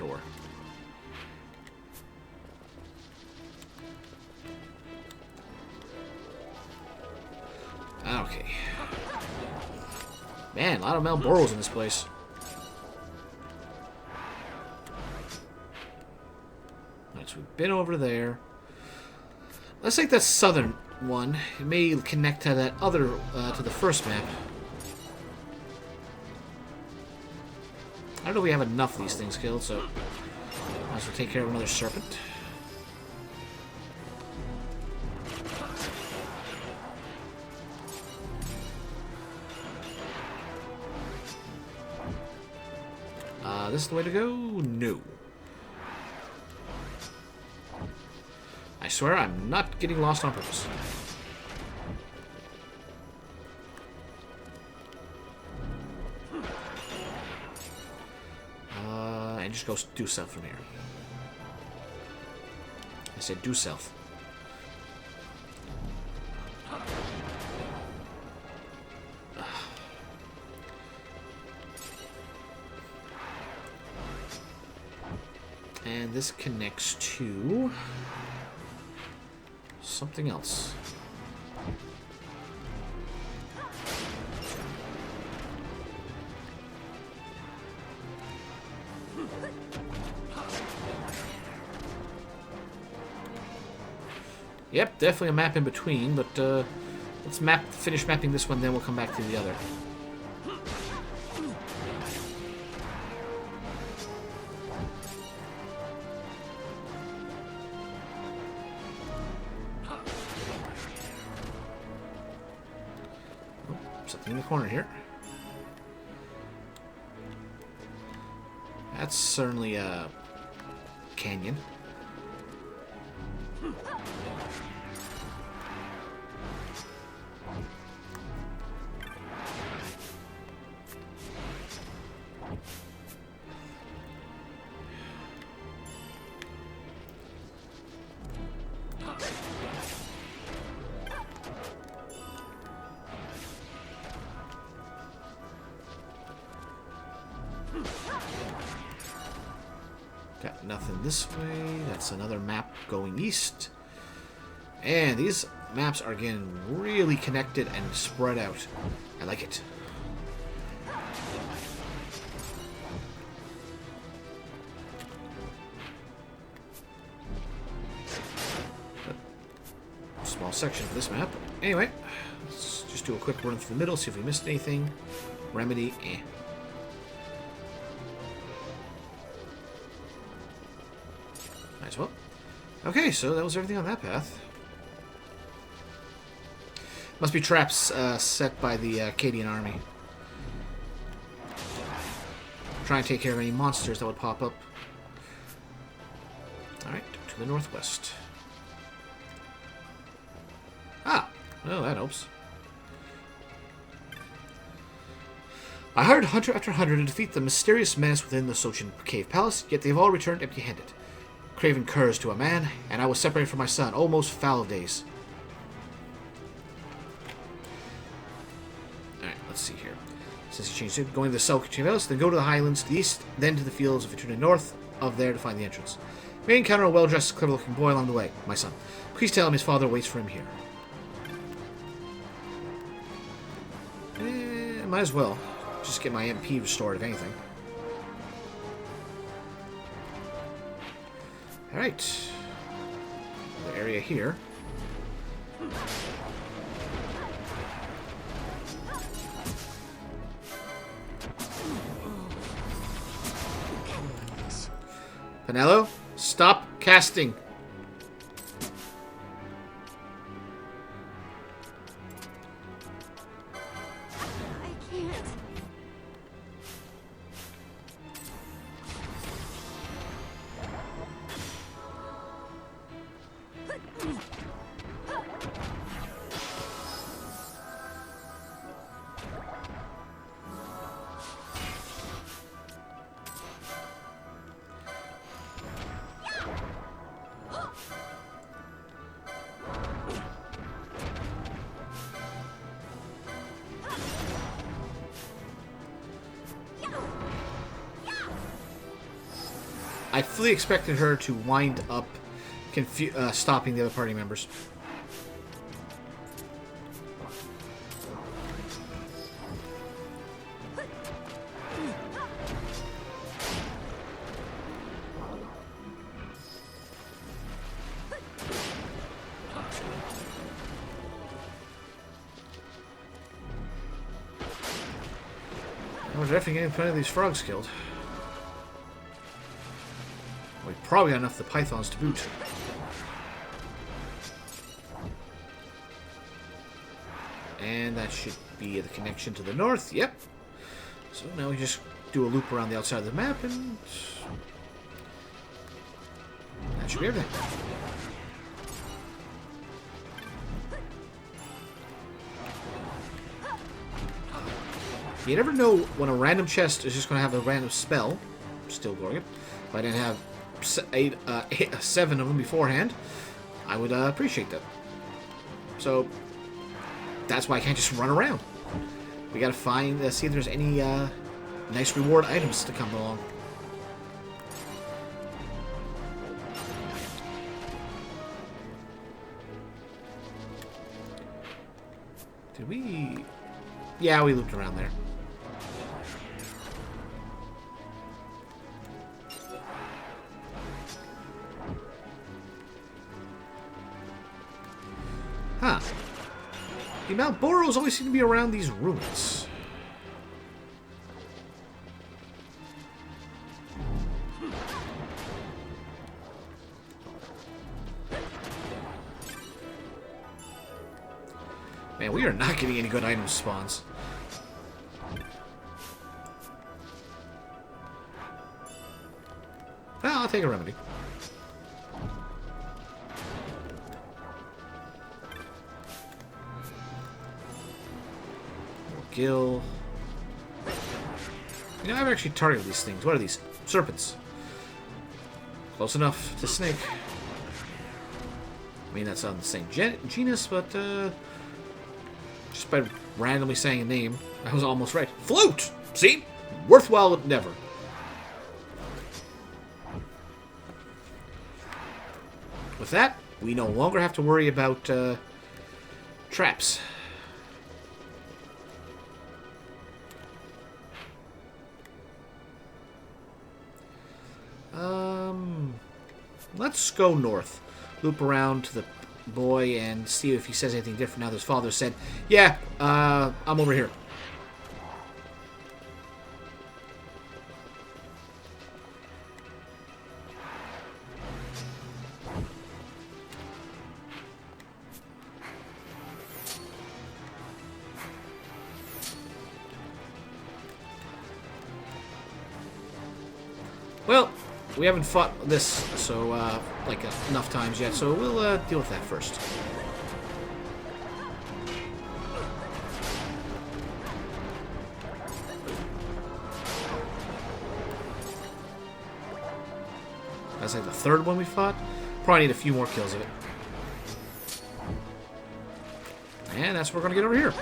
A: Okay. Man, a lot of Malboros in this place. Alright, so we've been over there. Let's take that southern one. It may connect to that other, to the first map. I don't know if we have enough of these things killed, so might as well take care of another serpent. This is the way to go? No. I swear I'm not getting lost on purpose. And just go due south from here. I said due south. And this connects to something else. Yep, definitely a map in between, but let's finish mapping this one, then we'll come back to the other. Oh, something in the corner here. That's certainly a canyon. Got nothing this way. That's another map going east. And these maps are getting really connected and spread out. I like it. Small section of this map. Anyway, let's just do a quick run through the middle, see if we missed anything. Remedy, eh. Might as well. Okay, so that was everything on that path. Must be traps set by the Acadian army. Try and take care of any monsters that would pop up. Alright, to the northwest. Ah, well, that helps. I hired hunter after hunter to defeat the mysterious menace within the Socian Cave Palace, yet they've all returned empty-handed. Craven curs to a man, and I was separated from my son, almost foul of days. Alright, let's see here. Since he changed it, going to the South Cave Palace, then go to the Highlands to the east, then to the fields of returning north of there to find the entrance. May encounter a well-dressed, clever-looking boy along the way, my son. Please tell him his father waits for him here. Might as well. Just get my MP restored, if anything. Alright. Another area here. Pinello, stop casting. I fully expected her to wind up stopping the other party members. We're definitely getting plenty of these frogs killed. We probably got enough of the pythons to boot. And that should be the connection to the north. Yep. So now we just do a loop around the outside of the map and that should be everything. You never know when a random chest is just going to have a random spell. Still going it. If I didn't have 7 of them beforehand, I would appreciate that. So that's why I can't just run around. We gotta find, see if there's any nice reward items to come along. Did we? Yeah, we looped around there. The Malboros always seem to be around these ruins. Man, we are not getting any good item spawns. Well, I'll take a remedy. Gill. You know, I've actually targeted these things. What are these? Serpents. Close enough to snake. I mean, that's on the same genus, but just by randomly saying a name, I was almost right. Flute! See? Worthwhile endeavor. With that, we no longer have to worry about traps. Let's go north. Loop around to the boy and see if he says anything different now that his father said, yeah, I'm over here. Well, we haven't fought this so like enough times yet, so we'll deal with that first. That's like the third one we fought. Probably need a few more kills of it. And that's what we're gonna get over here.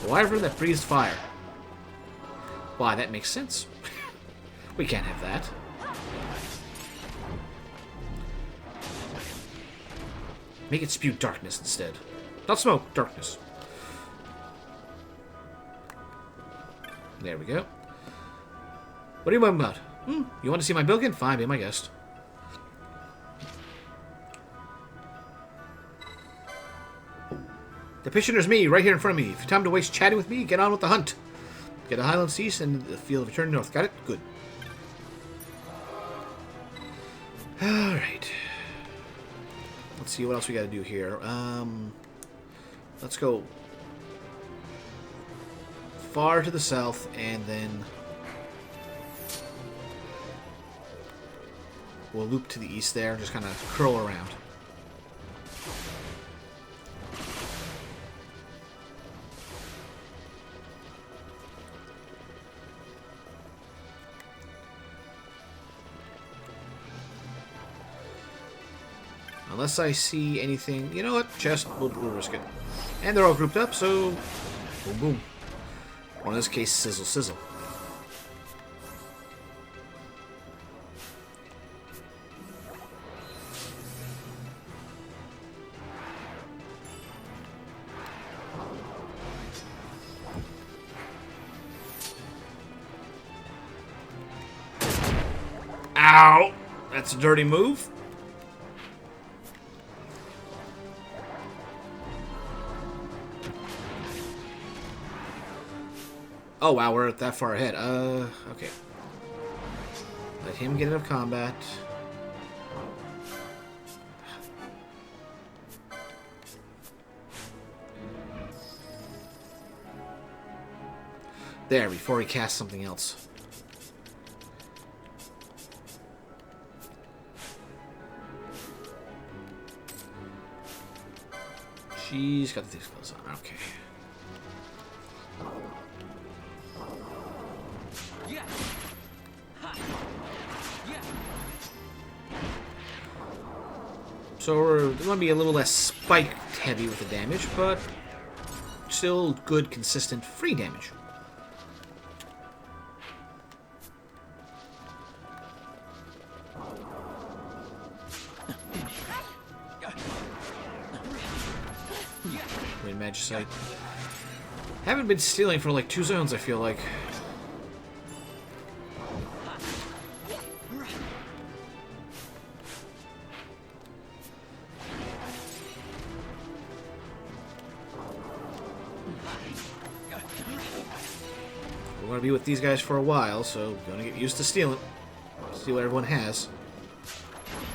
A: Wyvern that breathes fire. Why, that makes sense. We can't have that. Make it spew darkness instead. Not smoke, darkness. There we go. What are you talking about? You want to see my Bilkin? Fine, be my guest. The petitioner's me, right here in front of me. If you have time to waste chatting with me, get on with the hunt. Get a Highland Cease and the field of return north. Got it? Good. Alright. Let's see what else we gotta do here. Let's go far to the south and then we'll loop to the east there and just kind of curl around. Unless I see anything... You know what? Chest. We'll risk it. And they're all grouped up, so... Boom, boom. Or in this case, sizzle, sizzle. Ow! That's a dirty move. Oh wow, we're that far ahead. Okay. Let him get out of combat. There, before he casts something else. She's got the things close on. Okay. So we're going to be a little less spiked heavy with the damage, but still good, consistent, free damage. Great Magicite. Haven't been stealing for like 2 zones, I feel like. We're going to be with these guys for a while, so we're going to get used to stealing. See what everyone has.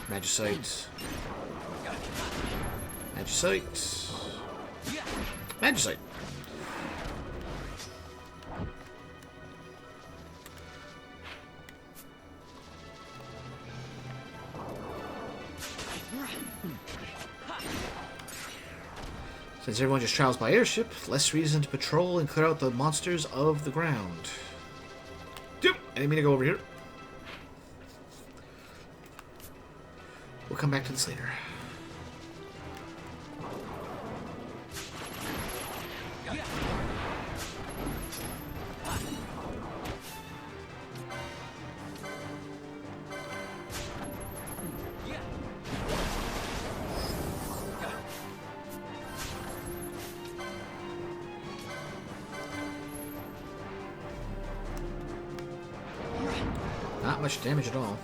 A: Magicite. Magicite. Magicite. Since everyone just travels by airship, less reason to patrol and clear out the monsters of the ground. Yep, I didn't mean to go over here. We'll come back to this later. Not much damage at all.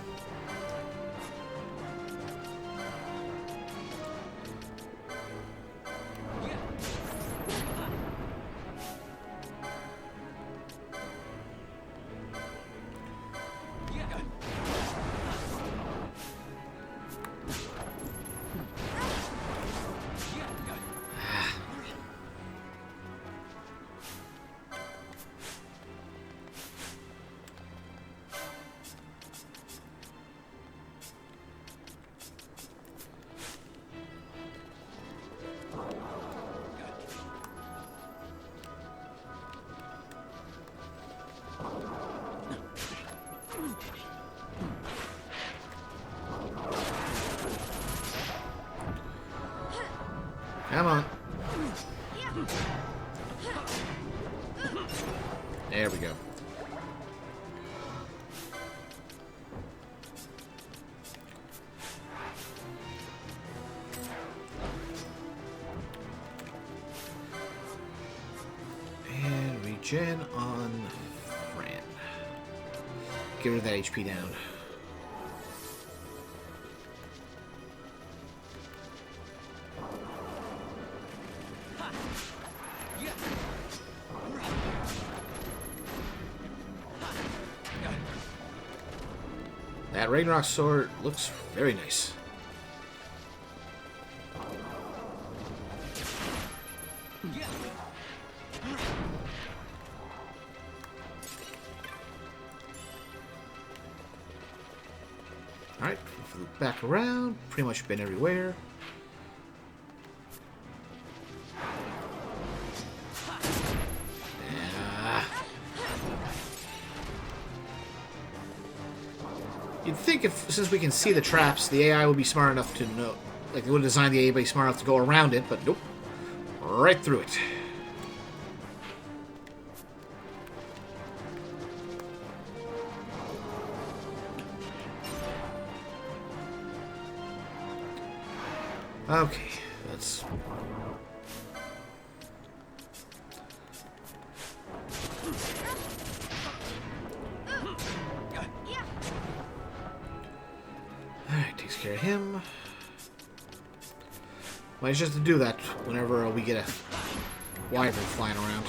A: Come on. There we go. And regen on Fran. Get rid of that HP down. That Ragnarok sword looks very nice. Alright, back around. Pretty much been everywhere. You'd think since we can see the traps, the AI would be smart enough to know, like they would have designed the AI to be smart enough to go around it, but nope. Right through it. Okay, let's... Alright, takes care of him. Might just have to do that whenever we get a wyvern flying around.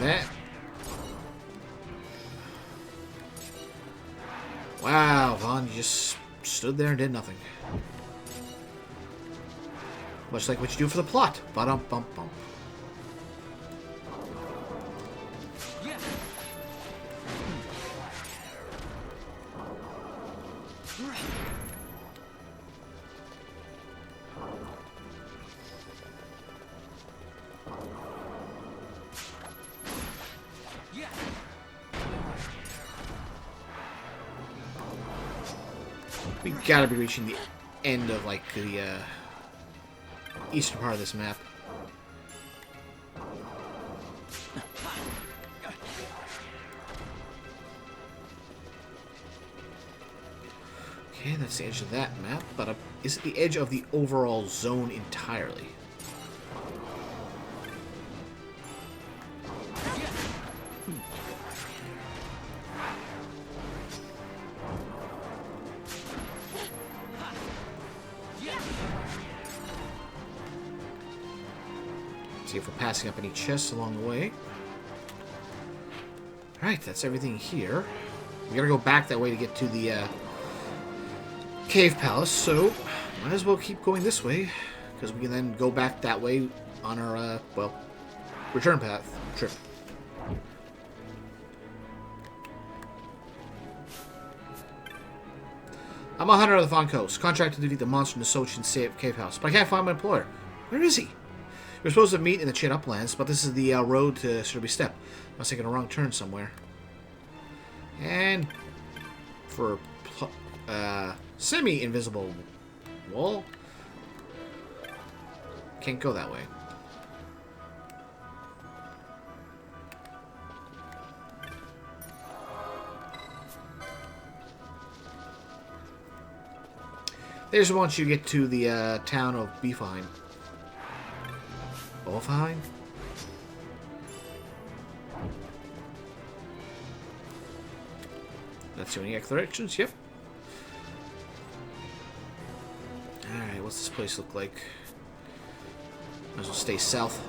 A: That. Wow, Vaughn, you just stood there and did nothing. Much like what you do for the plot. Ba-dum-bum-bum. We gotta be reaching the end of, like, the eastern part of this map. Okay, that's the edge of that map, but is it the edge of the overall zone entirely? See if we're passing up any chests along the way. Alright, that's everything here. We gotta go back that way to get to the cave palace, so might as well keep going this way, because we can then go back that way on our, well, return path trip. I'm a hunter of the Fawn Coast, contracted to defeat the monster in the Zodiac cave house, but I can't find my employer. Where is he? We're supposed to meet in the Chin Uplands, but this is the road to Sturby Step. I was taking a wrong turn somewhere. And for semi-invisible wall, can't go that way. They just want you to get to the town of Beefheim. Beefheim? That's the only X directions, yep. Alright, what's this place look like? Might as well stay south.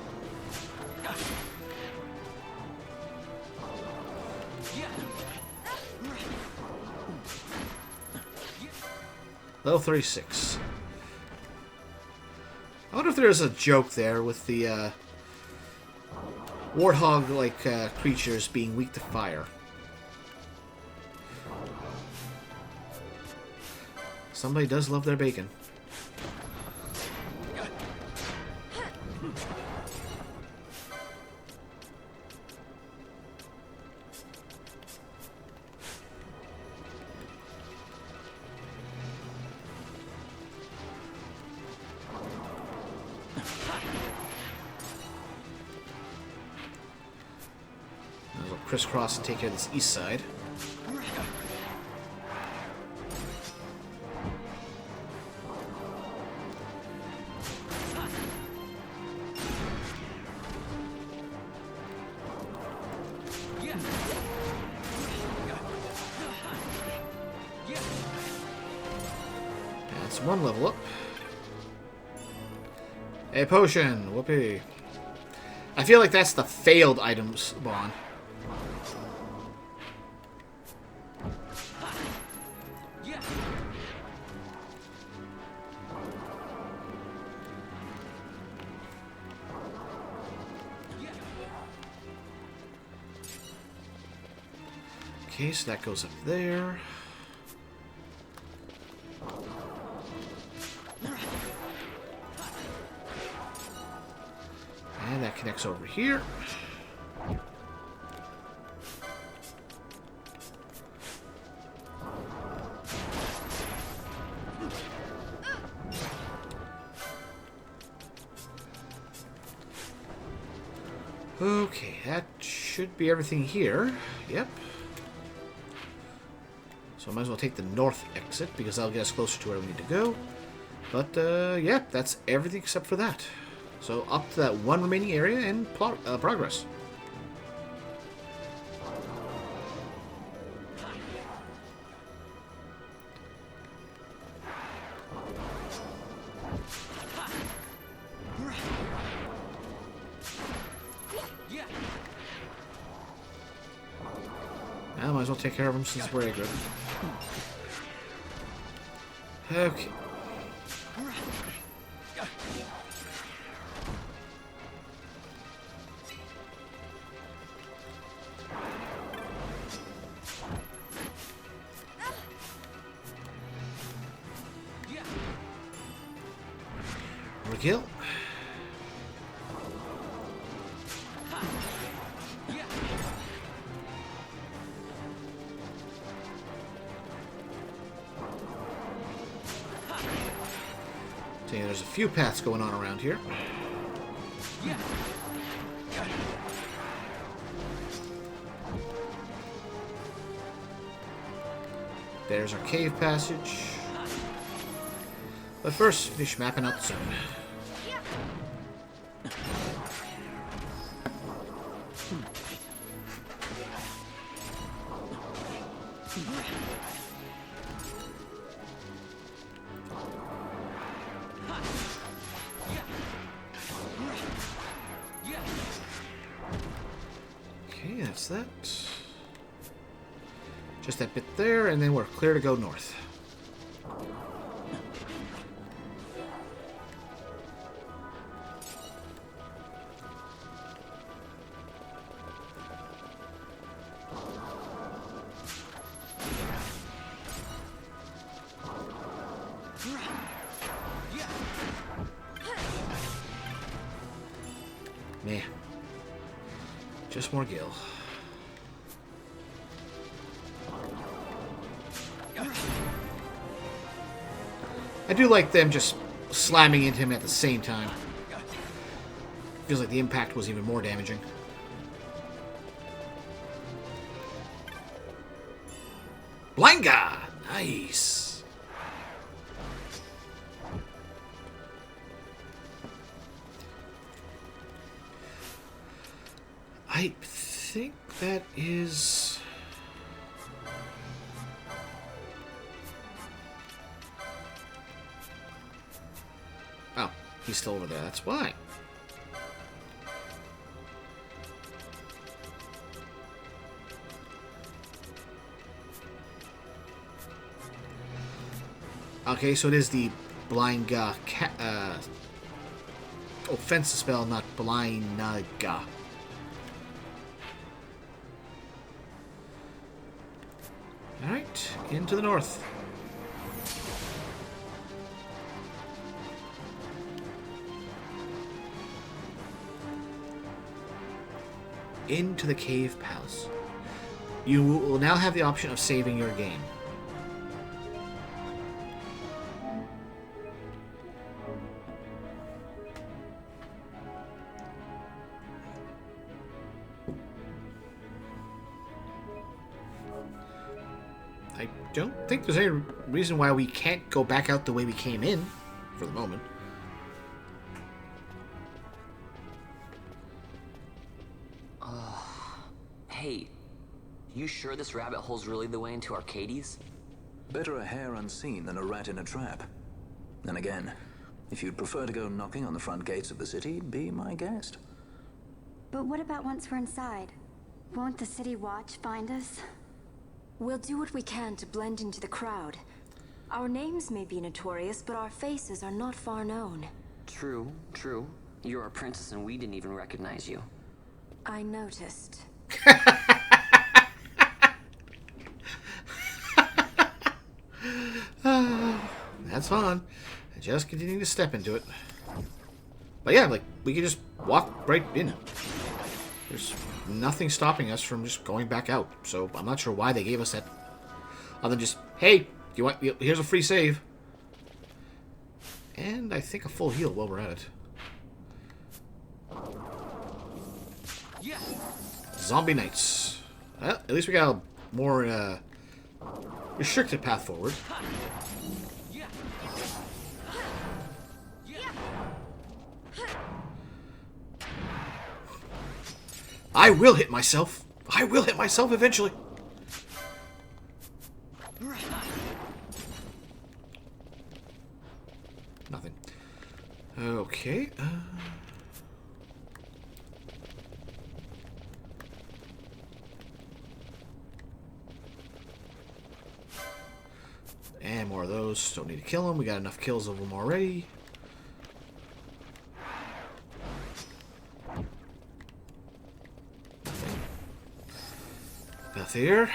A: Level 36. I wonder if there's a joke there with the warthog-like creatures being weak to fire. Somebody does love their bacon. I'll crisscross and take care of this east side. That's one level up. A potion! Whoopee. I feel like that's the failed items spawn. Okay, so that goes up there. And that connects over here. Okay, that should be everything here. Yep. So I might as well take the north exit, because that'll get us closer to where we need to go. But, yeah, that's everything except for that. So up to that one remaining area and progress. I might as well take care of them since we're good. Okay. Kill. See, there's a few paths going on around here. There's our cave passage. But first, finish mapping out the zone. Okay, that's that. Just that bit there, and then we're clear to go north. Meh. Just more Gil. I do like them just slamming into him at the same time. Feels like the impact was even more damaging. Blanca! Nice! I think that is... Oh, he's still over there. That's why. Okay, so it is the Blinga offensive spell, not Blinaga. Alright, into the north. Into the cave palace. You will now have the option of saving your game. I don't think there's any reason why we can't go back out the way we came in, for the moment.
E: Hey, you sure this rabbit hole's really the way into Arcades?
B: Better a hare unseen than a rat in a trap. And again, if you'd prefer to go knocking on the front gates of the city, be my guest.
G: But what about once we're inside? Won't the city watch find us?
D: We'll do what we can to blend into the crowd. Our names may be notorious, but our faces are not far known.
E: True, true. You're a princess and we didn't even recognize you.
D: I noticed.
A: That's fine. I just continue to step into it. But yeah, like, we can just walk right in. There's nothing stopping us from just going back out. So I'm not sure why they gave us that. Other than just, hey, you want? Here's a free save. And I think a full heal while we're at it. Zombie Knights. Well, at least we got a more restricted path forward. I will hit myself. I will hit myself eventually. Nothing. Okay. And more of those. Don't need to kill them. We got enough kills of them already. Beth here.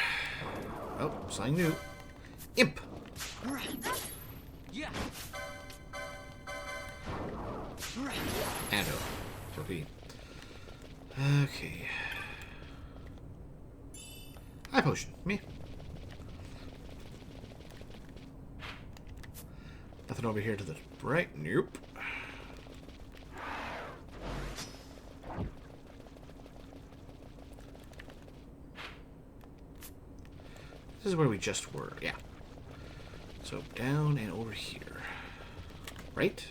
A: Oh, something new. Imp. Ando. Torpedo. Okay. High potion. Me. Nothing over here to the right. Nope. This is where we just were. Yeah. So down and over here. Right?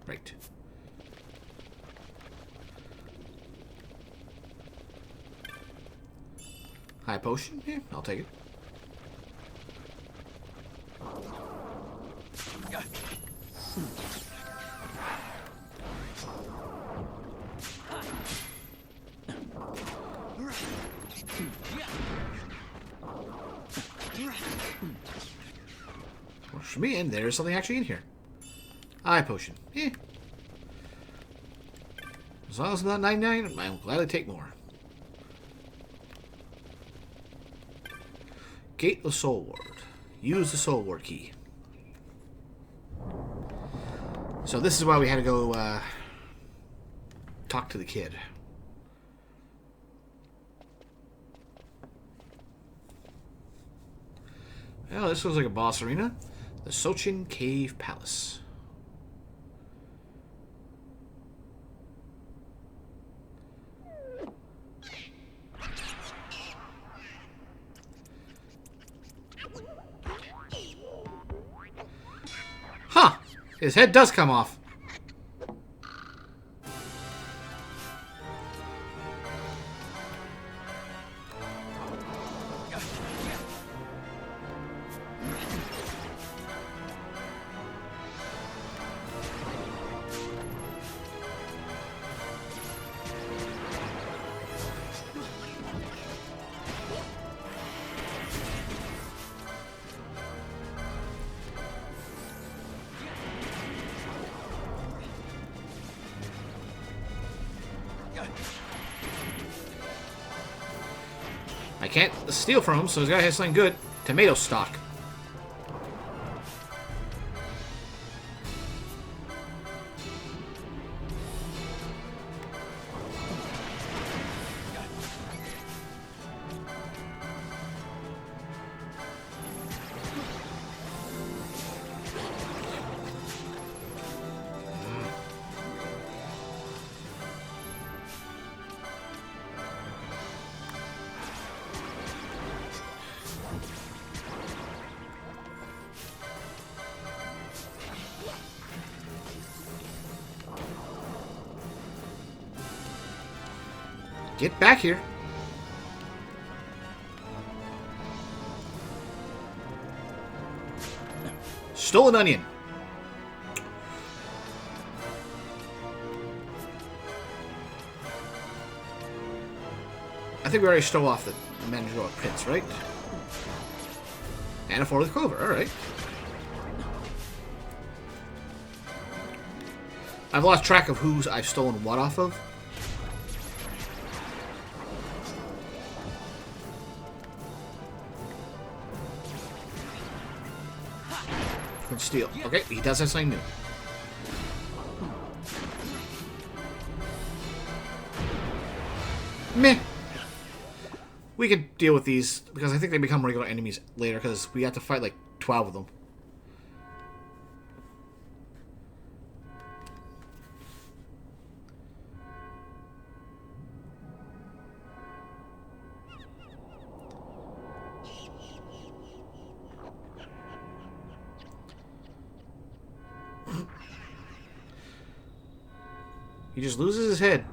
A: Right. High potion? Yeah, I'll take it. Works for me, and there's something actually in here. High potion. Yeah. As long as it's not 99, I'll gladly take more. Gate the Soul Ward. Use the Soul Ward key. So this is why we had to go talk to the kid. Well, this looks like a boss arena. The Sochin Cave Palace. Huh! His head does come off. I can't steal from him, so he's got to have something good. Tomato stock. Get back here. Stole an onion. I think we already stole off the manager of Prince, right? And a four-leaf clover, alright. I've lost track of who's I've stolen what off of. Steal. Okay, he does have something new. Meh. We could deal with these, because I think they become regular enemies later, because we have to fight like 12 of them. He just loses his head.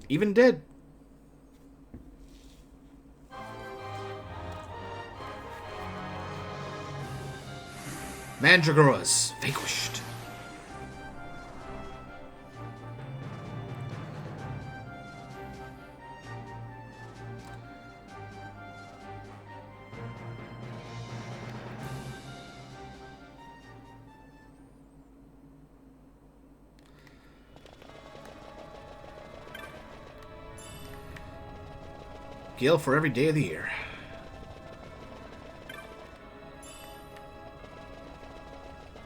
A: Even dead. Mandragoras vanquished. Gale for every day of the year.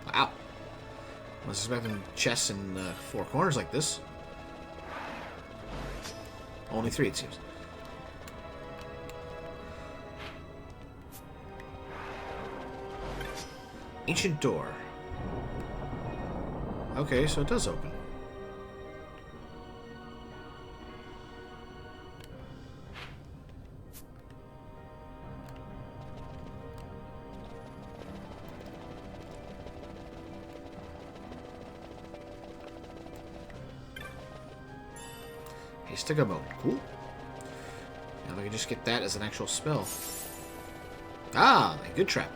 A: Wow. I was expecting chests in four corners like this. Only three, it seems. Ancient door. Okay, so it does open. Hey, stick a boat. Cool. Now we can just get that as an actual spell. Ah, a good trap.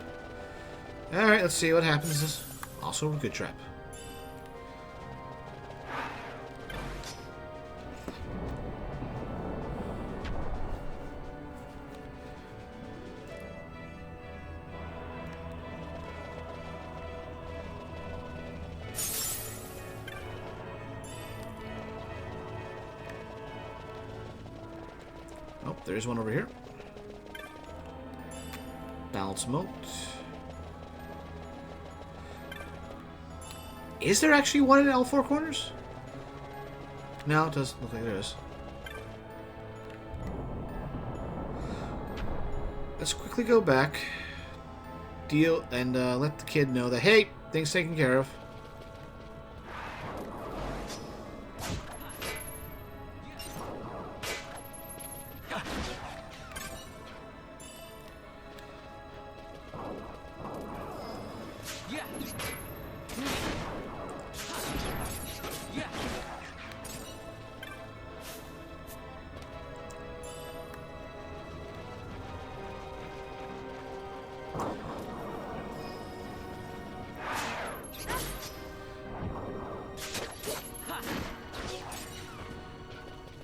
A: Alright, let's see what happens. This is also a good trap. Oh, there's one over here. Balance moat. Is there actually one in all four corners? No, it doesn't look like there is. Let's quickly go back, deal, and let the kid know that, hey, things taken care of.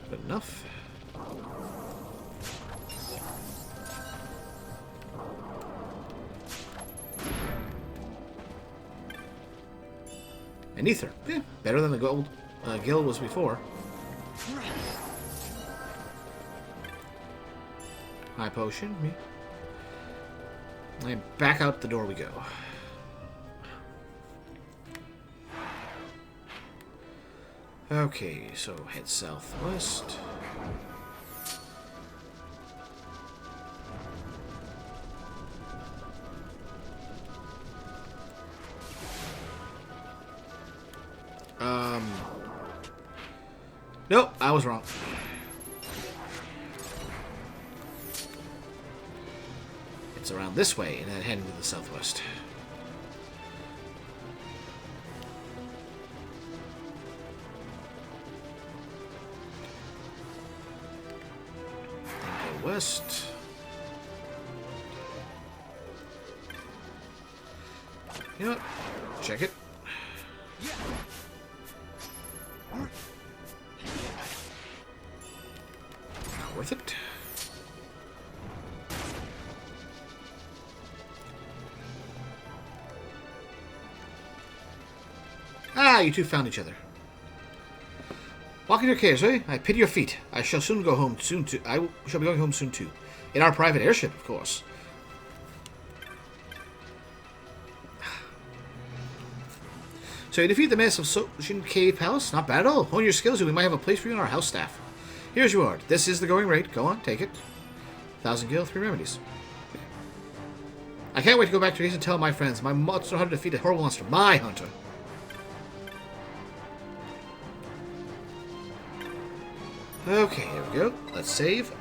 A: Good enough. An ether. Yeah, better than the gold gill was before. High potion. Yeah. And back out the door we go. Okay, so head southwest. Nope, I was wrong. It's around this way and then heading to the southwest. Then go west. You know what? Check it. Not worth it. Ah, you two found each other. Walk in your caves, eh? I pity your feet. I shall soon go home soon too. I shall be going home soon too. In our private airship, of course. So you defeat the massive Sojin Cave Palace? Not bad at all. Hone your skills and we might have a place for you on our house staff. Here's your reward. This is the going rate. Go on, take it. 1,000 gil, 3 remedies. I can't wait to go back to Greece and tell my friends. My monster hunter defeated a horrible monster. My hunter. Okay, here we go. Let's save.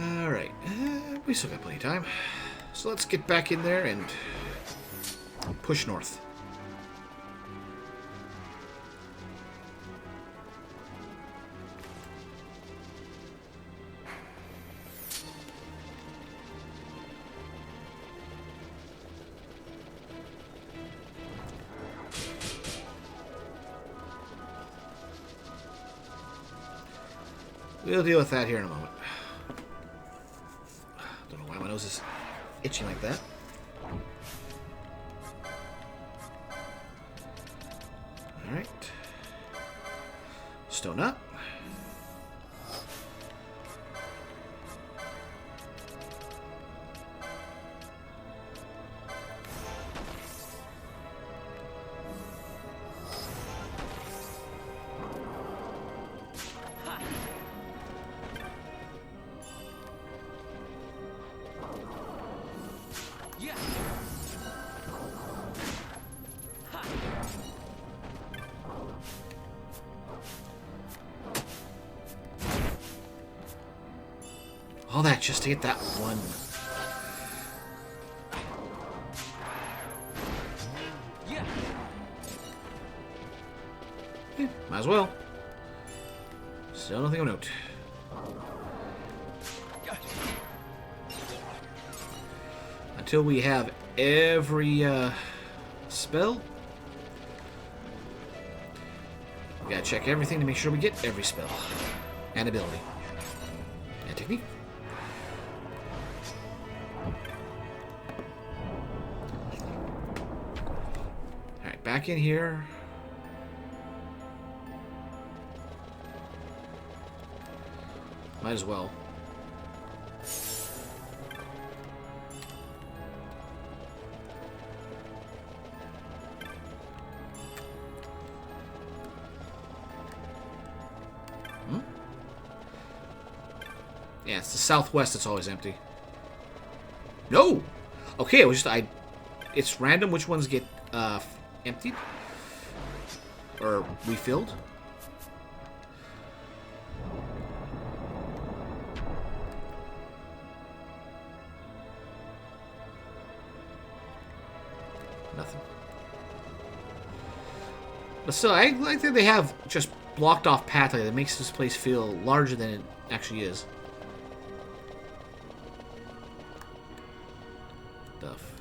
A: Alright, we still got plenty of time. So let's get back in there and push north. We'll deal with that here in a moment. Don't know why my nose is itching like that. Alright. Stone up. All that just to get that one.
C: Yeah.
A: Yeah, might as well. Still nothing of note. Until we have every spell. We gotta check everything to make sure we get every spell. And ability. And technique. Alright, back in here. Might as well. Yeah, it's the southwest that's always empty. No! Okay, it was just it's random which ones get emptied or refilled. Nothing. But still, I like that they have just blocked off path that makes this place feel larger than it actually is. Stuff.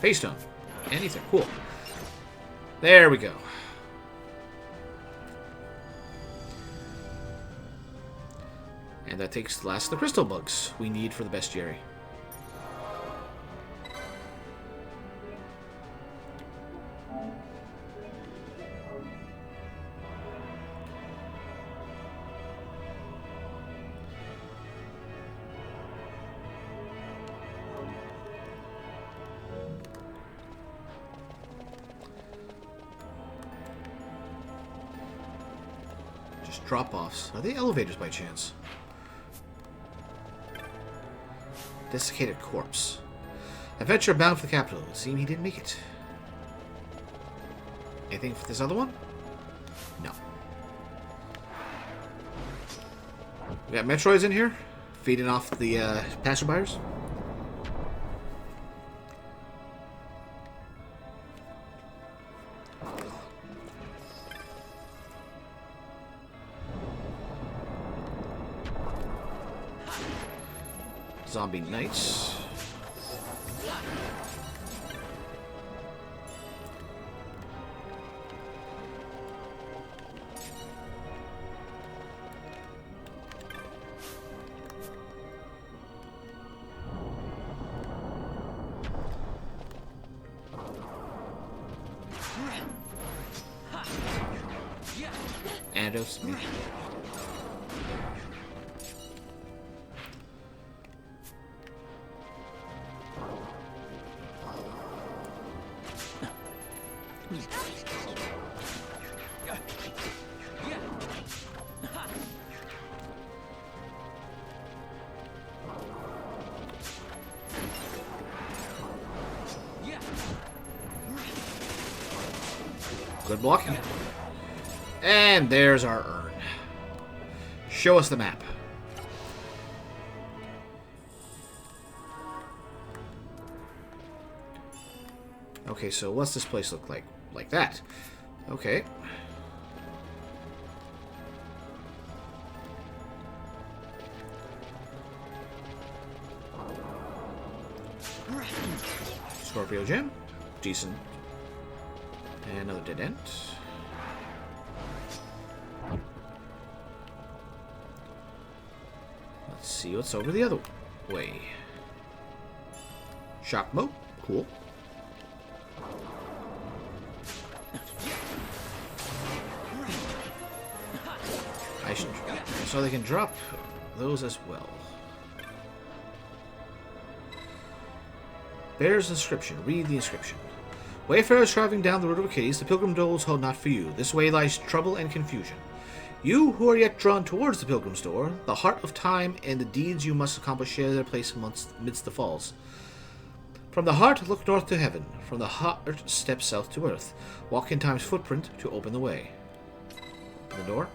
A: Paystone. Anything. Cool. There we go. And that takes the last of the crystal bugs we need for the bestiary. Just drop-offs. Are they elevators by chance? Desiccated corpse. Adventurer bound for the capital. It seems he didn't make it. Anything for this other one? No. We got Metroids in here, feeding off the passerbyers. Zombie knights. Antidotes. Good blocking. And there's our urn. Show us the map. Okay, so what's this place look like? Like that. Okay. Scorpio gem. Decent. And another dead end. Let's see what's over the other way. Shock mode. Cool. So they can drop those as well. Bear's inscription. Read the inscription. Wayfarers traveling down the road of Achilles, the pilgrim doles hold not for you. This way lies trouble and confusion. You who are yet drawn towards the Pilgrim's Door, the heart of time and the deeds you must accomplish share their place amidst the falls. From the heart, look north to heaven. From the heart, step south to earth. Walk in time's footprint to open the way. Open the door.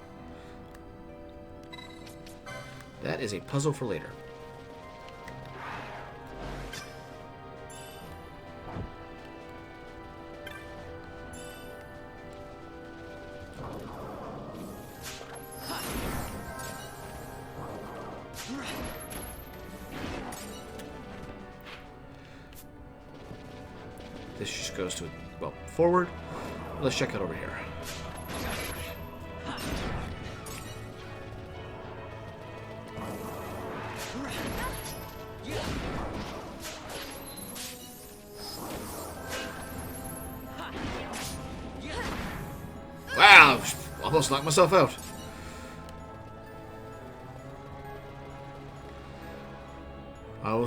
A: That is a puzzle for later. This just goes to, well, forward. Let's check out over here. Wow, almost knocked myself out.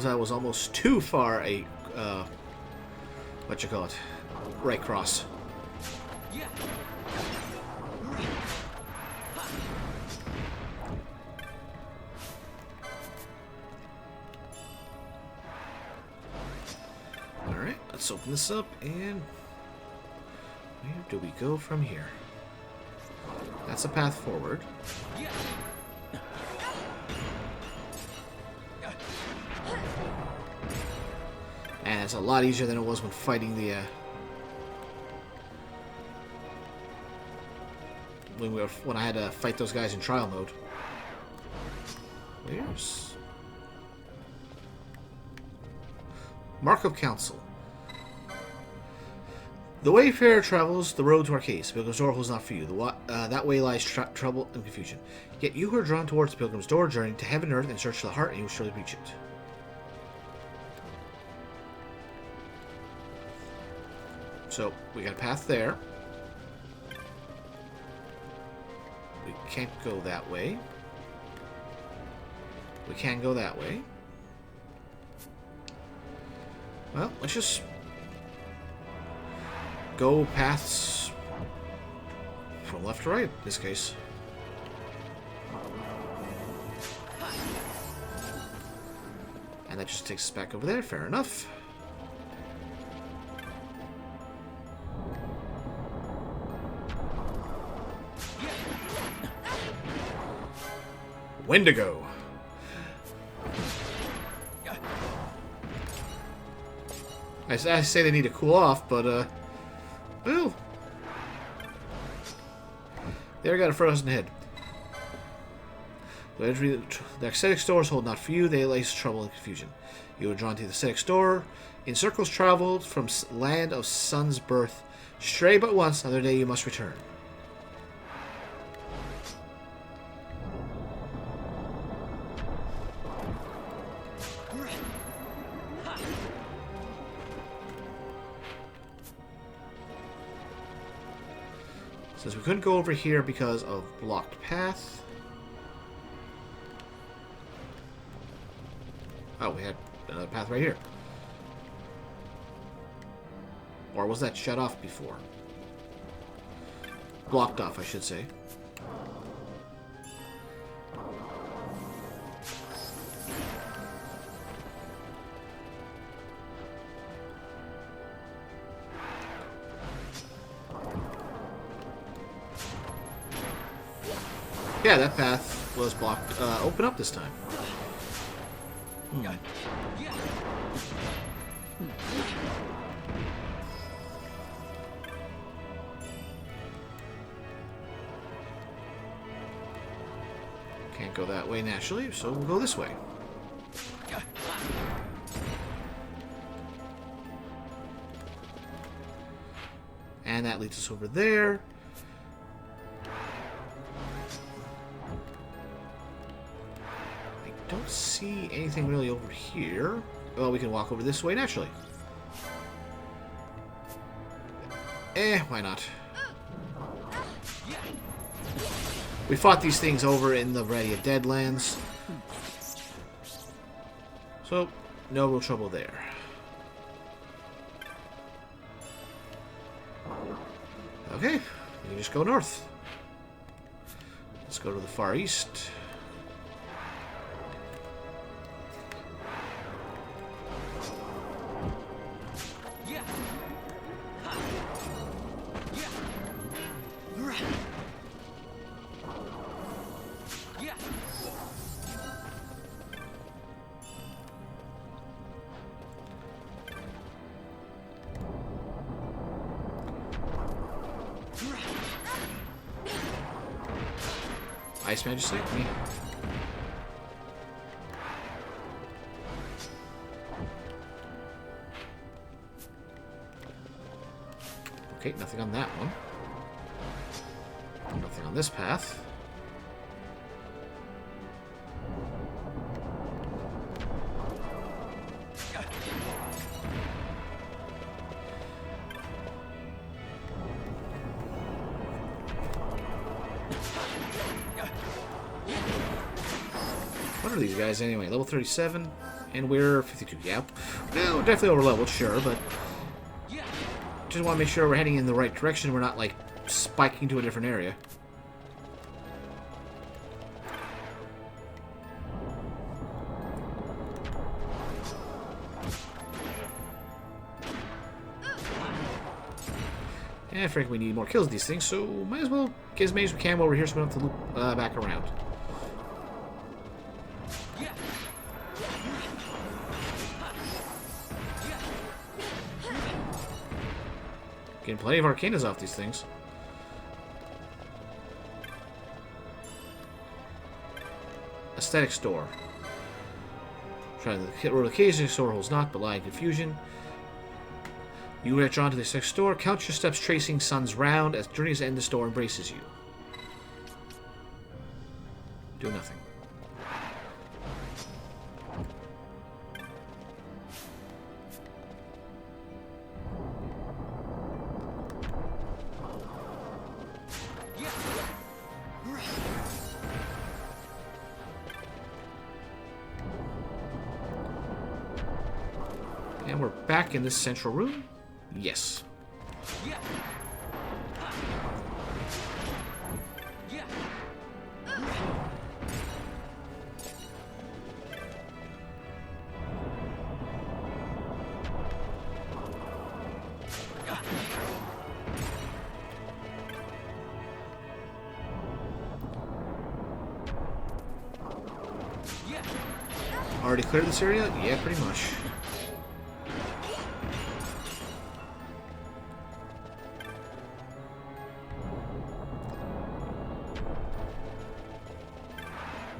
A: That was almost too far a, what you call it, right cross. Alright, let's open this up, and where do we go from here? That's a path forward. And it's a lot easier than it was when fighting the when I had to fight those guys in trial mode. Where's Mark of Council? The wayfarer travels the road to Arcades. The Pilgrim's Door holds not for you. That way lies trouble and confusion. Yet you who are drawn towards the Pilgrim's Door journey to heaven and earth in search for the heart, and you will surely reach it. So, we got a path there. We can't go that way. We can go that way. Well, let's just go paths from left to right in this case. And that just takes us back over there. Fair enough. Wendigo. I say they need to cool off, but, well, they got a frozen head. The ascetic stores hold not for you, they lace trouble and confusion. You are drawn to the ascetic store. In circles traveled from land of sun's birth. Stray but once, another day you must return. Since we couldn't go over here because of blocked path. Oh, we had another path right here. Or was that shut off before? Blocked off, I should say. Yeah, that path was blocked. Open up this time. Can't go that way naturally, so we'll go this way. And that leads us over there. Don't see anything really over here. Well, we can walk over this way naturally. Why not? We fought these things over in the Ready of Deadlands. So, no real trouble there. Okay, we can just go north. Let's go to the far east. Ice Majesty, me. Okay, nothing on that one. Nothing on this path. What are these guys anyway? Level 37, and we're 52. Yeah, no, definitely over leveled, sure, but just want to make sure we're heading in the right direction. We're not like spiking to a different area. And frankly, we need more kills of these things, so might as well get as many as we can while we're here, so we don't have to loop back around. Getting plenty of arcanas off these things. Aesthetic store. Try the hit roll occasionally, store holds not, but lie in confusion. You are drawn to the aesthetic store. Count your steps tracing sun's round as journeys end the store embraces you. Do nothing. And we're back in this central room. Yes. Already cleared this area? Yeah, pretty much.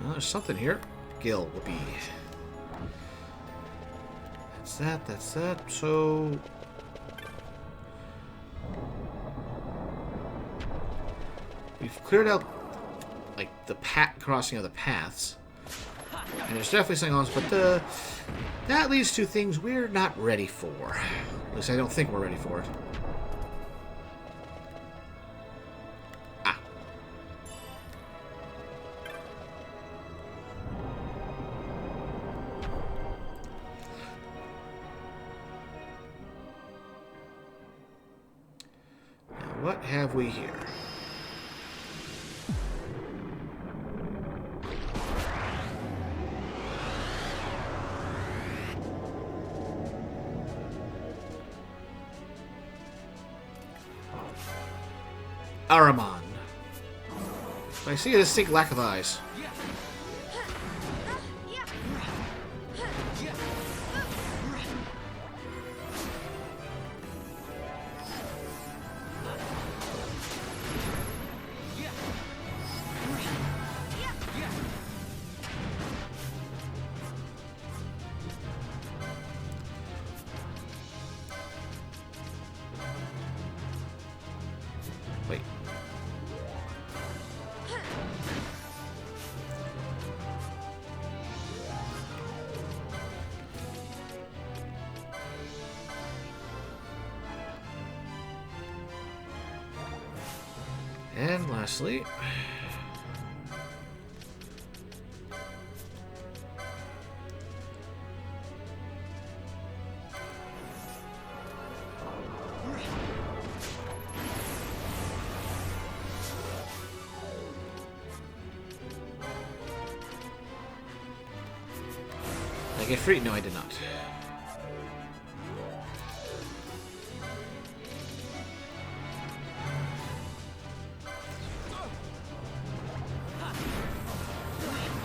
A: There's something here. Gil, whoopee. That's that, that's that. So... we've cleared out, like, the crossing of the paths. And there's definitely something else, but that leads to things we're not ready for. At least I don't think we're ready for it. What have we here? Ahriman. I see a distinct lack of eyes. Wait. And lastly... I get free? No, I did not.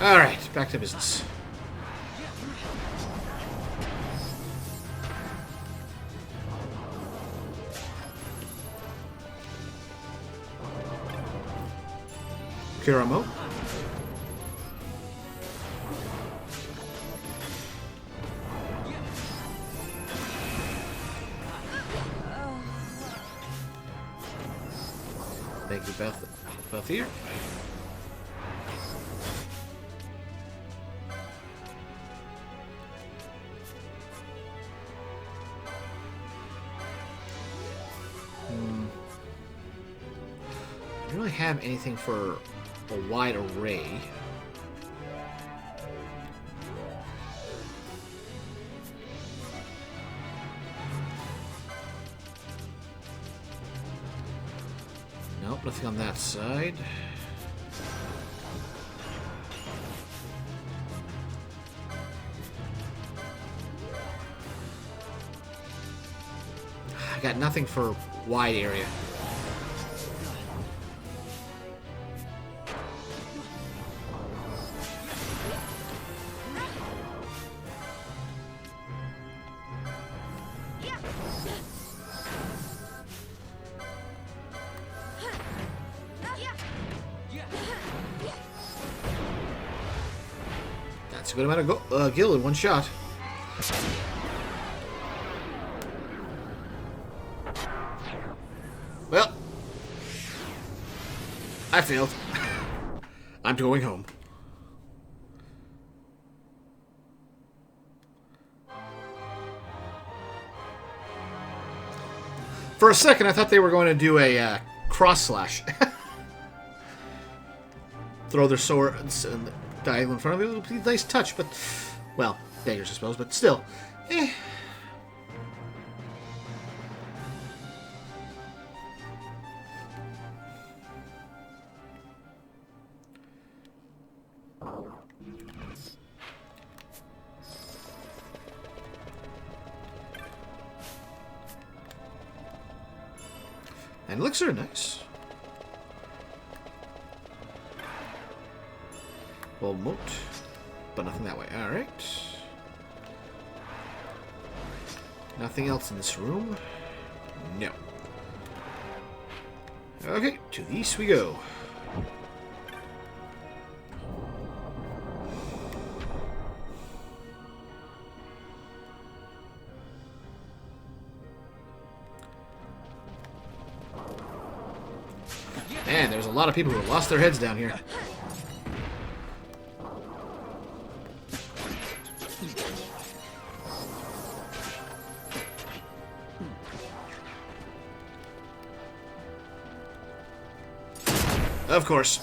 A: Alright, back to business. Kiramo. Thank you, Beth here. I don't really have anything for a wide array. Nope, nothing on that side. I got nothing for wide area. That's a good amount of gil in one shot. Well, I failed. I'm going home. For a second, I thought they were going to do a cross slash. Throw their swords and diagonal in front of it. It would be a nice touch, but... Well, daggers, I suppose, but still. Eh. And elixir, nice. Well, moat, but nothing that way. Alright. Nothing else in this room? No. Okay, to the east we go. Man, there's a lot of people who have lost their heads down here. Of course.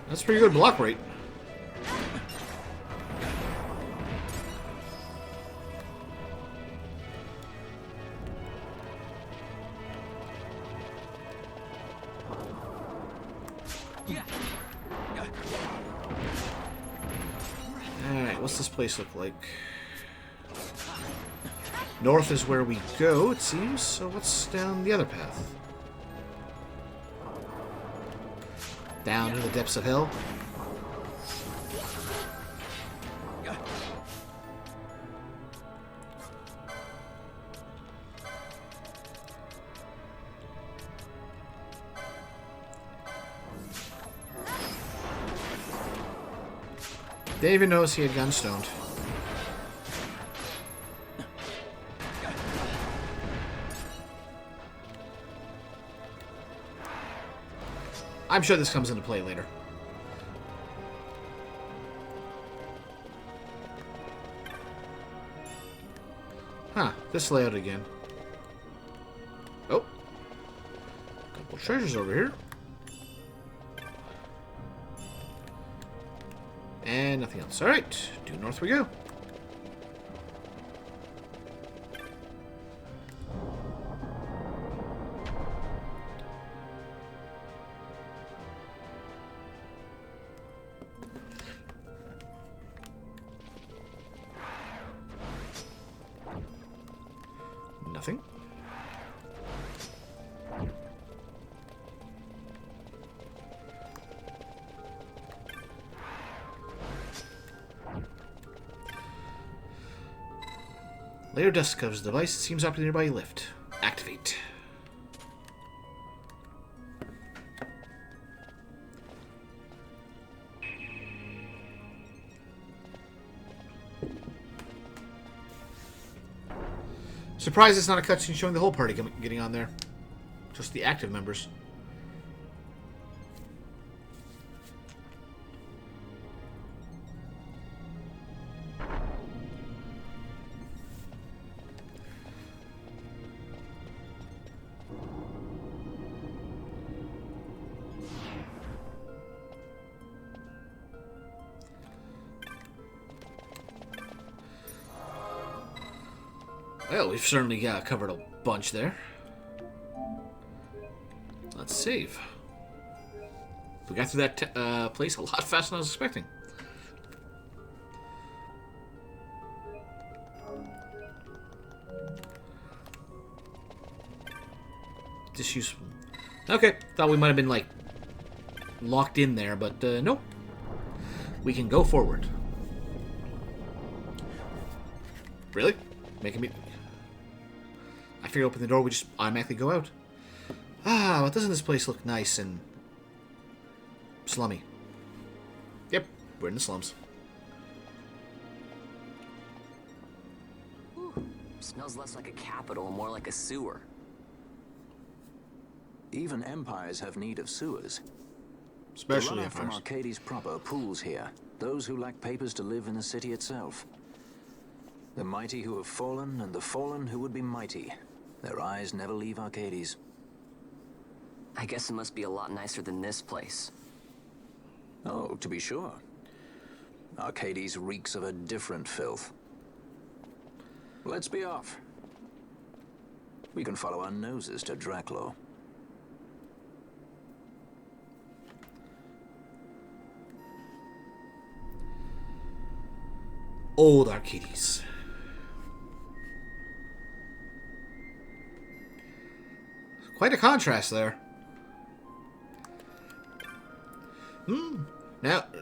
A: That's pretty good block rate. Alright, what's this place look like? North is where we go, it seems. So what's down the other path? Down to the depths of hell? David knows he had gunstoned. I'm sure this comes into play later. Huh, this layout again. Oh. Couple treasures over here. And nothing else. Alright, due north we go. Layer of dust covers the device. It seems up to the nearby lift. Activate. Surprised it's not a cutscene showing the whole party getting on there. Just the active members. Well, we've certainly covered a bunch there. Let's save. We got through that place a lot faster than I was expecting. Just use... Okay, thought we might have been, like, locked in there, but nope. We can go forward. Really? Making me... I figured open the door, we just automatically go out. Ah, but doesn't this place look nice and slummy? Yep, we're in the slums.
E: Smells less like a capital and more like a sewer.
B: Even empires have need of sewers.
A: Especially
B: the runoff from
A: empires.
B: Arcades proper pools here. Those who lack papers to live in the city itself. The mighty who have fallen, and the fallen who would be mighty. Their eyes never leave Arcades.
E: I guess it must be a lot nicer than this place.
B: Oh, to be sure. Arcades reeks of a different filth. Let's be off. We can follow our noses to Draclo.
A: Old Arcades. Quite a contrast there.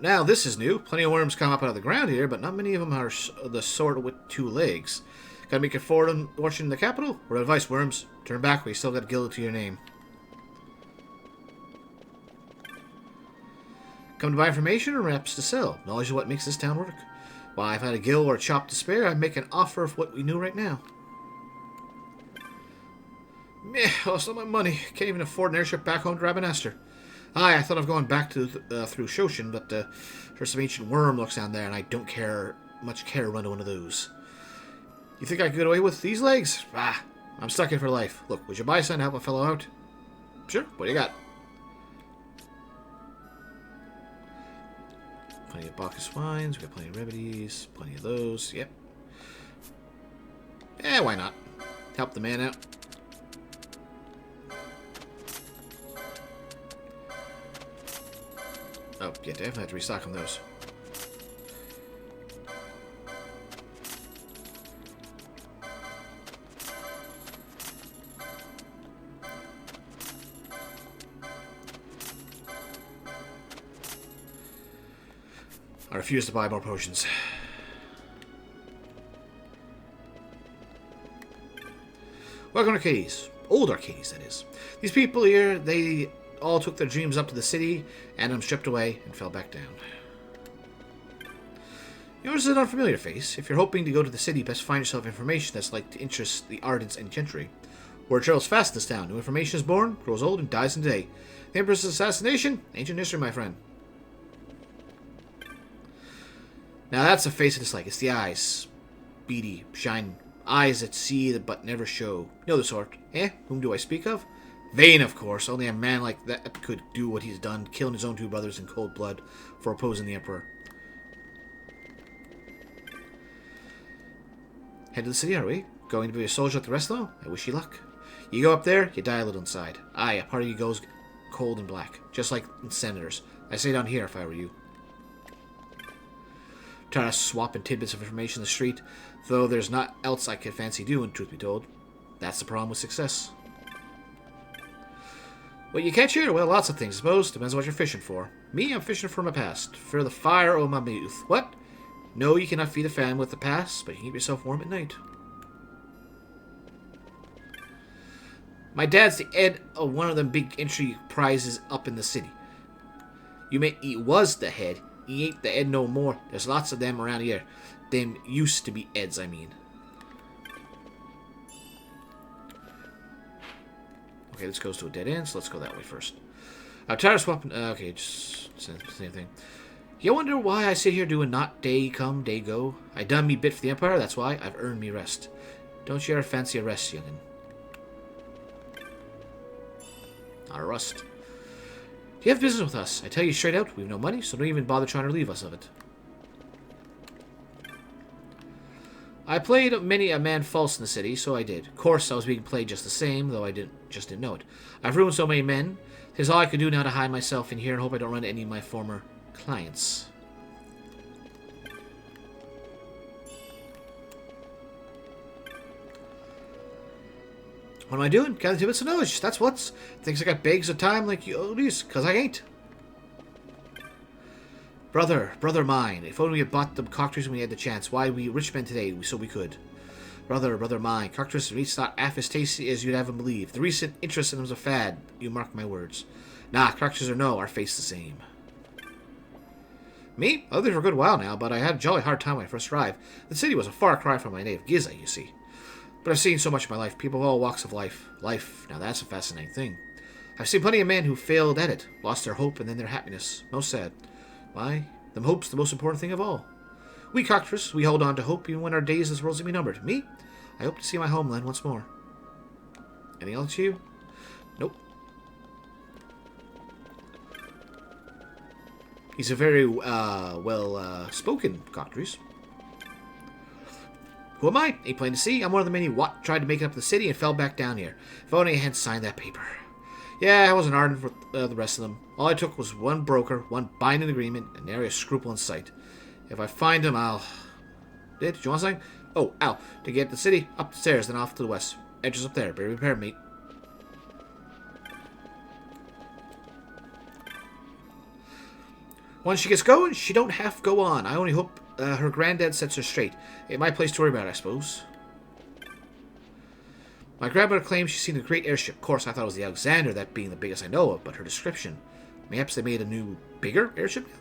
A: Now this is new. Plenty of worms come up out of the ground here, but not many of them are the sort with two legs. Gotta make it forward and watching the capital? Or advice, worms? Turn back, we still got gilded to your name. Come to buy information or perhaps to sell? Knowledge of what makes this town work? Why, if I had a gill or a chop to spare, I'd make an offer of what we knew right now. Meh, lost all my money. Can't even afford an airship back home to Rabanester. Aye, I thought of going back to through Shoshin, but there's some ancient worm looks down there, and I don't much care to run to one of those. You think I could get away with these legs? Ah, I'm stuck here for life. Look, would you buy something to help a fellow out? Sure, what do you got? Plenty of Bacchus wines, we got plenty of remedies, plenty of those, yep. Why not? Help the man out. Oh, yeah, definitely have to restock on those. I refuse to buy more potions. Welcome to Arcades. Old Arcades, that is. These people here, they all took their dreams up to the city, and them stripped away and fell back down. Yours is an unfamiliar face. If you're hoping to go to the city, best find yourself information that's like to interest the ardents and gentry. Word travels fast in this town. New information is born, grows old, and dies in a day. The Empress's assassination? Ancient history, my friend. Now that's a face I dislike. It's the eyes. Beady, shine. Eyes that see but never show. You know the sort. Whom do I speak of? Vayne, of course. Only a man like that could do what he's done, killing his own two brothers in cold blood for opposing the Emperor. Head to the city, are we? Going to be a soldier like the rest, though? I wish you luck. You go up there, you die a little inside. Aye, a part of you goes cold and black. Just like senators. I stay down here if I were you. Trying to swap in tidbits of information in the street, though there's not else I could fancy doing, truth be told. That's the problem with success. What you catch here? Well, lots of things, I suppose. Depends on what you're fishing for. Me, I'm fishing for my past. For the fire of my youth. What? No, you cannot feed a fan with the past, but you can keep yourself warm at night. My dad's the head of one of them big entry prizes up in the city. He was the head. He ain't the head no more. There's lots of them around here. Them used to be heads, I mean. Okay, this goes to a dead end, so let's go that way first. I'm tired of swapping... okay, just same thing. You wonder why I sit here doing not day come, day go? I done me bit for the Empire, that's why. I've earned me rest. Don't you ever fancy a rest, youngin'? Not a rust. Do you have business with us? I tell you straight out, we've no money, so don't even bother trying to relieve us of it. I played many a man false in the city, so I did. Of course, I was being played just the same, though I didn't know it. I've ruined so many men. 'Tis all I can do now to hide myself in here and hope I don't run into any of my former clients. What am I doing? Gather tidbits of knowledge. That's what's. Thinks I got bags of time like you oldies, 'cause I ain't. Brother mine, if only we had bought them cocktails when we had the chance. Why, we rich men today, so we could. Brother mine, cocktails reach not half as tasty as you'd have them believe. The recent interest in them's a fad, you mark my words. Nah, cocktails or no, our face the same. Me? I've lived for a good while now, but I had a jolly hard time when I first arrived. The city was a far cry from my native Giza, you see. But I've seen so much in my life, people of all walks of life. Life, now that's a fascinating thing. I've seen plenty of men who failed at it, lost their hope and then their happiness. Most sad. Why, them hope's the most important thing of all. We cocktails, we hold on to hope even when our days in this world's to be numbered. Me? I hope to see my homeland once more. Anything else to you? Nope. He's a very, spoken cocktails. Who am I? Ain't plain to see. I'm one of the many what tried to make it up to the city and fell back down here. If only I hadn't signed that paper. Yeah, I wasn't ardent for the rest of them. All I took was one broker, one binding agreement, and nary a scruple in sight. If I find him, I'll... Did you want something? Oh, ow. To get to the city, up the stairs, then off to the west. Entrance up there. Be prepared, mate. Once she gets going, she don't have to go on. I only hope her granddad sets her straight. Ain't my place to worry about, I suppose. My grandmother claims she's seen a great airship. Of course, I thought it was the Alexander, that being the biggest I know of, but her description. Perhaps they made a new, bigger airship now?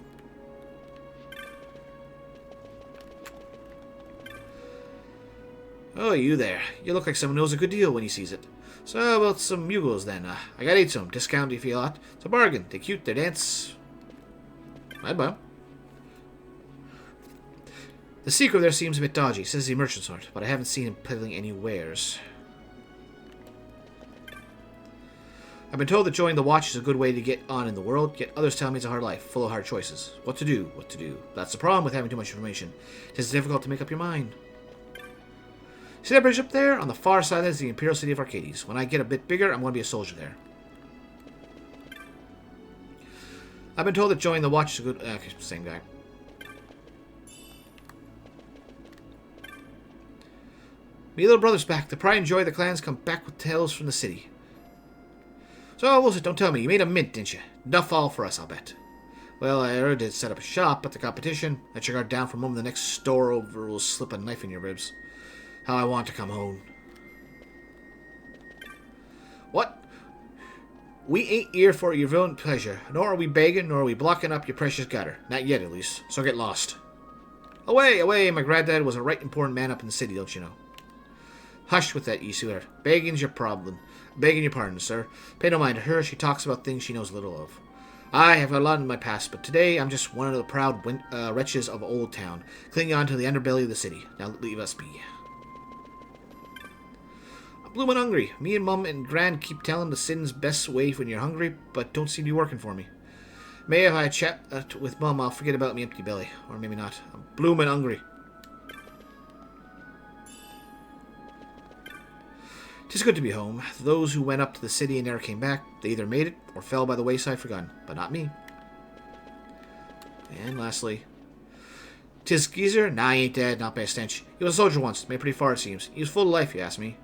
A: Oh, you there. You look like someone knows a good deal when he sees it. So, how about some Mugos then? I got 8 of them. Discount if you lot. It's a bargain. They're cute, they dance. I'd buy 'em. The secret there seems a bit dodgy. Says the merchant sort, but I haven't seen him peddling any wares. I've been told that joining the Watch is a good way to get on in the world, yet others tell me it's a hard life, full of hard choices. What to do, what to do. That's the problem with having too much information. It is difficult to make up your mind. See that bridge up there? On the far side is the Imperial City of Arcades. When I get a bit bigger, I'm going to be a soldier there. I've been told that joining the Watch is a good... Okay, same guy. Me little brother's back. The pride and joy of the clans come back with tales from the city. So, what was it? Don't tell me. You made a mint, didn't you? Enough all for us, I'll bet. Well, I already did set up a shop, but the competition... Let your guard down for a moment. The next store over will slip a knife in your ribs. How I want to come home. What? We ain't here for your own pleasure. Nor are we begging, nor are we blocking up your precious gutter. Not yet, at least. So get lost. Away, away. My granddad was a right important man up in the city, don't you know? Hush with that, you swear. Begging's your problem. Begging your pardon, sir. Pay no mind to her. She talks about things she knows little of. I have a lot in my past, but today I'm just one of the proud wretches of Old Town, clinging on to the underbelly of the city. Now leave us be. I'm bloomin' hungry. Me and Mum and Gran keep telling the sin's best way when you're hungry, but don't seem to be working for me. May if I chat with Mum, I'll forget about me empty belly. Or maybe not. I'm bloomin' hungry. 'Tis good to be home. Those who went up to the city and never came back, they either made it or fell by the wayside forgotten. But not me. And lastly, 'tis Geezer? Nah, he ain't dead, not by a stench. He was a soldier once, made pretty far it seems. He was full of life, you ask me.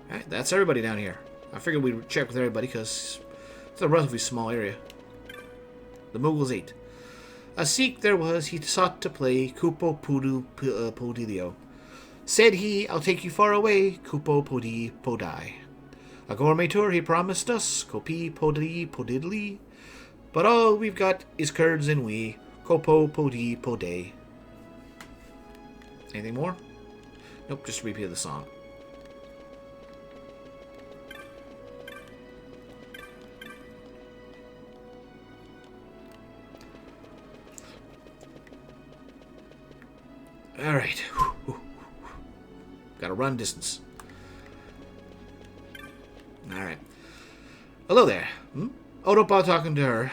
A: Alright, that's everybody down here. I figured we'd check with everybody because it's a relatively small area. The Mughals 8. A Sikh there was, he sought to play Kupo Pudu Pudilio. Said he, I'll take you far away, Kupo Podi Podai. A gourmet tour he promised us, Kopi Podi Podidly. But all we've got is curds and wee, Kopo Podi Poday. Anything more? Nope, just a repeat of the song. Alright. Gotta run distance. Alright. Hello there. Oh, don't bother talking to her.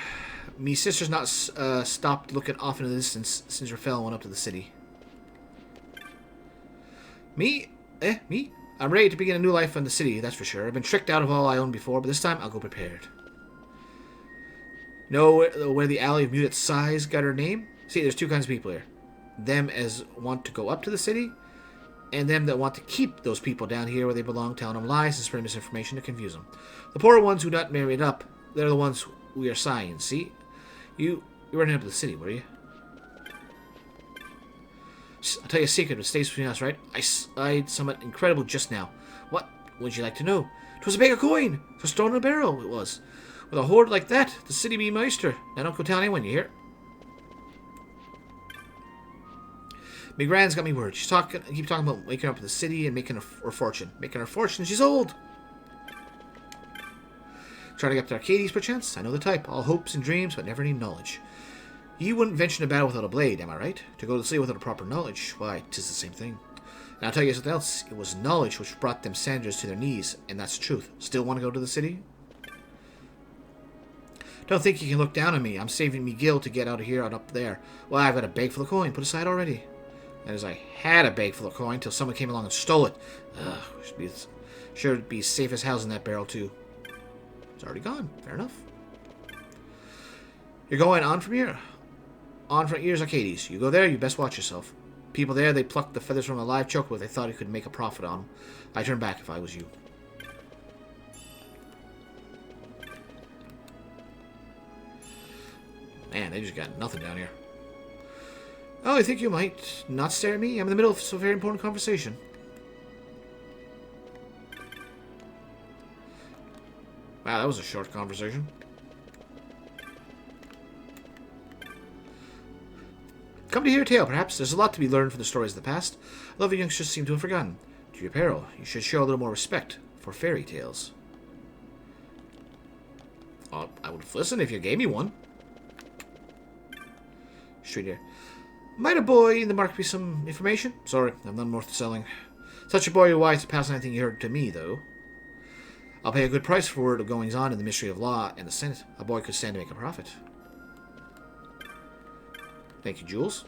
A: Me sister's not stopped looking off into the distance since her fell went up to the city. Me? Me? I'm ready to begin a new life in the city, that's for sure. I've been tricked out of all I owned before, but this time I'll go prepared. Know where the Alley of Muted Sighs got her name? See, there's two kinds of people here. Them as want to go up to the city, and them that want to keep those people down here where they belong, telling them lies and spreading misinformation to confuse them. The poorer ones who not married up, they're the ones we are sighing, see? You were running up to the city, were you? I'll tell you a secret, it stays between us, right? I spied somewhat incredible just now. What would you like to know? 'Twas a bag of coin! 'Twas thrown in a barrel, it was. With a hoard like that, the city be meister. Now don't go tell anyone, you hear? Me Gran's got me word. She's keep talking about waking up in the city and making her fortune. Making her fortune, she's old! Trying to get up to Arcades, perchance? I know the type. All hopes and dreams, but never any knowledge. You wouldn't venture into battle without a blade, am I right? To go to the city without a proper knowledge, why, 'tis the same thing. And I'll tell you something else. It was knowledge which brought them Sanders to their knees, and that's the truth. Still want to go to the city? Don't think you can look down on me. I'm saving me gil to get out of here and up there. Well, I've got a bag full of coin put aside already. That is, I had a bag full of coin till someone came along and stole it. Sure it'd be safe as house in that barrel, too. It's already gone. Fair enough. You're going on from here? On from here's Arcades. You go there, you best watch yourself. People there, they plucked the feathers from a live choke where they thought he could make a profit on them. I'd turn back if I was you. Man, they just got nothing down here. Oh, I think you might not stare at me. I'm in the middle of some very important conversation. Wow, that was a short conversation. Come to hear a tale, perhaps. There's a lot to be learned from the stories of the past. A lot of youngsters seem to have forgotten. To your peril, you should show a little more respect for fairy tales. I would listen if you gave me one. Straight here. Might a boy in the market be some information? Sorry, I've none worth selling. Such a boy who wise to pass anything you heard to me, though. I'll pay a good price for word of goings on in the mystery of law and the Senate. A boy could stand to make a profit. Thank you, Jules.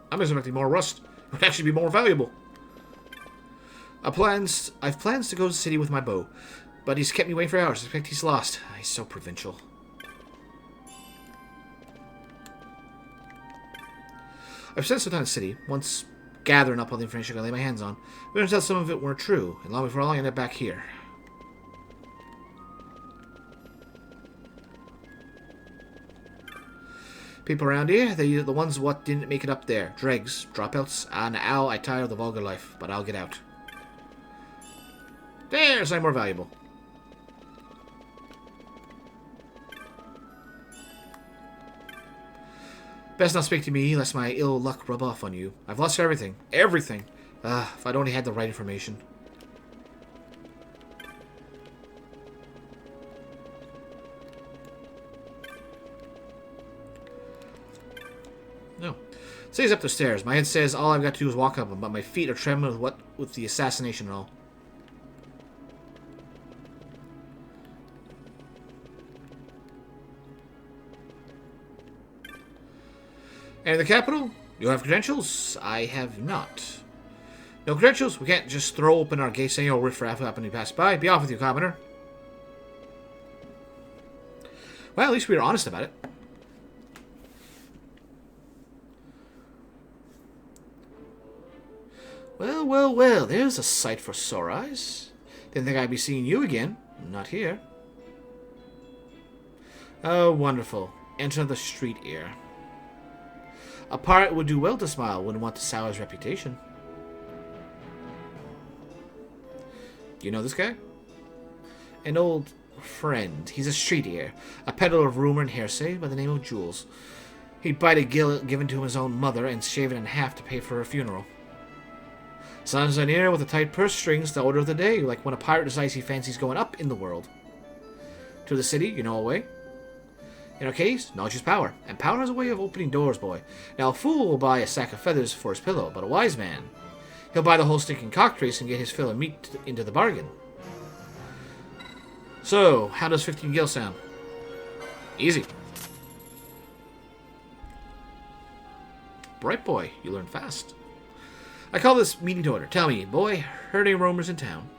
A: I'm expecting more rust. It would actually be more valuable. I've plans to go to the city with my bow, but he's kept me waiting for hours. I expect he's lost. He's so provincial. I've spent some time in the city, once gathering up all the information I could lay my hands on. But it turns out some of it weren't true, and long before long I ended up back here. People around here, they're the ones what didn't make it up there. Dregs, dropouts, and ow, I tire of the vulgar life, but I'll get out. There's something more valuable. Best not speak to me, lest my ill luck rub off on you. I've lost everything. Everything! If I'd only had the right information. No. So he's up the stairs. My head says all I've got to do is walk up them, but my feet are trembling with the assassination and all. And in the capital? You have credentials? I have not. No credentials? We can't just throw open our gates saying, oh, riffraff happen to pass by. Be off with you, commoner. Well, at least we were honest about it. Well, well, well. There's a sight for sore eyes. Didn't think I'd be seeing you again. Not here. Oh, wonderful. Enter the street here. A pirate would do well to smile, wouldn't want to sour his reputation. You know this guy? An old friend. He's a street ear, a peddler of rumor and hearsay by the name of Jules. He'd bite a gillet given to his own mother and shave it in half to pay for her funeral. Sounds an ear with a tight purse strings the order of the day, like when a pirate decides he fancies going up in the world. To the city, you know a way? In our case, knowledge is power, and power has a way of opening doors, boy. Now, a fool will buy a sack of feathers for his pillow, but a wise man, he'll buy the whole stinking cockatrice and get his fill of meat into the bargain. So, how does 15 gil sound? Easy. Bright boy, you learn fast. I call this meeting to order. Tell me, boy, heard any rumors in town?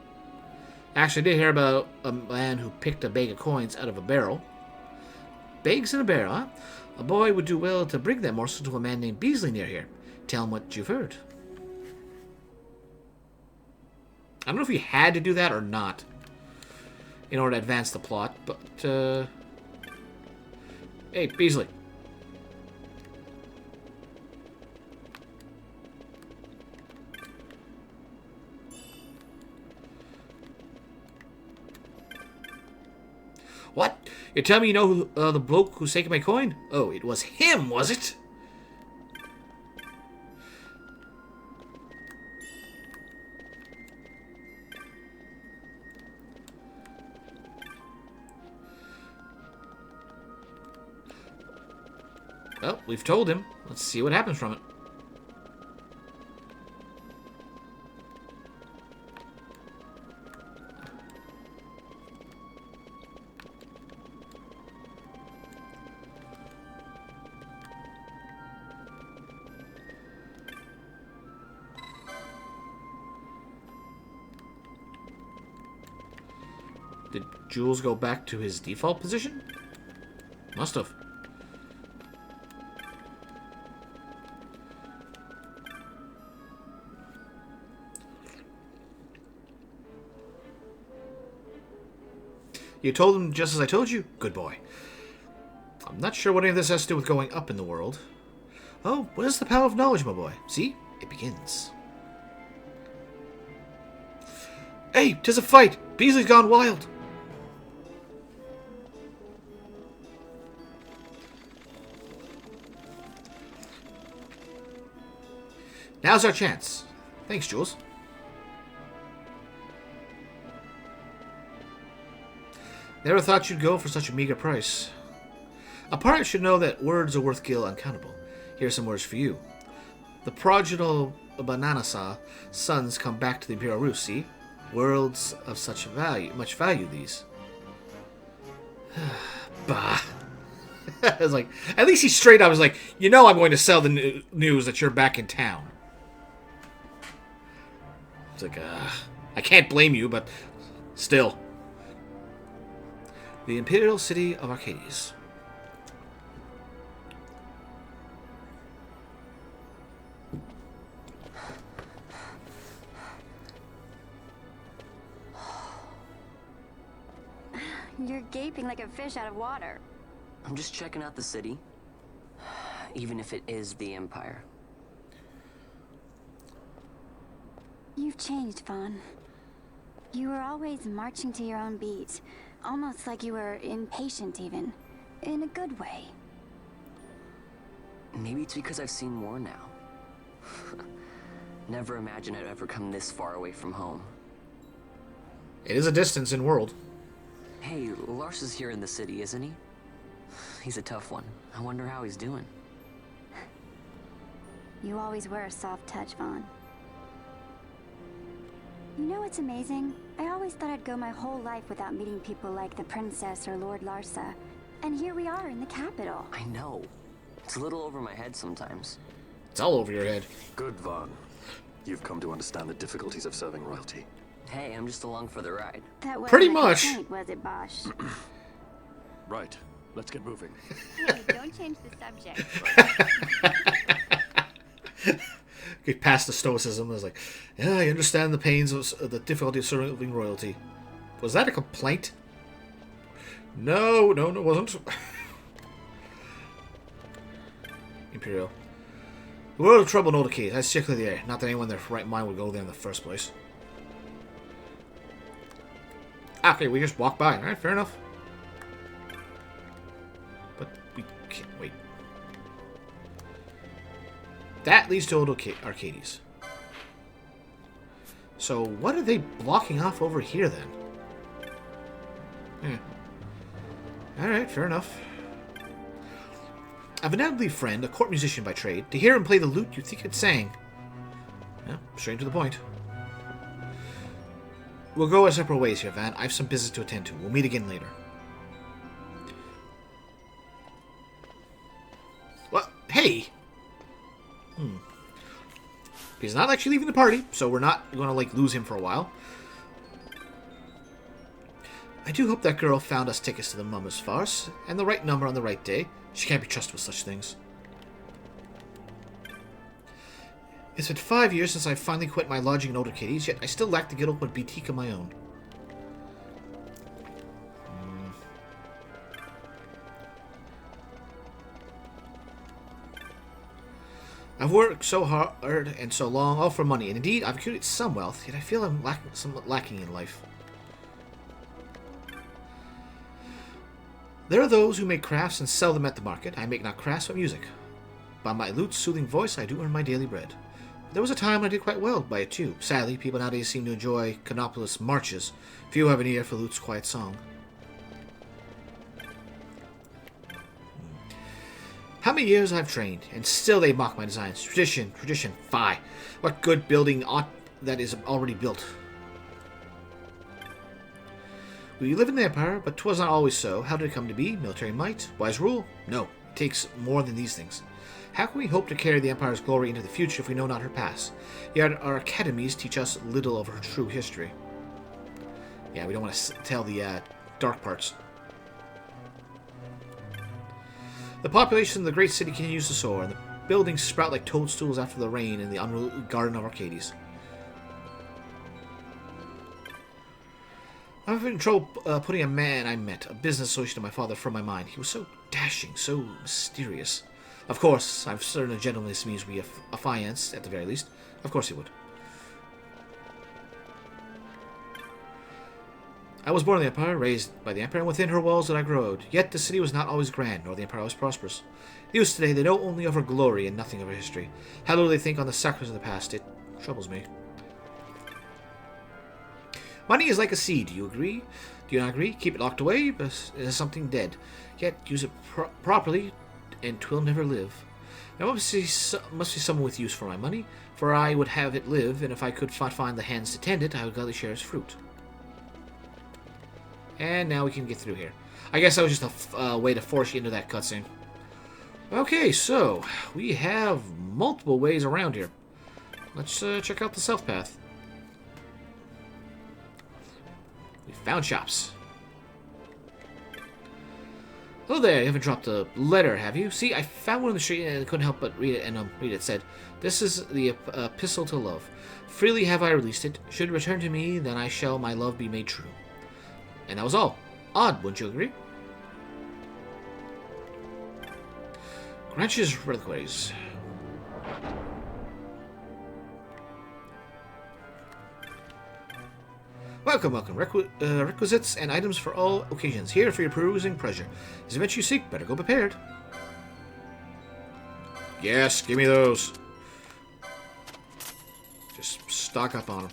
A: Actually, I did hear about a man who picked a bag of coins out of a barrel. Bags in a barrel, huh? A boy would do well to bring that morsel to a man named Beasley near here. Tell him what you've heard. I don't know if you had to do that or not in order to advance the plot, but, hey, Beasley. What? You tell me you know who, the bloke who's taking my coin? Oh, it was him, was it? Well, we've told him. Let's see what happens from it. Did Jules go back to his default position? Must have. You told him just as I told you? Good boy. I'm not sure what any of this has to do with going up in the world. Oh, what is the power of knowledge, my boy? See? It begins. Hey, 'tis a fight! Beasley's gone wild! Now's our chance. Thanks, Jules. Never thought you'd go for such a meager price. A pirate should know that words are worth gil uncountable. Here's some words for you. The prodigal Bananasa sons come back to the Imperial Roost, see? Worlds of such value, much value these. Bah. I was like, at least he's straight up. I was like, you know I'm going to sell the news that you're back in town. It's like, I can't blame you, but still. The Imperial City of Arcades.
G: You're gaping like a fish out of water.
E: I'm just checking out the city. Even if it is the Empire.
G: You've changed, Vaughn. You were always marching to your own beat. Almost like you were impatient, even. In a good way.
E: Maybe it's because I've seen more now. Never imagined I'd ever come this far away from home.
A: It is a distance in world.
E: Hey, Lars is here in the city, isn't he? He's a tough one. I wonder how he's doing.
G: You always were a soft touch, Vaughn. You know what's amazing? I always thought I'd go my whole life without meeting people like the Princess or Lord Larsa. And here we are in the capital.
E: I know. It's a little over my head sometimes.
A: It's all over your head.
H: Good, Vaughn. You've come to understand the difficulties of serving royalty.
E: Hey, I'm just along for the ride.
G: That wasn't
A: Pretty
G: a
A: much.
G: complaint, was it, Bosch?
H: Right. Let's get moving.
G: Hey, don't change the subject.
A: Get past the stoicism. I was like, yeah, I understand the pains of the difficulty of serving royalty. Was that a complaint? No, it wasn't. Imperial. The world of trouble in Old Arcade. That's strictly there. Not that anyone in their right mind would go there in the first place. Okay, we just walk by. Alright, fair enough. But we can't wait. That leads to Old Arcades. So what are they blocking off over here then? Alright, fair enough. I've an elderly friend, a court musician by trade. To hear him play the lute, you'd think it sang. Yeah, straight to the point. We'll go our separate ways here, Van. I have some business to attend to. We'll meet again later. What? Hey! He's not actually leaving the party, so we're not going to, like, lose him for a while. I do hope that girl found us tickets to the Mummer's farce, and the right number on the right day. She can't be trusted with such things. It's been 5 years since I finally quit my lodging in Old Arcades, yet I still lack to get open a boutique of my own. I've worked so hard and so long, all for money, and indeed I've accumulated some wealth, yet I feel I'm somewhat lacking in life. There are those who make crafts and sell them at the market. I make not crafts but music. By my lute's soothing voice, I do earn my daily bread. There was a time when I did quite well by it too. Sadly, people nowadays seem to enjoy Canopolis marches. Few have an ear for lute's quiet song. How many years I've trained, and still they mock my designs. Tradition, fie. What good building ought that is already built? We live in the Empire, but 'twas not always so. How did it come to be? Military might? Wise rule? No, it takes more than these things. How can we hope to carry the Empire's glory into the future if we know not her past? Yet our academies teach us little of her true history. Yeah, we don't want to tell the dark parts. The population of the great city continues to soar, and the buildings sprout like toadstools after the rain in the unruly garden of Arcades. I'm having trouble putting a man I met, a business associate of my father, from my mind. He was so dashing, so mysterious. Of course, I'm certain a gentleman this means we affianced, at the very least. Of course he would. I was born in the Empire, raised by the Empire, and within her walls did I grow old. Yet the city was not always grand, nor the Empire always prosperous. The youth today, they know only of her glory and nothing of her history. How little they think on the sacrifice of the past, it troubles me. Money is like a seed, do you agree? Do you not agree? Keep it locked away, but it is something dead. Yet use it properly, and 'twill never live. There must be someone with use for my money, for I would have it live, and if I could find the hands to tend it, I would gladly share its fruit. And now we can get through here. I guess that was just a way to force you into that cutscene. Okay, so we have multiple ways around here. Let's check out the south path. We found shops. Hello there, you haven't dropped a letter, have you? See, I found one on the street and I couldn't help but read it, and read it. It said, "This is the epistle to love. Freely have I released it. Should it return to me, then I shall my love be made true." And that was all. Odd, wouldn't you agree? Granch's Reliquaries. Welcome. Requisites and items for all occasions. Here for your perusing pleasure. As events you seek, better go prepared. Yes, give me those. Just stock up on them.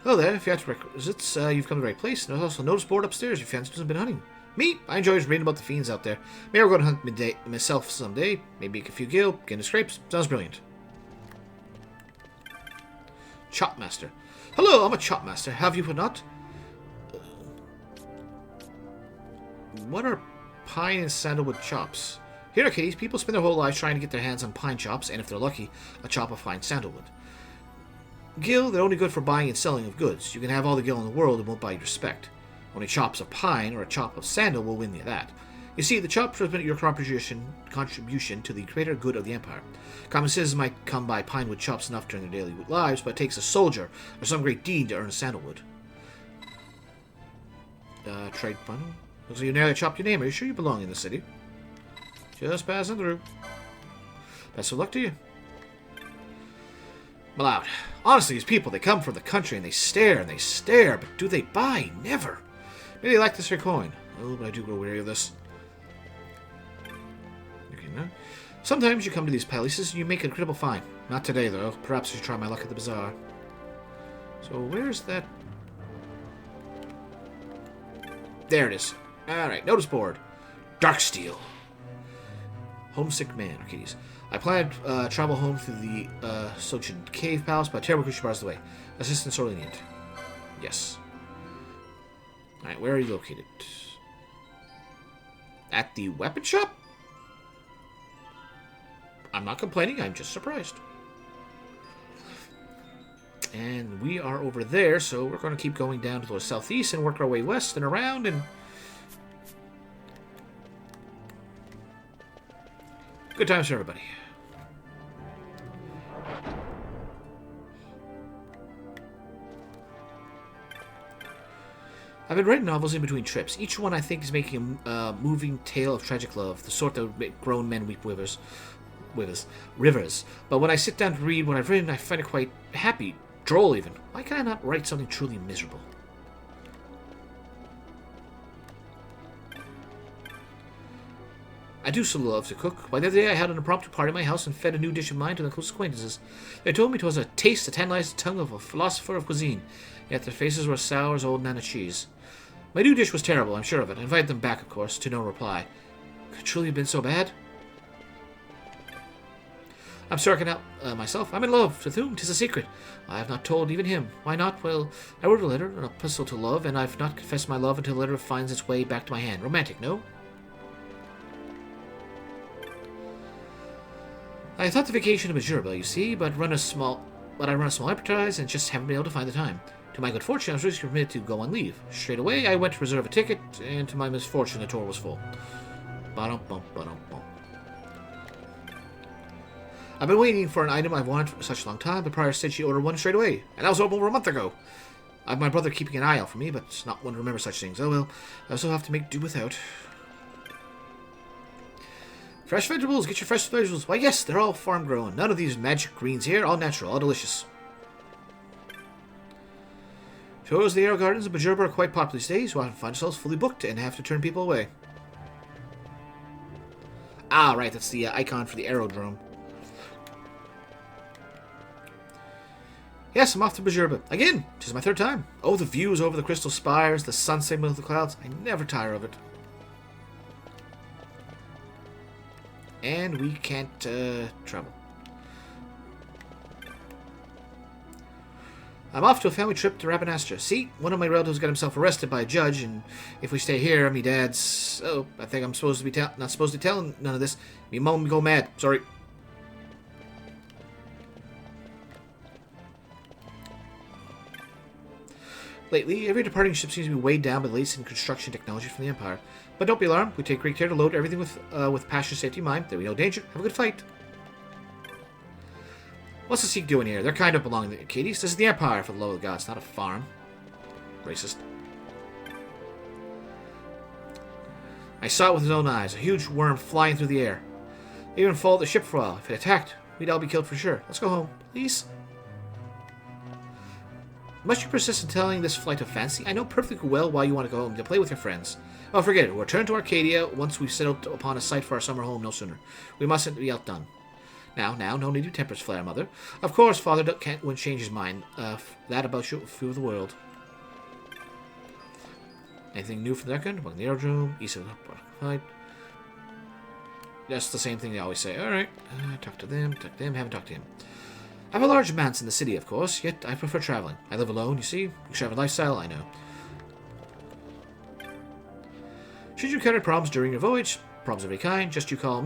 A: Hello there, if you have requisites, you've come to the right place. There's also a notice board upstairs if your fancy been hunting. Me, I enjoy reading about the fiends out there. Maybe I'll go to hunt myself someday. Maybe a few gil, get into scrapes. Sounds brilliant. Chopmaster. Hello, I'm a chopmaster. Have you not? What are pine and sandalwood chops? Here at Arcades, people spend their whole lives trying to get their hands on pine chops, and if they're lucky, a chop of fine sandalwood. Gil, they're only good for buying and selling of goods. You can have all the gil in the world and won't buy you respect. Only chops of pine or a chop of sandal will win you that. You see, the chops represent your contribution to the greater good of the Empire. Common citizens might come by pine wood chops enough during their daily lives, but it takes a soldier or some great deed to earn a sandalwood. Trade bundle? Looks like you nearly chopped your name. Are you sure you belong in the city? Just passing through. Best of luck to you. Malloud. Honestly, these people, they come from the country and they stare, but do they buy? Never. Maybe they like this for coin. Oh, but I do grow weary of this. Okay, no. Sometimes you come to these palaces and you make an incredible find. Not today, though. Perhaps I should try my luck at the bazaar. So, where's that? There it is. Alright, notice board. Darksteel. Homesick man. Arcades. I planned travel home through the Sochin Cave Palace, but a terrible creature bars the way. Assistance sorely needed. Yes. Alright, where are you located? At the weapon shop? I'm not complaining, I'm just surprised. And we are over there, so we're going to keep going down to the southeast and work our way west and around and... Good times for everybody. I've been writing novels in between trips. Each one I think is making a moving tale of tragic love, the sort that would make grown men weep rivers. But when I sit down to read what I've written, I find it quite happy, droll even. Why can I not write something truly miserable? I do so love to cook. Why, the other day I had an impromptu party at my house and fed a new dish of mine to the close acquaintances. They told me 'twas a taste that tantalized the tongue of a philosopher of cuisine, yet their faces were sour as old Nana cheese. My new dish was terrible, I'm sure of it. I invited them back, of course, to no reply. Could it truly have been so bad? I'm striking out myself. I'm in love. With whom? 'Tis a secret. I have not told even him. Why not? Well, I wrote a letter, an epistle to love, and I've not confessed my love until the letter finds its way back to my hand. Romantic, no? I thought the vacation was durable, you see, but I run a small enterprise and just haven't been able to find the time. To my good fortune, I was recently permitted to go on leave. Straight away, I went to reserve a ticket, and to my misfortune, the tour was full. Ba-dum-bum, ba-dum-bum. I've been waiting for an item I've wanted for such a long time. The prior said she ordered one straight away, and that was over a month ago. I have my brother keeping an eye out for me, but not one to remember such things. Oh well, I also have to make do without. Fresh vegetables, get your fresh vegetables. Why yes, they're all farm grown. None of these magic greens here, all natural, all delicious. Shows the Arrow Gardens of Bajurba are quite popular these days. We often find ourselves fully booked and have to turn people away. Ah, right, that's the icon for the aerodrome. Yes, I'm off to Bajurba. Again, 'tis my third time. Oh, the views over the crystal spires, the sunset with the clouds. I never tire of it. And we can't travel. I'm off to a family trip to Rabanastra. See, one of my relatives got himself arrested by a judge, and if we stay here, me dad's... Oh, I think I'm supposed to be not supposed to tell none of this. Me mom go mad. Sorry. Lately, every departing ship seems to be weighed down by the latest in construction technology from the Empire. But don't be alarmed. We take great care to load everything with passion, safety in mind. There be no danger. Have a good fight. What's the Sikh doing here? They're kind of belonging to the Acadies. This is the Empire, for the love of the gods, not a farm. Racist. I saw it with his own eyes. A huge worm flying through the air. They even followed the ship for a while. If it attacked, we'd all be killed for sure. Let's go home, please. Must you persist in telling this flight of fancy? I know perfectly well why you want to go home to play with your friends. Well, forget it. We'll return to Arcadia once we've settled upon a site for our summer home no sooner. We mustn't be outdone. Now, no need to tempers flare, Mother. Of course, Father wouldn't change his mind. That about you, few of the world. Anything new for the second? Well, the aerodrome, east of the fight. That's the same thing they always say. Alright, talk to them, haven't talked to him. I have a large manse in the city, of course, yet I prefer traveling. I live alone, you see. Extravagant lifestyle, I know. Should you encounter problems during your voyage, problems of any kind, just call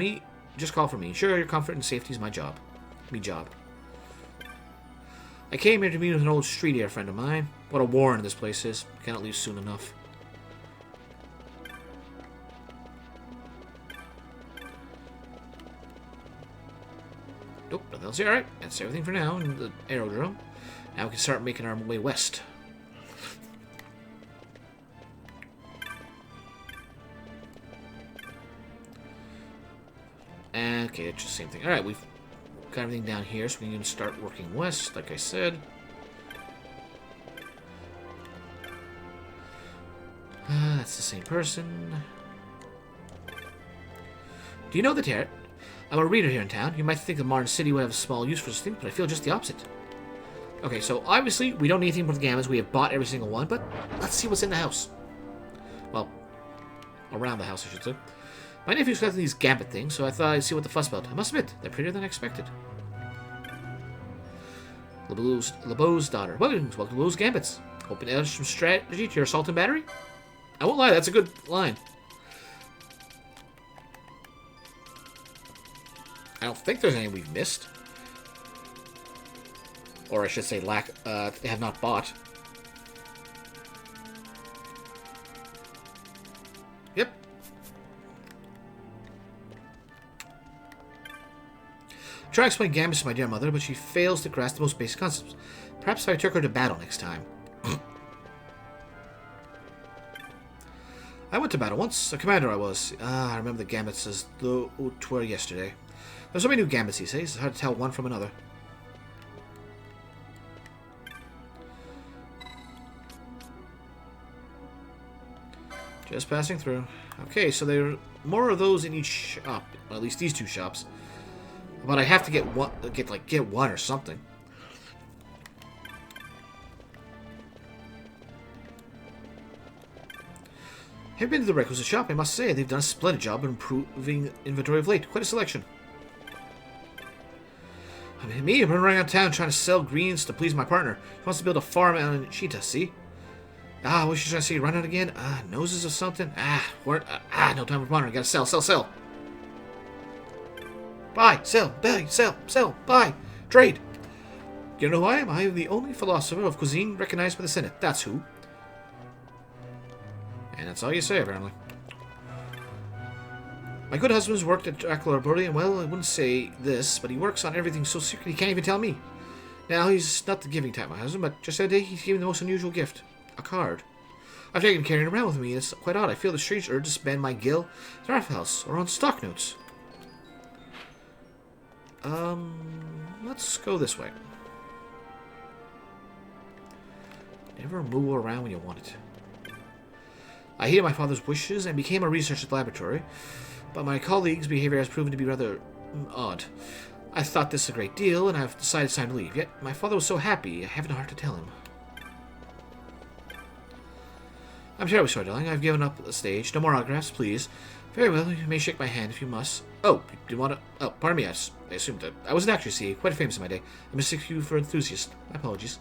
A: for me. Sure, your comfort and safety is my job. I came here to meet with an old street air friend of mine. What a warren this place is. Cannot leave soon enough. Nope, nothing else here. Alright, that's everything for now in the aerodrome. Now we can start making our way west. And, okay, it's just the same thing. Alright, we've got everything down here, so we can start working west, like I said. That's the same person. Do you know the Tarot? I'm a reader here in town. You might think the modern city would have a small use for this thing, but I feel just the opposite. Okay, so obviously we don't need anything with the gammas. We have bought every single one, but let's see what's in the house. Well, around the house, I should say. My nephew's collecting these gambit things, so I thought I'd see what the fuss about. I must admit, they're prettier than I expected. LeBeau's daughter. Welcome to LeBeau's Gambits. Hoping to add some strategy to your assault and battery? I won't lie, that's a good line. I don't think there's any we've missed. Or I should say have not bought. Yep. Try to explain gambits to my dear mother, but she fails to grasp the most basic concepts. Perhaps if I took her to battle next time. I went to battle once. A commander I was. I remember the gambits as though it were yesterday. There's so many new gambits these days, it's hard to tell one from another. Just passing through. Okay, so there are more of those in each shop. Well, at least these two shops. But I have to get one or something. Have you been to the requisite shop? I must say, they've done a splendid job of improving inventory of late. Quite a selection. I mean, me, I've been running around town trying to sell greens to please my partner. He wants to build a farm out in Cheetah, see? What she's trying to say, run out again? Noses or something? No time for pondering. Gotta sell. Buy, sell, buy, trade. You know who I am? I am the only philosopher of cuisine recognized by the Senate. That's who. And that's all you say, apparently. My good husband's worked at Dracula Brody, and well, I wouldn't say this, but he works on everything so secret he can't even tell me. Now, he's not the giving type, my husband, but just that day he's given the most unusual gift. A card. I've taken it carrying it around with me, and it's quite odd. I feel the strange urge to spend my gil at our house, or on stock notes. Let's go this way. Never move around when you want it. I heeded my father's wishes and became a researcher at the laboratory, but my colleagues' behavior has proven to be rather odd. I thought this a great deal, and I've decided it's time to leave. Yet my father was so happy, I haven't the heart to tell him. I'm terribly sorry, darling. I've given up the stage. No more autographs, please. Very well, you may shake my hand if you must. Oh, do you want to... Oh, pardon me, I assumed that. I was an actress, see, quite famous in my day. I mistake you for enthusiast. My apologies.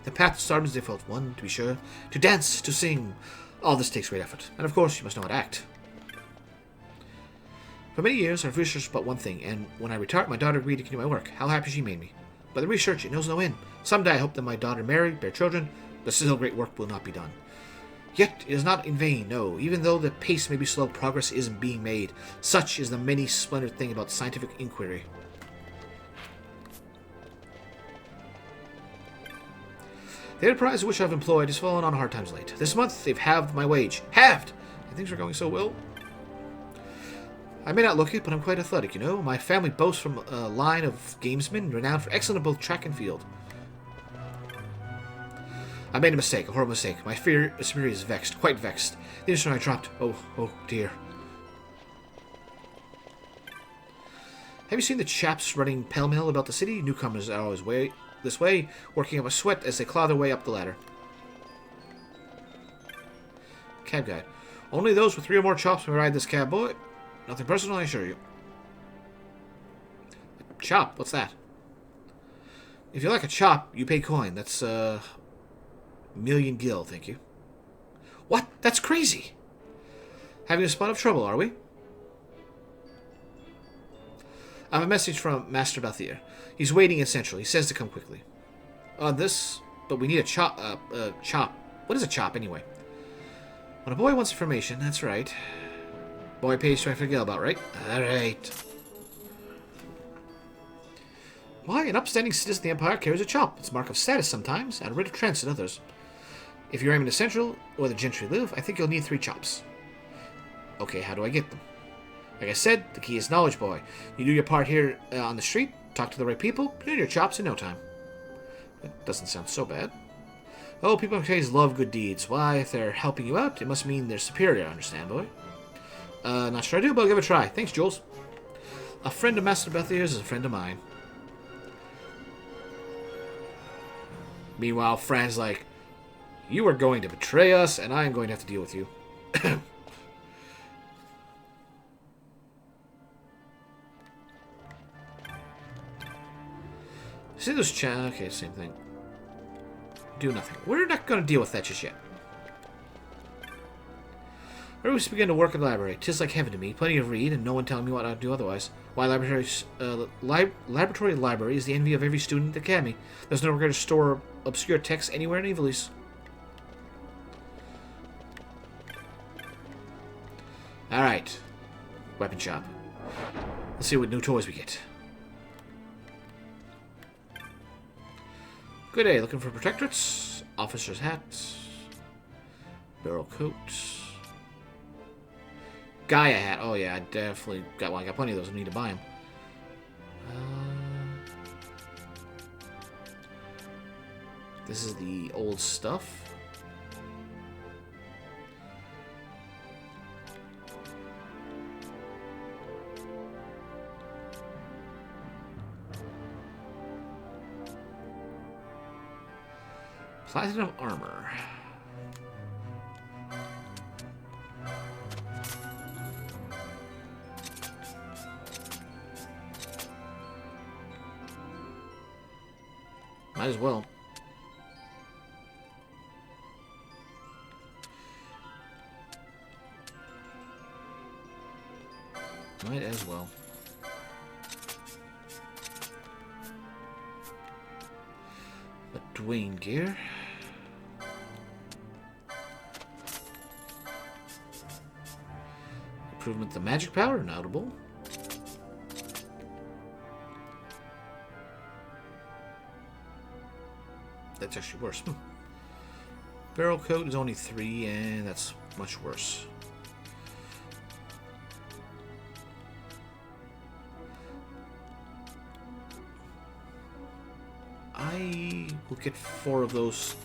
A: The path to stardom is a difficult one, to be sure. To dance, to sing. All this takes great effort. And of course, you must know how to act. For many years, I've researched but one thing, and when I retired, my daughter agreed to continue my work. How happy she made me. But the research, it knows no end. Someday I hope that my daughter marry, bear children, but still great work will not be done. Yet, it is not in vain, no. Even though the pace may be slow, progress isn't being made. Such is the many splendid thing about scientific inquiry. The enterprise which I've employed has fallen on hard times late. This month, they've halved my wage. Halved! And things are going so well. I may not look it, but I'm quite athletic, you know. My family boasts from a line of gamesmen renowned for excellent at both track and field. I made a mistake, a horrible mistake. My spirit is vexed, quite vexed. The instrument I dropped. Oh dear. Have you seen the chaps running pell-mell about the city? Newcomers are always this way, working up a sweat as they claw their way up the ladder. Cab guide. Only those with 3 or more chops may ride this cab, boy. Nothing personal, I assure you. Chop? What's that? If you like a chop, you pay coin. That's, million gil, thank you. What? That's crazy! Having a spot of trouble, are we? I have a message from Master Balthier. He's waiting in Central. He says to come quickly. But we need a chop. Chop. What is a chop, anyway? When a boy wants information, that's right. Boy pays to forget about, right? Alright. Why, an upstanding citizen of the Empire carries a chop. It's a mark of status sometimes, and a writ of transit others. If you're aiming to Central, where the gentry live, I think you'll need 3 chops. Okay, how do I get them? Like I said, the key is knowledge, boy. You do your part here on the street, talk to the right people, you're in your chops in no time. That doesn't sound so bad. Oh, people in case love good deeds. Why, if they're helping you out, it must mean they're superior, understand, boy? Not sure I do, but I'll give it a try. Thanks, Jules. A friend of Master Bethier's is a friend of mine. Meanwhile, Fran's like, you are going to betray us, and I am going to have to deal with you. See this okay, same thing. Do nothing. We're not going to deal with that just yet. I always begin to work in the library. 'Tis like heaven to me. Plenty of read, and no one telling me what to do otherwise. Why, laboratory library is the envy of every student at the academy. There's no regret to store obscure texts anywhere in Evilise. Alright. Weapon shop. Let's see what new toys we get. Good day. Looking for protectorates? Officer's hats. Barrel coats. Gaia hat. Oh yeah, I definitely got one. I got plenty of those. I need to buy them. This is the old stuff. Platinum armor. Might as well. Might as well. But Dwayne gear. Improvement to magic power, notable. That's actually worse. Barrel coat is only 3, and that's much worse. I will get 4 of those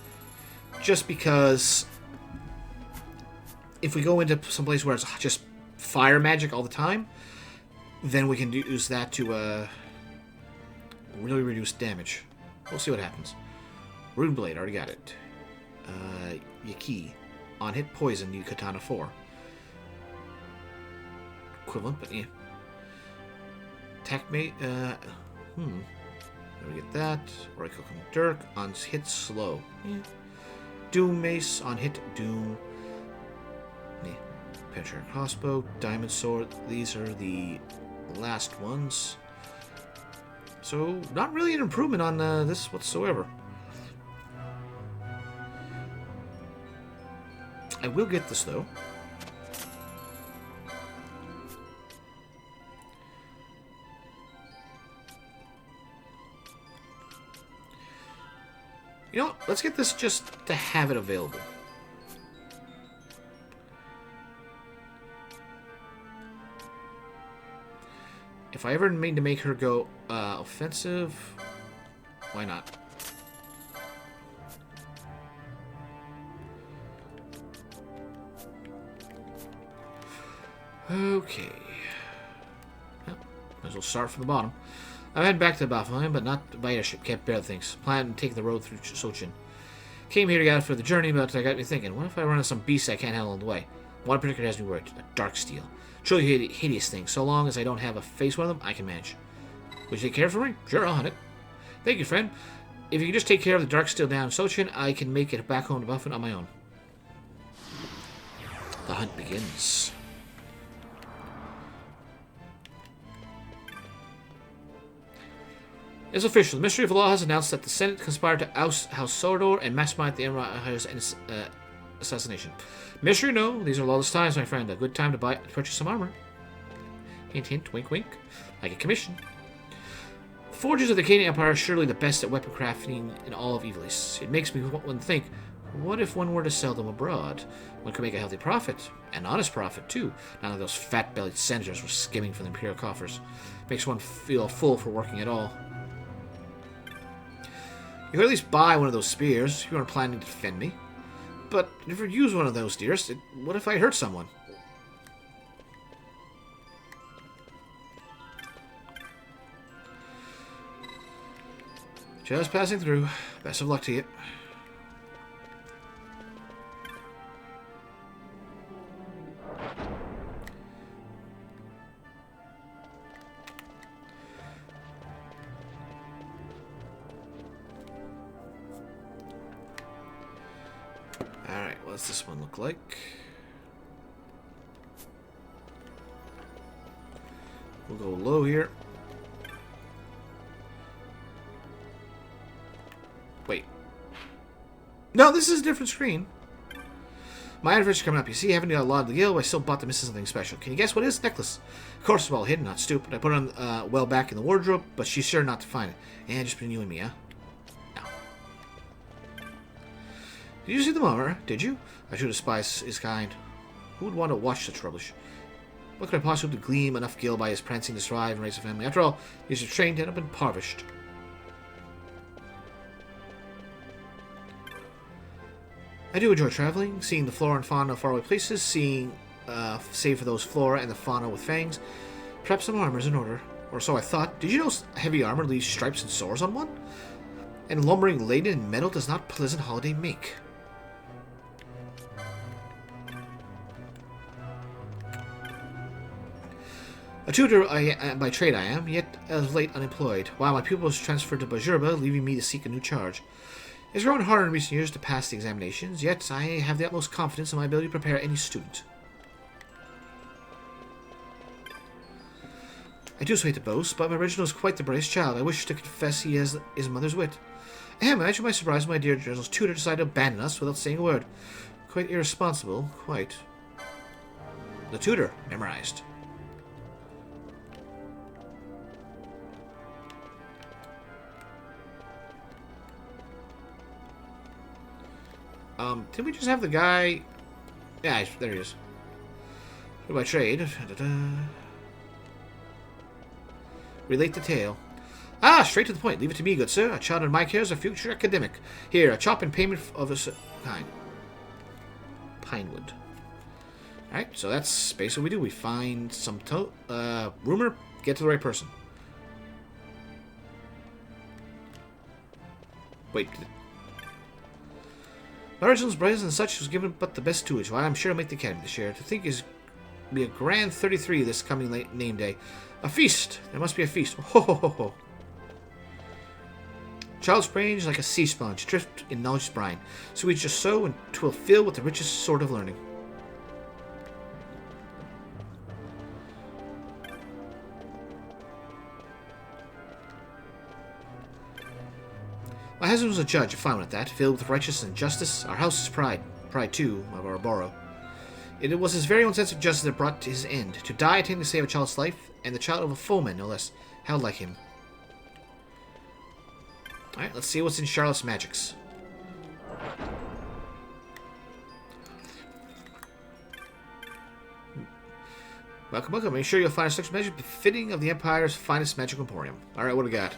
A: just because if we go into some place where it's just fire magic all the time, then we can use that to really reduce damage. We'll see what happens. Rune Blade, already got it. Yaki. On hit poison, you Katana 4. Equivalent, but yeah. Attack mate, There we get that. Oracle Dirk. On hit slow. Yeah. Doom Mace. On hit Doom. Yeah. Penetrating Crossbow. Diamond Sword. These are the last ones. So, not really an improvement on this whatsoever. I will get this, though. You know what? Let's get this just to have it available. If I ever mean to make her go offensive, why not? Okay. Well, might as well start from the bottom. I'm heading back to the Baffelheim, but not by airship. Can't bear things. Plan to take the road through Sochin. Came here to get out for the journey, but I got me thinking, what if I run into some beast I can't handle on the way? One particular has me worried. A dark steel. Truly hideous thing. So long as I don't have to face one of them, I can manage. Would you take care for me? Sure, I'll hunt it. Thank you, friend. If you can just take care of the dark steel down in Sochin, I can make it back home to Buffin on my own. The hunt begins. It's official. The Mystery of the Law has announced that the Senate conspired to oust House Sordor and mastermind the Empire's assassination. Mystery? No. These are lawless times, my friend. A good time to purchase some armor. Hint, hint, wink, wink. Like a commission. The forges of the Canadian Empire are surely the best at weapon crafting in all of Evilise. It makes me want to think, What if one were to sell them abroad? One could make a healthy profit, an honest profit too. None of those fat-bellied senators were skimming from the imperial coffers. Makes one feel full for working at all. You could at least buy one of those spears if you weren't planning to defend me. But never use one of those, dearest. What if I hurt someone? Just passing through. Best of luck to you. Alright, what's this one look like? We'll go low here. Wait. No, this is a different screen. My anniversary coming up. You see, I haven't got a lot of the guild, but I still bought the missus something special. Can you guess what it is? Necklace. Of course, it's well hidden, not stupid. I put it on well back in the wardrobe, but she's sure not to find it. And just between you and me, huh? No. Did you see the mummer? Did you? I should despise his kind. Who would want to watch such rubbish? What could I possibly glean enough gil by his prancing to survive and raise a family? After all, he's trained and up and impoverished. I do enjoy traveling, seeing the flora and fauna of faraway places, seeing, save for those flora and the fauna with fangs. Perhaps some armor is in order, or so I thought. Did you know heavy armor leaves stripes and sores on one? And lumbering laden in metal does not pleasant holiday make. A tutor by trade I am, yet as of late unemployed, while my pupils transferred to Bajurba, leaving me to seek a new charge. It's grown harder in recent years to pass the examinations, yet I have the utmost confidence in my ability to prepare any student. I do hate to boast, but my original is quite the brightest child. I wish to confess he has his mother's wit. Imagine my surprise when my dear General's tutor decided to abandon us without saying a word. Quite irresponsible, quite. The tutor, memorized. Did we just have the guy? Yeah, there he is. By trade. Relate the tale. Ah, straight to the point. Leave it to me, good sir. A child in my care is a future academic. Here, a chop in payment of a kind. Pinewood. Alright, so that's basically what we do. We find some rumor, get to the right person. Wait. My original's brothers and such was given but the best tutelage. Why, I'm sure I'll make the academy this year. To think is be a grand 33 this coming name day. A feast! There must be a feast. Ho ho ho ho. Child's brain is like a sea sponge, drift in knowledge's brine. So we just sow, and 'twill fill with the richest sort of learning. My husband was a judge, a fine one at that, filled with righteousness and justice. Our house is pride. Pride, too, of our borough. It was his very own sense of justice that brought to his end. To die attempting to save a child's life, and the child of a foeman, no less. How like him. Alright, let's see what's in Charlotte's magics. Welcome, welcome. Make sure you'll find a selection of magic befitting of the Empire's finest magic emporium. Alright, what do we got?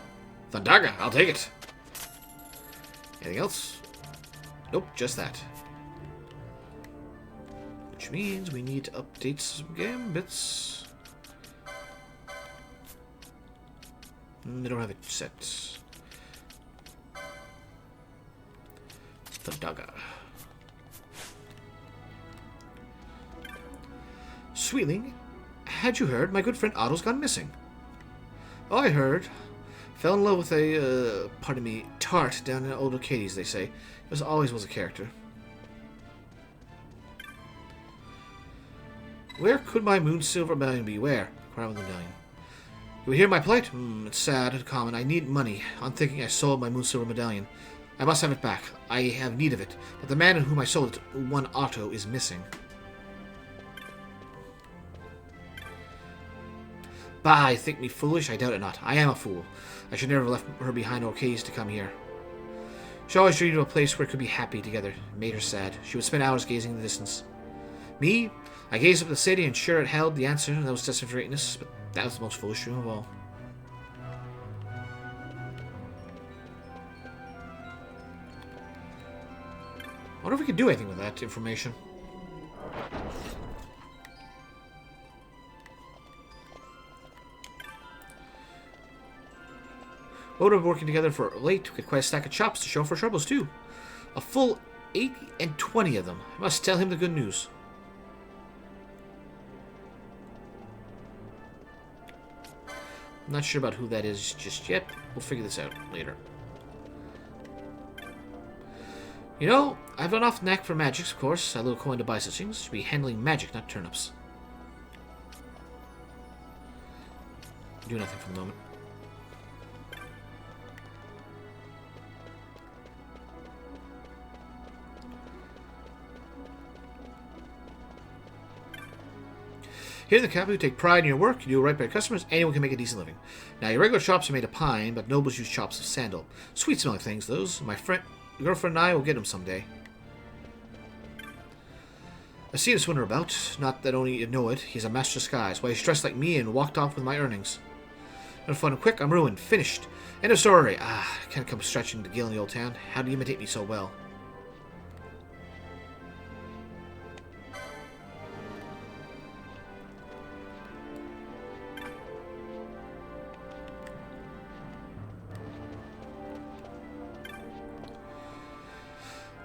A: Thundaga, I'll take it. Anything else? Nope, just that. Which means we need to update some gambits. They don't have it set. Thundaga. Sweetling, had you heard? My good friend Otto's gone missing. Oh, I heard. Fell in love with a, pardon me, tart down in Old Arcades, they say. It always was a character. Where could my moon silver medallion be? Where? Crown the medallion. You hear my plight? It's sad and common. I need money. On thinking I sold my moon silver medallion. I must have it back. I have need of it. But the man in whom I sold it, one Otto, is missing. Bah, I think me foolish? I doubt it not. I am a fool. I should never have left her behind Orcades to come here. She always dreamed of a place where it could be happy together. It made her sad. She would spend hours gazing in the distance. Me? I gazed up at the city and sure it held the answer, and that was destined for greatness, but that was the most foolish dream of all. I wonder if we could do anything with that information. Both of working together for late. We get quite a stack of chops to show for troubles, too. A full 80 and 20 of them. I must tell him the good news. I'm not sure about who that is just yet. We'll figure this out later. You know, I've an off knack for magics, of course. I have a little coin to buy such things. Should be handling magic, not turnips. Do nothing for the moment. Here in the capital, you take pride in your work, you do it right by your customers, anyone can make a decent living. Now, your regular chops are made of pine, but nobles use chops of sandal. Sweet smelling things, those. My girlfriend and I will get them someday. I've seen a swindler about, not that only you know it, he's a master disguise. Why, he's dressed like me and walked off with my earnings. I'm fun and quick, I'm ruined, finished. End of story. I can't come stretching to Gil in the old town. How do you imitate me so well?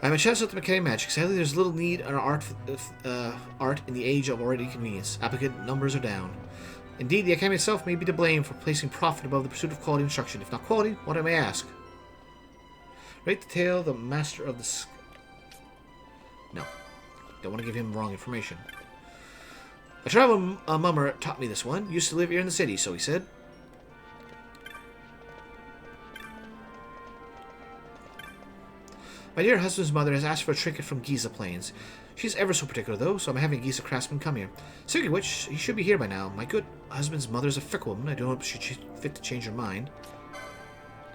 A: I'm a chance at the mechanic magic. Sadly, there's little need on art in the age of already convenience. Applicant numbers are down. Indeed, the academy itself may be to blame for placing profit above the pursuit of quality instruction. If not quality, what I may ask? Rate the tale, the master of the... No. Don't want to give him wrong information. A travel mummer taught me this one. Used to live here in the city, so he said. My dear husband's mother has asked for a trinket from Giza Plains. She's ever so particular, though, so I'm having a Giza craftsman come here. Speaking of which, he should be here by now. My good husband's mother's a fickle woman. I don't know if she's fit to change her mind.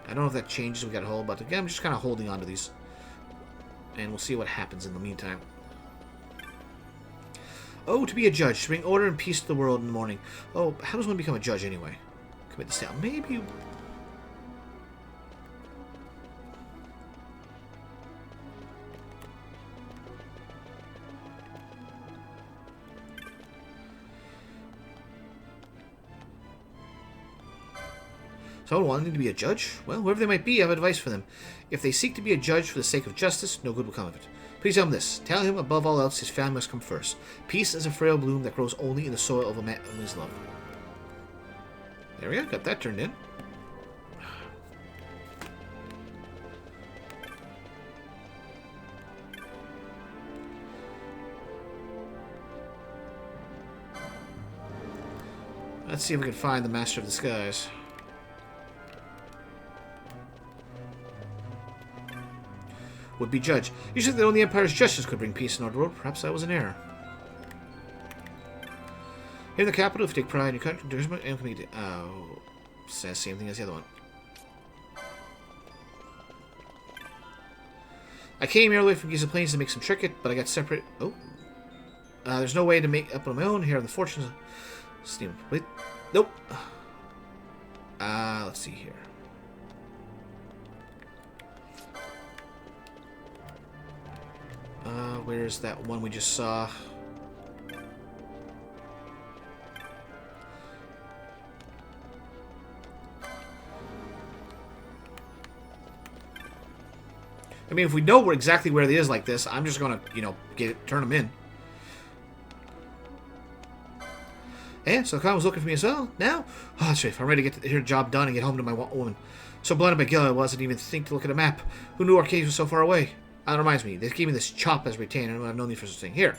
A: I don't know if that changes we got a hold, but again, I'm just kind of holding on to these. And we'll see what happens in the meantime. Oh, to be a judge, to bring order and peace to the world in the morning. Oh, how does one become a judge anyway? Commit this down. Maybe... Someone wanting to be a judge? Well, whoever they might be, I have advice for them. If they seek to be a judge for the sake of justice, no good will come of it. Please tell him this. Tell him, above all else, his family must come first. Peace is a frail bloom that grows only in the soil of a man's love. There we go. Got that turned in. Let's see if we can find the Master of the Skies. Would-be judge. You said that only the Empire's justice could bring peace in our world. Perhaps that was an error. Here in the capital, if you take pride in your country, oh, says same thing as the other one. I came here all the way from Giza Plains to make some trinket, but I got separate. Oh, there's no way to make up on my own. Here are the fortunes. Steam. Wait, nope. Let's see here. Where's that one we just saw? I mean, if we know exactly where it is like this, I'm just gonna, you know, turn them in. And so Khan was looking for me as well. Now, oh, that's right. I'm ready to get the job done and get home to my woman. So blinded by guilt I was, I didn't even think to look at a map. Who knew Arcades was so far away? That reminds me, they gave me this chop as retainer, and I have no need for such a thing. Here.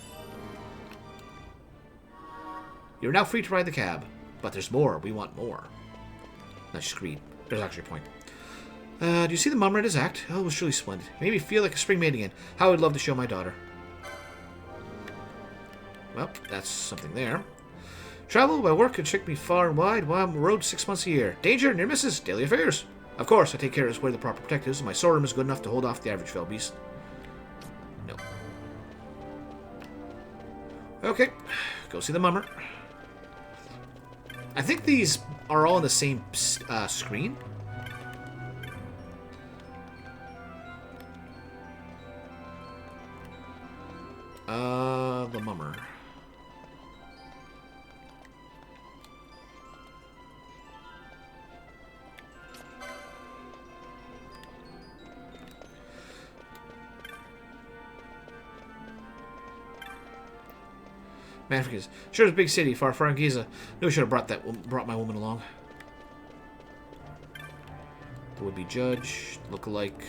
A: You're now free to ride the cab. But there's more. We want more. Not just greed. There's actually a point. Do you see the mummer at his act? Oh, it was truly splendid. It made me feel like a spring maid again. How I would love to show my daughter. Well, that's something there. Travel by work could trick me far and wide while I'm on the road 6 months a year. Danger, near misses, daily affairs. Of course, I take care to swear the proper protectives, and my sword arm is good enough to hold off the average fell beast. No. Okay, go see the mummer. I think these are all on the same screen. The mummer. Man, forgets. Sure, it's a big city, far from Giza. No, we should have brought my woman along. The would-be judge, look-alike.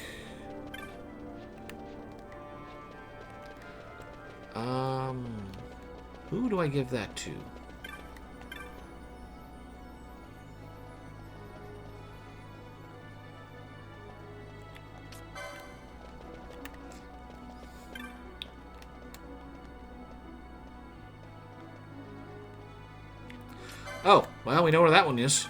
A: Who do I give that to? Oh, well, we know where that one is.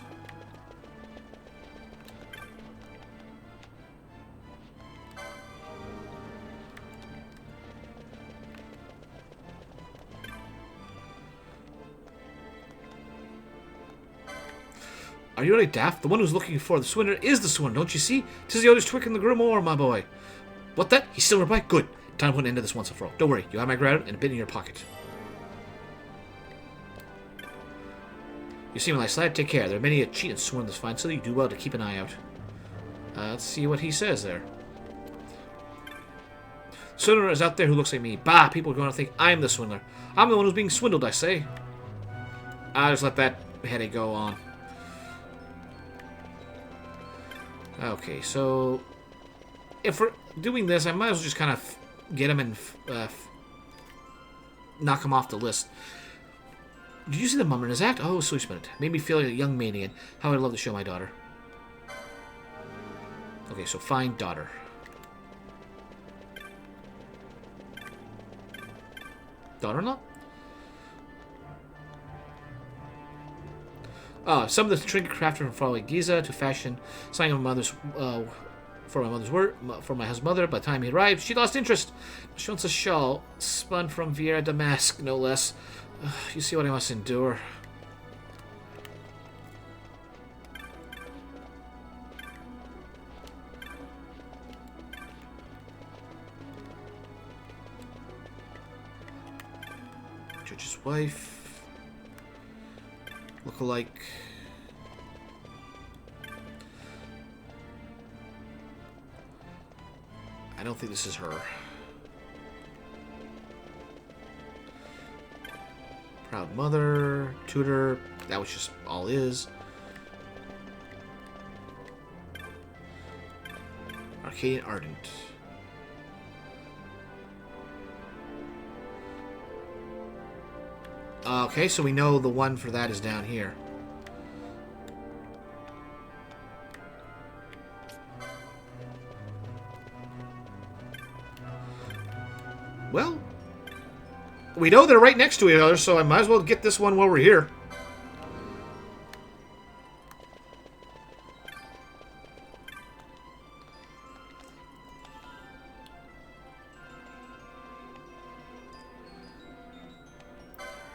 A: Are you really daft? The one who's looking for the swindler is the swindler, don't you see? 'Tis the oldest trick in the grimoire, my boy. What that? He's still nearby? Good. Time to put an end to this once and for all. Don't worry, you have my ground and a bit in your pocket. You see, my nice lad, take care. There are many a cheat and sworn in this fine city. You do well to keep an eye out. Let's see what he says there. Swindler is out there who looks like me. Bah, people are going to think I'm the swindler. I'm the one who's being swindled, I say. I'll just let that headache go on. Okay, so if we're doing this, I might as well just kind of get him and knock him off the list. Did you see the mummer in his act? Oh, so splendid. Made me feel like a young maniac. How I'd love to show my daughter. Okay, so find daughter. Daughter-in-law? Some of the trinket crafted from faraway Giza to fashion something for my husband's mother. By the time he arrived, she lost interest. She wants a shawl spun from Vieira Damask, no less. You see what I must endure. Judge's wife. Look-alike. I don't think this is her. Proud mother, tutor. That was just all is. Arcadian Ardent. Okay, so we know the one for that is down here. Well, we know they're right next to each other, so I might as well get this one while we're here.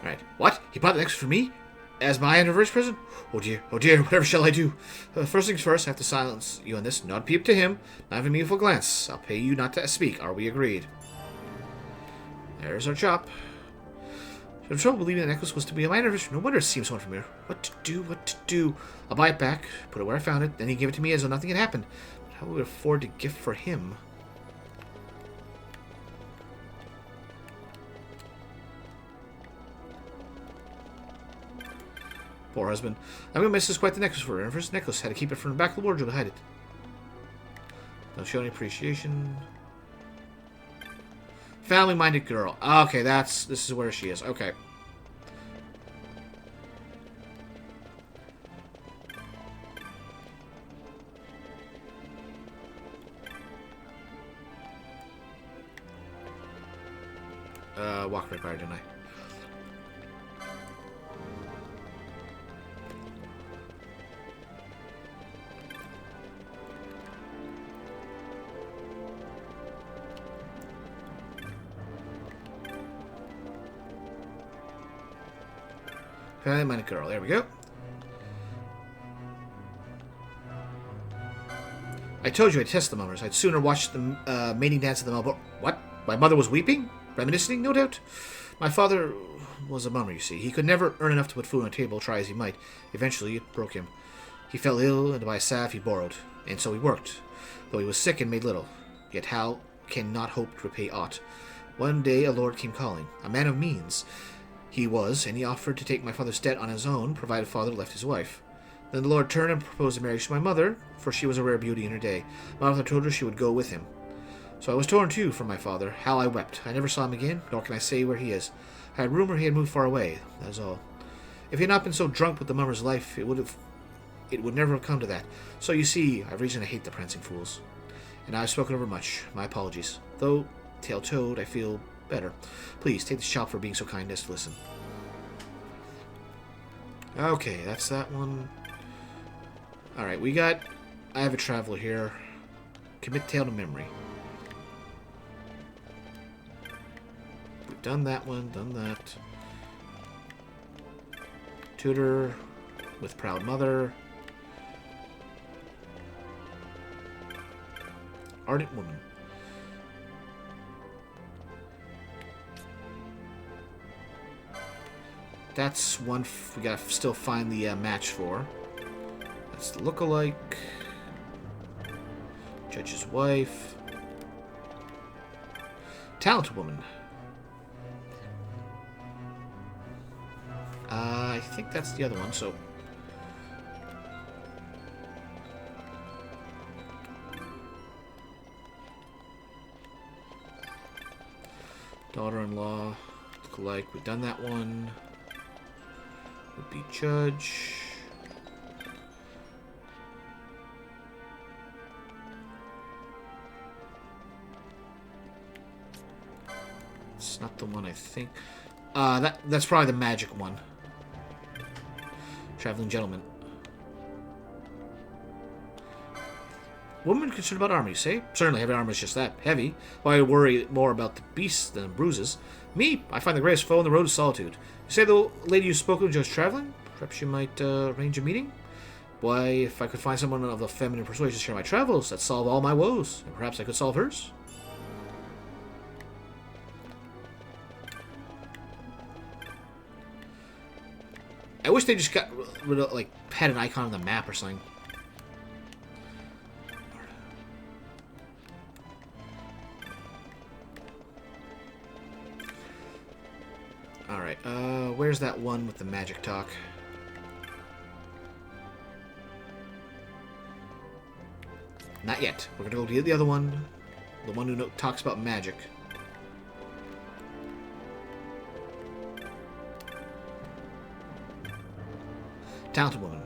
A: Alright, what? He bought the next for me? As my anniversary present? Oh dear, whatever shall I do? First things first, I have to silence you on this. Not peep to him, not even a meaningful glance. I'll pay you not to speak. Are we agreed? There's our chop. I'm trouble believing that necklace was to be my anniversary. No wonder it seems so unfamiliar. What to do? I'll buy it back, put it where I found it, then he give it to me as though nothing had happened. But how would we afford to gift for him? Poor husband. I'm gonna miss this quite the necklace for her. And first necklace, had to keep it from the back of the wardrobe to hide it. Don't show any appreciation. Family-minded girl. Okay, this is where she is. Okay. Walk right by her, didn't I? Family-minded girl. There we go. I told you I'd test the mummers. I'd sooner watch the mating dance at the Melbourne. What? My mother was weeping? Reminiscing, no doubt? My father was a mummer, you see. He could never earn enough to put food on the table, try as he might. Eventually, it broke him. He fell ill, and by a salve he borrowed. And so he worked, though he was sick and made little. Yet Hal cannot hope to repay aught. One day a lord came calling, a man of means. He was, and he offered to take my father's debt on his own, provided father left his wife. Then the lord turned and proposed a marriage to my mother, for she was a rare beauty in her day. My mother told her she would go with him. So I was torn too from my father. How I wept. I never saw him again, nor can I say where he is. I had rumor he had moved far away, that is all. If he had not been so drunk with the mummer's life, it would never have come to that. So you see, I've reason to hate the prancing fools. And I've spoken over much. My apologies. Though, tail toad, I feel better. Please, take this chop for being so kind as to listen. Okay, that's that one. Alright, I have a traveler here. Commit tale to memory. We've done that one, done that. Tutor with proud mother. Ardent woman. That's one we gotta still find the match for. That's the lookalike. Judge's wife. Talented woman. I think that's the other one, so... Daughter-in-law. Lookalike. We've done that one. Would be judge. It's not the one I think. That's probably the magic one. Traveling gentleman. Woman concerned about armor, you say? Certainly, heavy armor is just that. Heavy. Why worry more about the beasts than bruises? Me, I find the greatest foe on the road is solitude. You say the lady you spoke of just traveling? Perhaps you might arrange a meeting? Why, if I could find someone of the feminine persuasion to share my travels, that'd solve all my woes. And perhaps I could solve hers? I wish they just got rid of, like, had an icon on the map or something. Alright, where's that one with the magic talk? Not yet. We're gonna go to the other one. The one who talks about magic. Talented woman.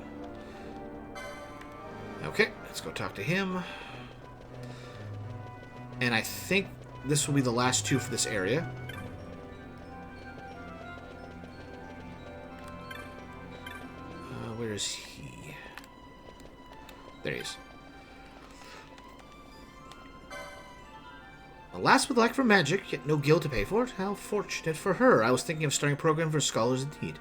A: Okay, let's go talk to him. And I think this will be the last two for this area. Where is he? There he is. Alas, with lack for magic, yet no guild to pay for it. How fortunate for her. I was thinking of starting a program for scholars indeed.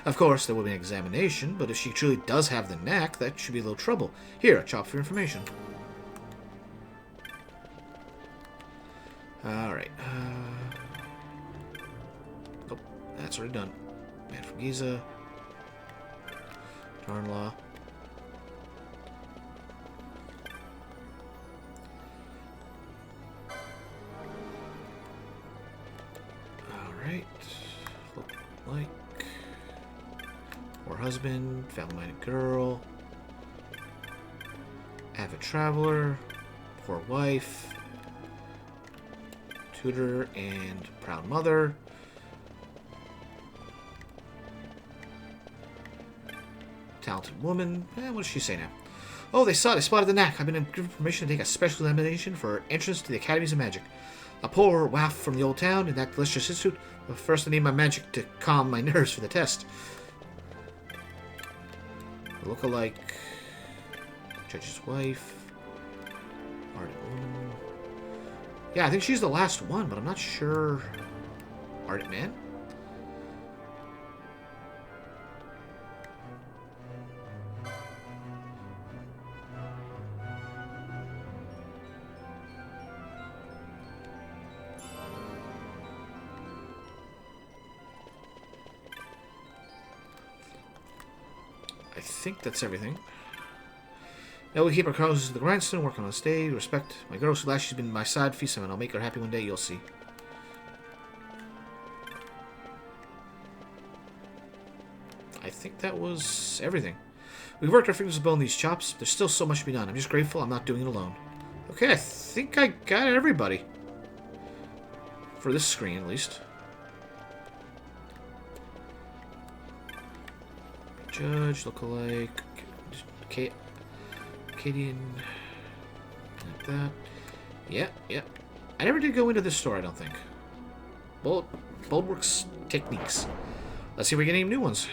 A: Of course, there will be an examination, but if she truly does have the knack, that should be a little trouble. Here, a chop for information. Alright. Oh, that's already done. Man from Giza. Darn-law. Alright. Look like. Poor husband. Family-minded girl. Avid traveler. Poor wife. Tutor and proud mother. Talented woman. What does she say now? Oh, they saw it. They spotted the knack. I've been given permission to take a special examination for entrance to the Academies of Magic. A poor waif from the old town in that delicious institute. But first I need my magic to calm my nerves for the test. Look-alike. Judge's wife. Ardent woman. Yeah, I think she's the last one, but I'm not sure. Ardent man? think that's everything. Now we keep our close to the grindstone, work on a stay, respect my girl Celeste, she's been by my side, feast and I'll make her happy one day, you'll see. I think that was everything. We've worked our fingers to bone these chops. There's still so much to be done. I'm just grateful I'm not doing it alone. Okay, I think I got everybody. For this screen, at least. Judge, lookalike, Acadian, like that. Yeah, yeah. I never did go into this store, I don't think. Boldworks Techniques. Let's see if we get any new ones.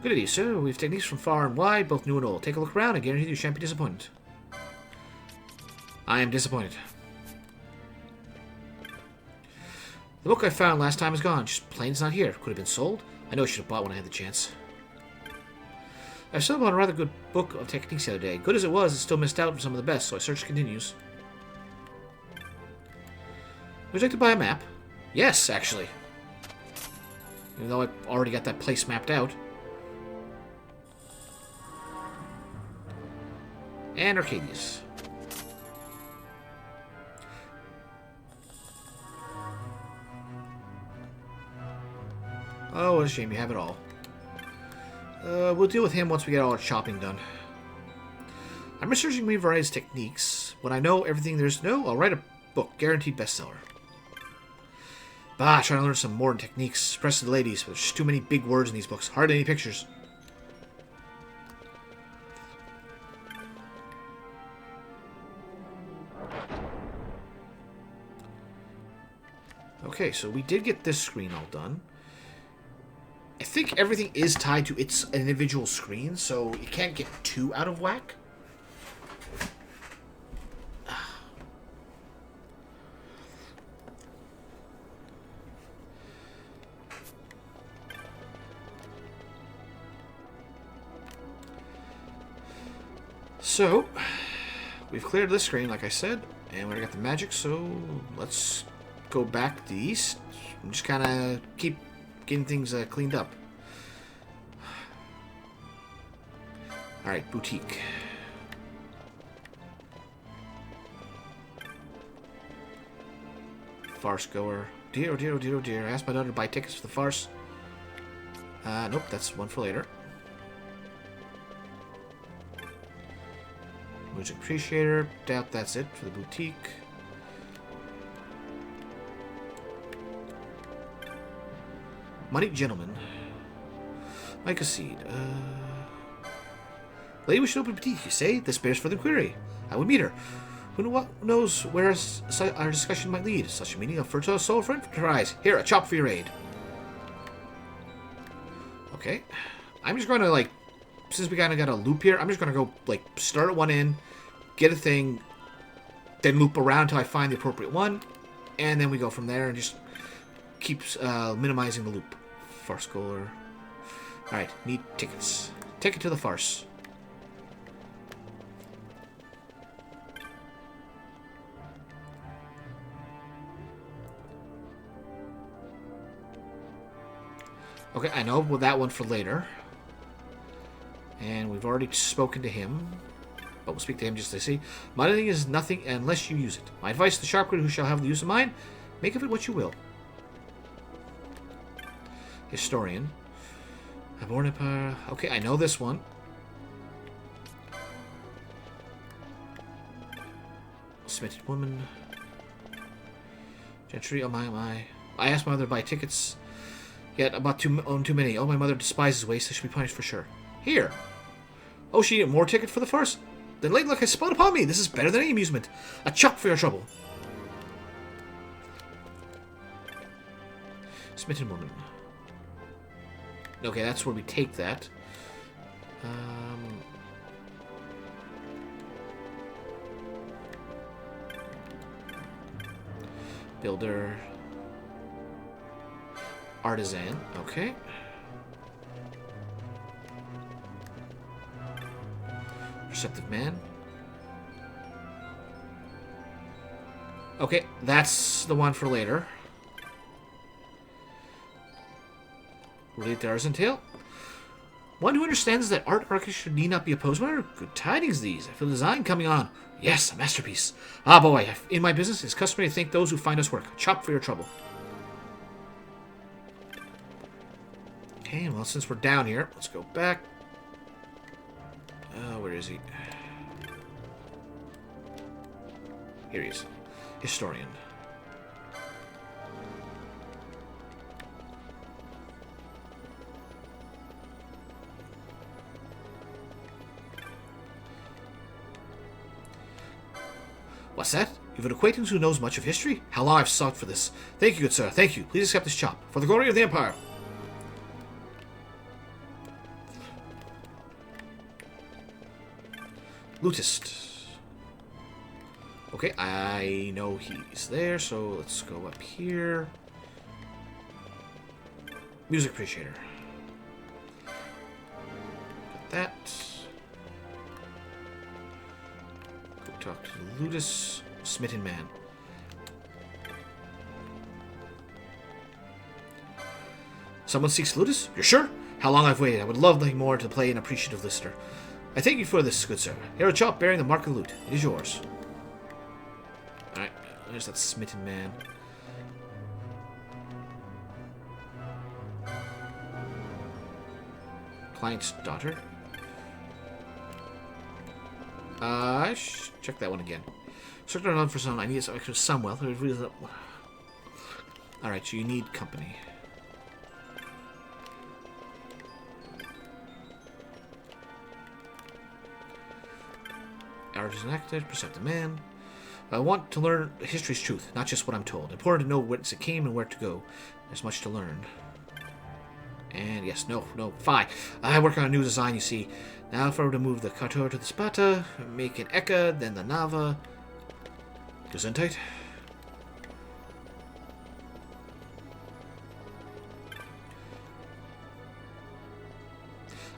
A: Good idea, sir. We have techniques from far and wide, both new and old. Take a look around and guarantee you shan't be disappointed. I am disappointed. The book I found last time is gone. Just plain it's not here. Could have been sold. I know I should have bought when I had the chance. I stumbled on a rather good book of techniques the other day. Good as it was, it still missed out on some of the best, so our search continues. Would you like to buy a map? Yes, actually. Even though I already got that place mapped out. And Arcadius. Oh, what a shame. You have it all. We'll deal with him once we get all our shopping done. I'm researching many varieties of techniques. When I know everything there is to know, I'll write a book. Guaranteed bestseller. Bah, trying to learn some modern techniques. Press to the ladies, but there's just too many big words in these books. Hardly any pictures. Okay, so we did get this screen all done. I think everything is tied to its individual screen, so you can't get too out of whack. So, we've cleared this screen, like I said, and we already got the magic, so let's go back to the east and just kind of keep getting things cleaned up. Alright, boutique. Farce goer. Dear, oh dear, oh dear, oh dear. I asked my daughter to buy tickets for the farce. Nope, that's one for later. Music appreciator. Doubt that's it for the boutique. Money gentleman. Micah Seed. Lady, we should open a boutique, you say? This bears further query. I would meet her. Who knows where our discussion might lead? Such a meeting of fertile soul for enterprise. Here, a chop for your aid. Okay. I'm just going to, like, since we kind of got a loop here, I'm just going to go, like, start at one end, get a thing, then loop around until I find the appropriate one, and then we go from there and just keeps minimizing the loop. Farce goer. Alright, need tickets. Ticket to the farce. Okay, I know that one for later. And we've already spoken to him. But we'll speak to him just to see. Money is nothing unless you use it. My advice to the sharpwitted who shall have the use of mine, make of it what you will. Historian. Born Empire. Okay, I know this one. Smitten woman. Gentry, oh my. I asked my mother to buy tickets. Yet I bought too many. Oh, my mother despises waste. I should be punished for sure. Here. Oh, she needed more ticket for the farce? Then late luck has spawned upon me. This is better than any amusement. A chuck for your trouble. Smitten woman. Okay, that's where we take that. Builder. Artisan. Okay. Perceptive man. Okay, that's the one for later. Relate to Artisan Tale. One who understands that art architecture need not be opposed. What are good tidings these? I feel design coming on. Yes, a masterpiece. Ah, boy, in my business, it's customary to thank those who find us work. Chop for your trouble. Okay, well, since we're down here, let's go back. Where is he? Here he is. Historian. What's that? You've an acquaintance who knows much of history? How long I've sought for this. Thank you, good sir. Thank you. Please accept this chop. For the glory of the Empire. Lutist. Okay, I know he's there, so let's go up here. Music appreciator. Got that. Go talk to the Ludus. Smitten man. Someone seeks Ludus? You're sure? How long I've waited. I would love nothing more to play an appreciative listener. I thank you for this, good sir. Here a chop bearing the mark of loot. It is yours. Alright, there's that smitten man. Client's daughter. Check that one again. Search around for someone. I need some wealth. Alright, so you need company. Artisan actor, perceptive man. I want to learn history's truth, not just what I'm told. Important to know whence it came and where to go. There's much to learn. And yes, no, fine. I work on a new design, you see. Now if I were to move the Kator to the Sparta, make it Eka, then the Nava. Gesundheit.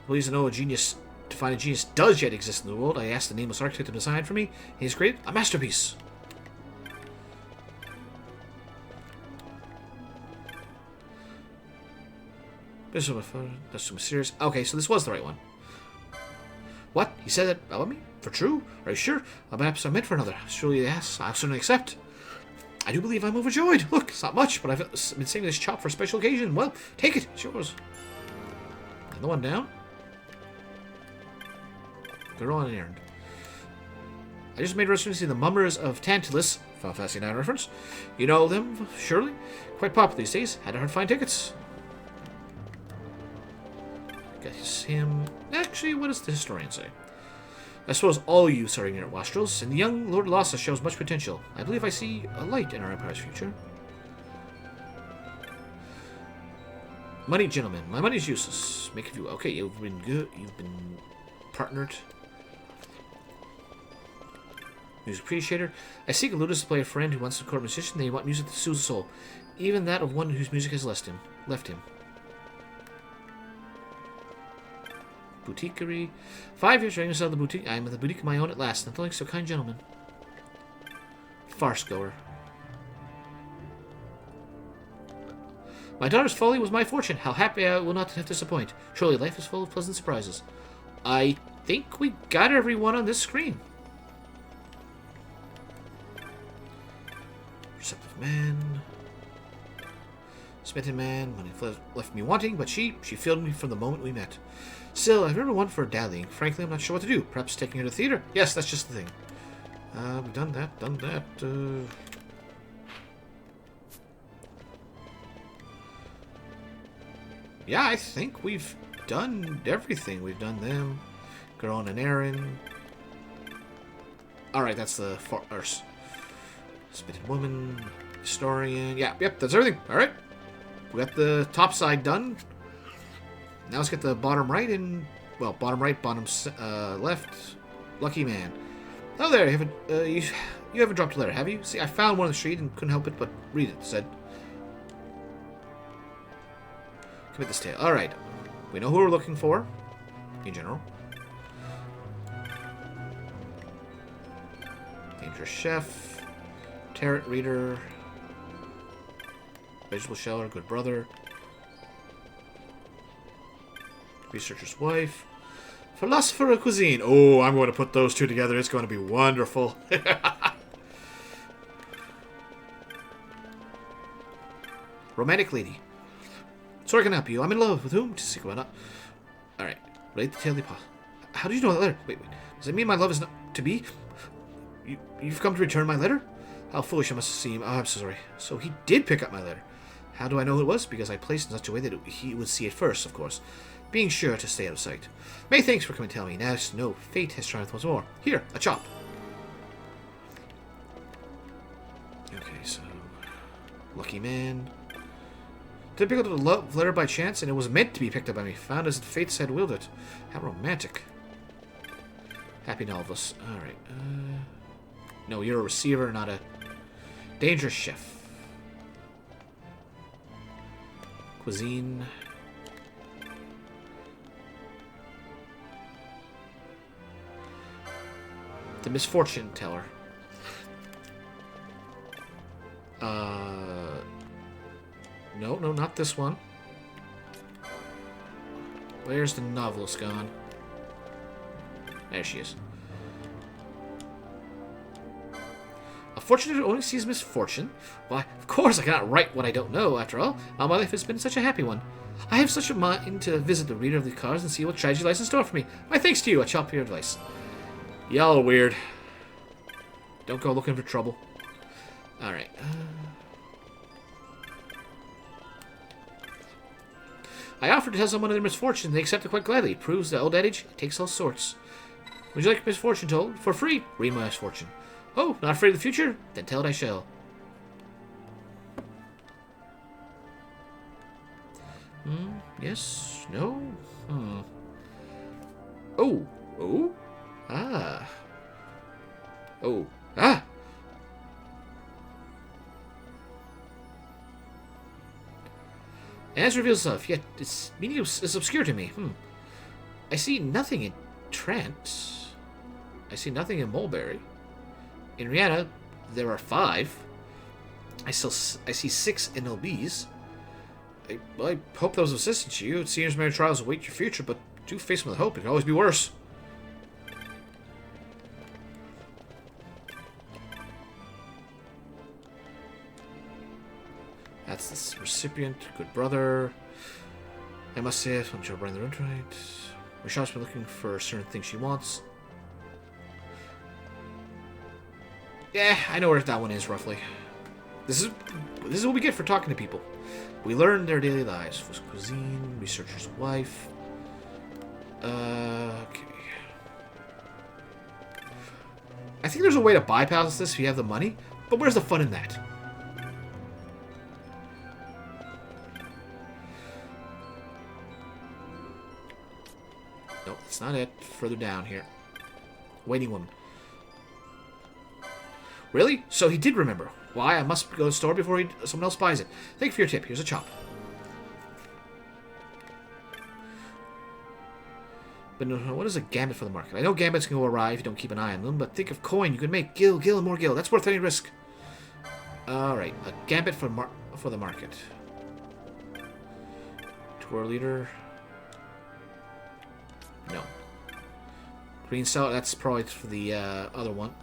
A: Please to know a genius. To find a genius does yet exist in the world, I asked the nameless architect to design for me. He's created a masterpiece. That's too mysterious. Okay, so this was the right one. What? He said that about me? For true? Are you sure? Perhaps I'm meant for another. Surely yes, I'll certainly accept. I do believe I'm overjoyed. Look, it's not much, but I've been saving this chop for a special occasion. Well, take it. It's yours. Another one down. Go on an errand. I just made reference to the Mummers of Tantalus. Final Fantasy IX reference. You know them, surely? Quite popular these days. Had to hard to find tickets. Guess him. Actually, what does the historian say? I suppose all youths are ignorant wastrels, and the young Lord Lhasa shows much potential. I believe I see a light in our Empire's future. Money, gentlemen. My money's useless. Make it you. Okay, you've been good. You've been partnered. Music appreciator. I seek a lutist to play a friend who wants to record a musician. They want music that soothes the soul, even that of one whose music has left him. Boutiquerie. 5 years ready to sell the boutique. I am at the boutique of my own at last. Nothing like so kind gentleman. Farce goer. My daughter's folly was my fortune. How happy I will not disappoint. Surely life is full of pleasant surprises. I think we got everyone on this screen. Perceptive man. Smitten man. Money left me wanting, but she filled me from the moment we met. Still, I've never wanted for dallying. Frankly, I'm not sure what to do. Perhaps taking her to the theater? Yes, that's just the thing. We've done that. Yeah, I think we've done everything. We've done them. Go on an errand. Alright, that's the farce. Spitted woman. Historian. Yep, that's everything. Alright. We got the top side done. Now let's get the bottom right and, well, bottom right, bottom left. Lucky man. Oh, there, you haven't dropped a letter, have you? See, I found one on the street and couldn't help it but read it. It said, commit this tale. Alright. We know who we're looking for, in general. Dangerous chef. Tarot reader. Vegetable sheller, good brother. Researcher's wife. Philosopher of cuisine. Oh, I'm going to put those two together. It's going to be wonderful. Romantic lady. Sorry, can I help you? I'm in love. With whom? Just about not. Alright. Relate the tale of How did you know that letter? Wait. Does it mean my love is not to be? You've come to return my letter? How foolish I must seem. Oh, I'm so sorry. So he did pick up my letter. How do I know who it was? Because I placed it in such a way that he would see it first, of course. Being sure to stay out of sight. Many thanks for coming to tell me. Now, no, fate has triumphed once more. Here, a chop. Okay, so... Lucky man. Did I pick up the love letter by chance, and it was meant to be picked up by me. Found as the fates had willed it. How romantic. Happy novelist. Alright. No, you're a receiver, not a... Dangerous chef. Cuisine. The misfortune teller. No, not this one. Where's the novelist gone? There she is. A fortune who only sees misfortune? Why, of course I cannot write what I don't know, after all. My life has been such a happy one. I have such a mind to visit the reader of the cards and see what tragedy lies in store for me. My thanks to you. I chop your advice. Y'all are weird. Don't go looking for trouble. Alright. I offered to tell someone of their misfortune. They accepted quite gladly. It proves the old adage, it takes all sorts. Would you like misfortune told? For free? Read my misfortune. Oh, not afraid of the future? Then tell it I shall. Yes? No? Oh. Oh? Ah. Oh. Ah! As reveals itself, yet its meaning is obscure to me. I see nothing in Trent. I see nothing in Mulberry. In Rihanna, there are 5. I see 6 in LBs. I hope that was of assistance to you. It seems many trials await your future, but do face them with hope. It can always be worse. That's this recipient. Good brother. I must say it. I'm sure Brian the right. Michelle's been looking for certain things she wants. Yeah, I know where that one is, roughly. This is what we get for talking to people. We learn their daily lives. Was cuisine, researcher's wife. Okay. I think there's a way to bypass this if you have the money, but where's the fun in that? Nope, that's not it. Further down here. Waiting woman. Really? So he did remember. Why? I must go to the store before someone else buys it. Thank you for your tip. Here's a chop. But what is a gambit for the market? I know gambits can go awry if you don't keep an eye on them, but think of coin you can make. Gil, and more gil. That's worth any risk. Alright, a gambit for the market. Tour leader. No. Green cell, that's probably for the other one.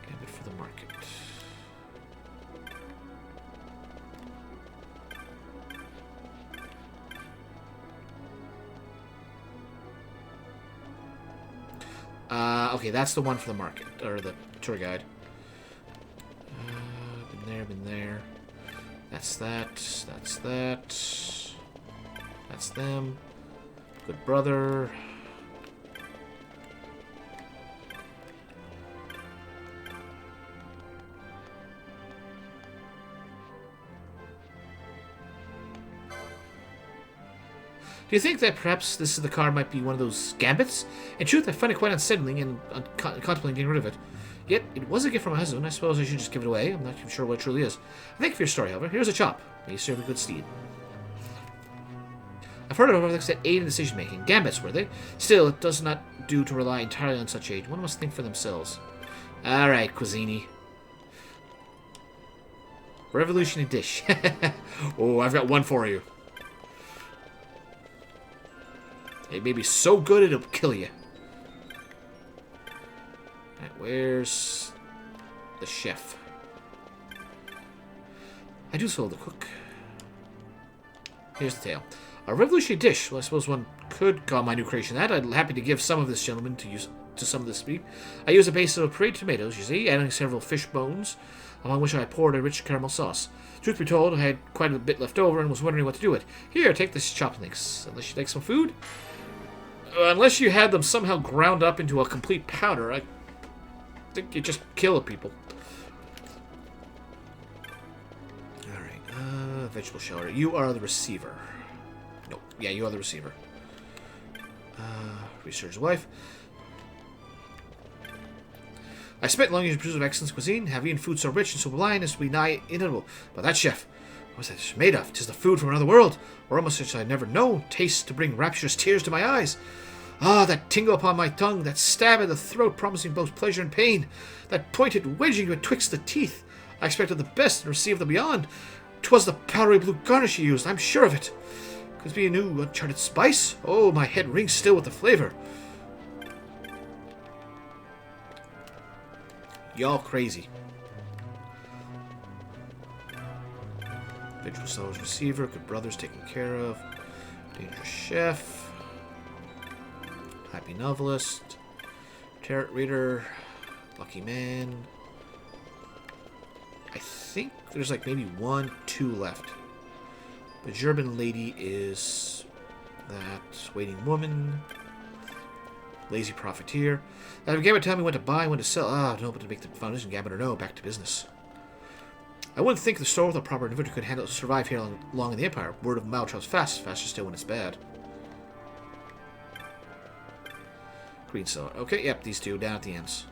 A: Gambit for the market. Okay, that's the one for the market, or the tour guide. Been there. That's that. That's them. Good brother. Do you think that perhaps this is the car might be one of those gambits? In truth, I find it quite unsettling and contemplating getting rid of it. Yet, it was a gift from my husband. I suppose I should just give it away. I'm not even sure what it truly is. Thank you for your story, however. Here's a chop. May you serve a good steed. I've heard of overlooks that aid in decision-making. Gambits, were they? Still, it does not do to rely entirely on such aid. One must think for themselves. Alright, Cuisini. Revolutionary dish. Oh, I've got one for you. It may be so good it'll kill you. Alright, where's the chef? I do so the cook. Here's the tale. A revolutionary dish. Well, I suppose one could call my new creation that. I'm happy to give some of this gentleman to some of this meat. I use a base of pureed tomatoes, you see, adding several fish bones, among which I poured a rich caramel sauce. Truth be told, I had quite a bit left over and was wondering what to do with it. Here, take this chopped links. Unless you'd like some food? Unless you had them somehow ground up into a complete powder, I think you just kill people. Alright, vegetable shelter. You are the receiver. Nope. Yeah, you are the receiver. Researcher's wife. I spent long years in pursuit of excellent cuisine, have eaten food so rich and so blind as to be nigh inedible. But that chef, what was that dish made of? 'Tis the food from another world, or almost such I never know, tastes to bring rapturous tears to my eyes. Ah, that tingle upon my tongue, that stab in the throat promising both pleasure and pain, that pointed wedging betwixt the teeth. I expected the best and received the beyond. 'Twas the powdery blue garnish he used, I'm sure of it. Could it be a new uncharted spice? Oh, my head rings still with the flavor. Y'all crazy. Vigil Sellers Receiver, Good Brothers taken care of. Dangerous Chef. Happy Novelist. Tarot Reader. Lucky Man. I think there's like maybe 1, 2 left. The German Lady is that. Waiting Woman. Lazy Profiteer. That game would tell me when to buy, when to sell. Ah, no, but to make the foundation gamut or no, back to business. I wouldn't think the store with a proper inventory could handle survive here long in the Empire. Word of mouth travels fast, faster still when it's bad. Green Cellar. Okay, yep, these two down at the ends.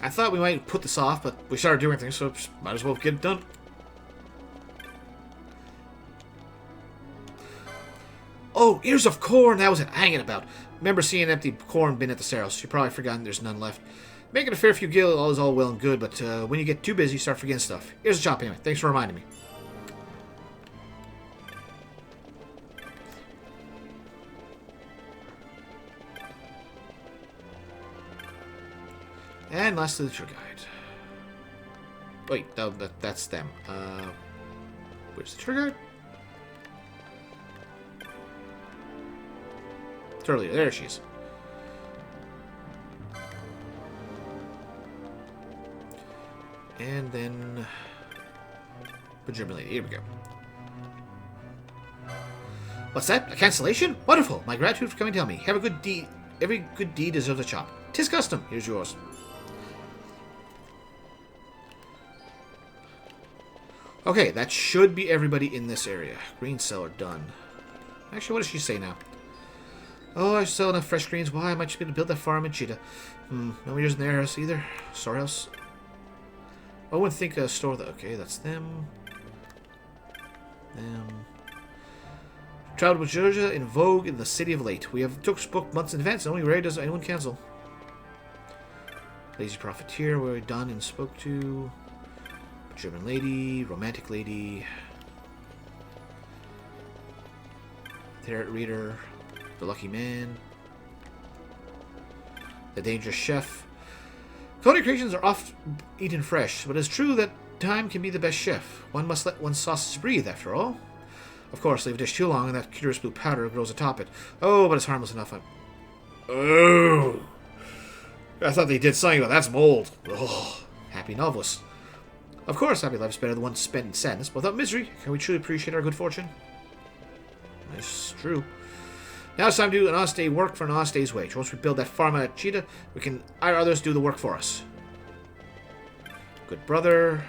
A: I thought we might put this off, but we started doing things, so might as well get it done. Oh, ears of corn! That was it. Hanging about. Remember seeing an empty corn bin at the Saros. You've probably forgotten there's none left. Making a fair few gil is all well and good, but when you get too busy, you start forgetting stuff. Here's a chop anyway. Thanks for reminding me. And lastly, the tour guide. Wait, no, that's them. Where's the tour guide? Earlier, there she is. And then the German Lady. Here we go. What's that? A cancellation? Wonderful! My gratitude for coming to tell me. Have a good deed. Every good deed deserves a chop. 'Tis custom. Here's yours. Okay, that should be everybody in this area. Green cellar done. Actually, what does she say now? Oh, I sell enough fresh greens. Why? I might just be able to build that farm in Cheetah. Nobody in their house either. Storehouse. I wouldn't think a store that. Okay, that's them. Traveled with Georgia in vogue in the city of late. We have booked months in advance, and only rarely does anyone cancel. Lazy Profiteer, we're done and spoke to. German Lady, Romantic Lady. Tarot Reader. The Lucky Man. The Dangerous Chef. Culinary creations are oft eaten fresh, but it's true that time can be the best chef. One must let one's sauces breathe, after all. Of course, leave a dish too long and that curious blue powder grows atop it. Oh, but it's harmless enough. Oh! I thought they did something, but that's mold. Oh, happy novelist. Of course, happy life is better than one spent in sadness, but without misery. Can we truly appreciate our good fortune? It's true. Now it's time to do an honest day work for an honest day's wage. Once we build that farm at Cheetah, we can hire others to do the work for us. Good brother.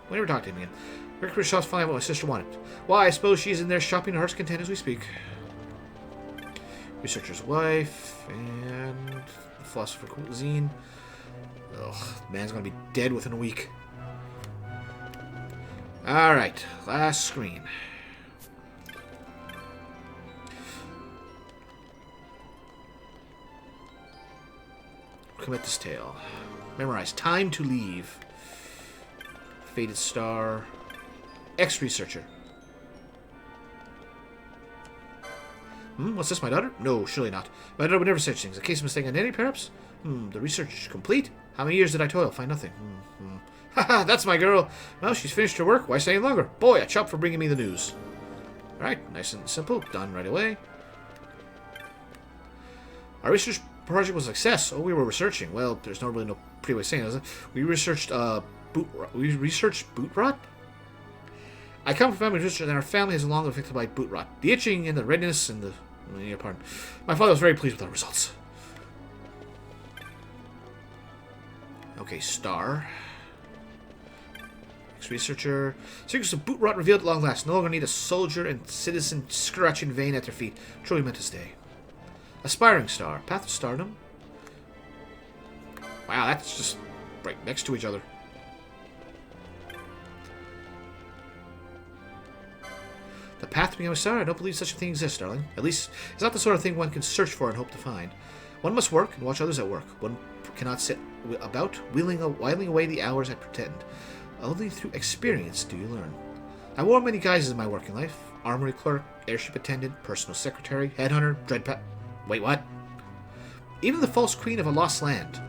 A: We never talked to him again. Rick for shops find out what my sister wanted. Why, I suppose she's in there shopping to heart's content as we speak. Researcher's wife and the philosopher cuisine. Ugh, man's gonna be dead within a week. Alright, last screen. commit this tale. Memorize. Time to leave. Faded star. Ex-researcher. What's this, my daughter? No, surely not. My daughter would never such things. A case of mistaken identity, perhaps? The research complete? How many years did I toil? Find nothing. Haha, that's my girl. Well, she's finished her work. Why stay any longer? Boy, a chop for bringing me the news. Alright, nice and simple. Done right away. Our research project was a success. Oh, we were researching. Well, there's no really no pretty way of saying it, is it? We researched, we researched boot rot? I come from family research, and our family has long been affected by boot rot. The itching and the redness and the... pardon. My father was very pleased with our results. Okay, star. Ex-researcher. Secrets of boot rot revealed at long last. No longer need a soldier and citizen scratch in vain at their feet. Truly meant to stay. Aspiring star. Path of stardom. Wow, that's just right next to each other. The path to become a star? I don't believe such a thing exists, darling. At least, it's not the sort of thing one can search for and hope to find. One must work and watch others at work. One cannot sit about whiling away the hours I pretend. Only through experience do you learn. I wore many guises in my working life. Armory clerk, airship attendant, personal secretary, headhunter, dreadpat... Wait, what? Even the false queen of a lost land.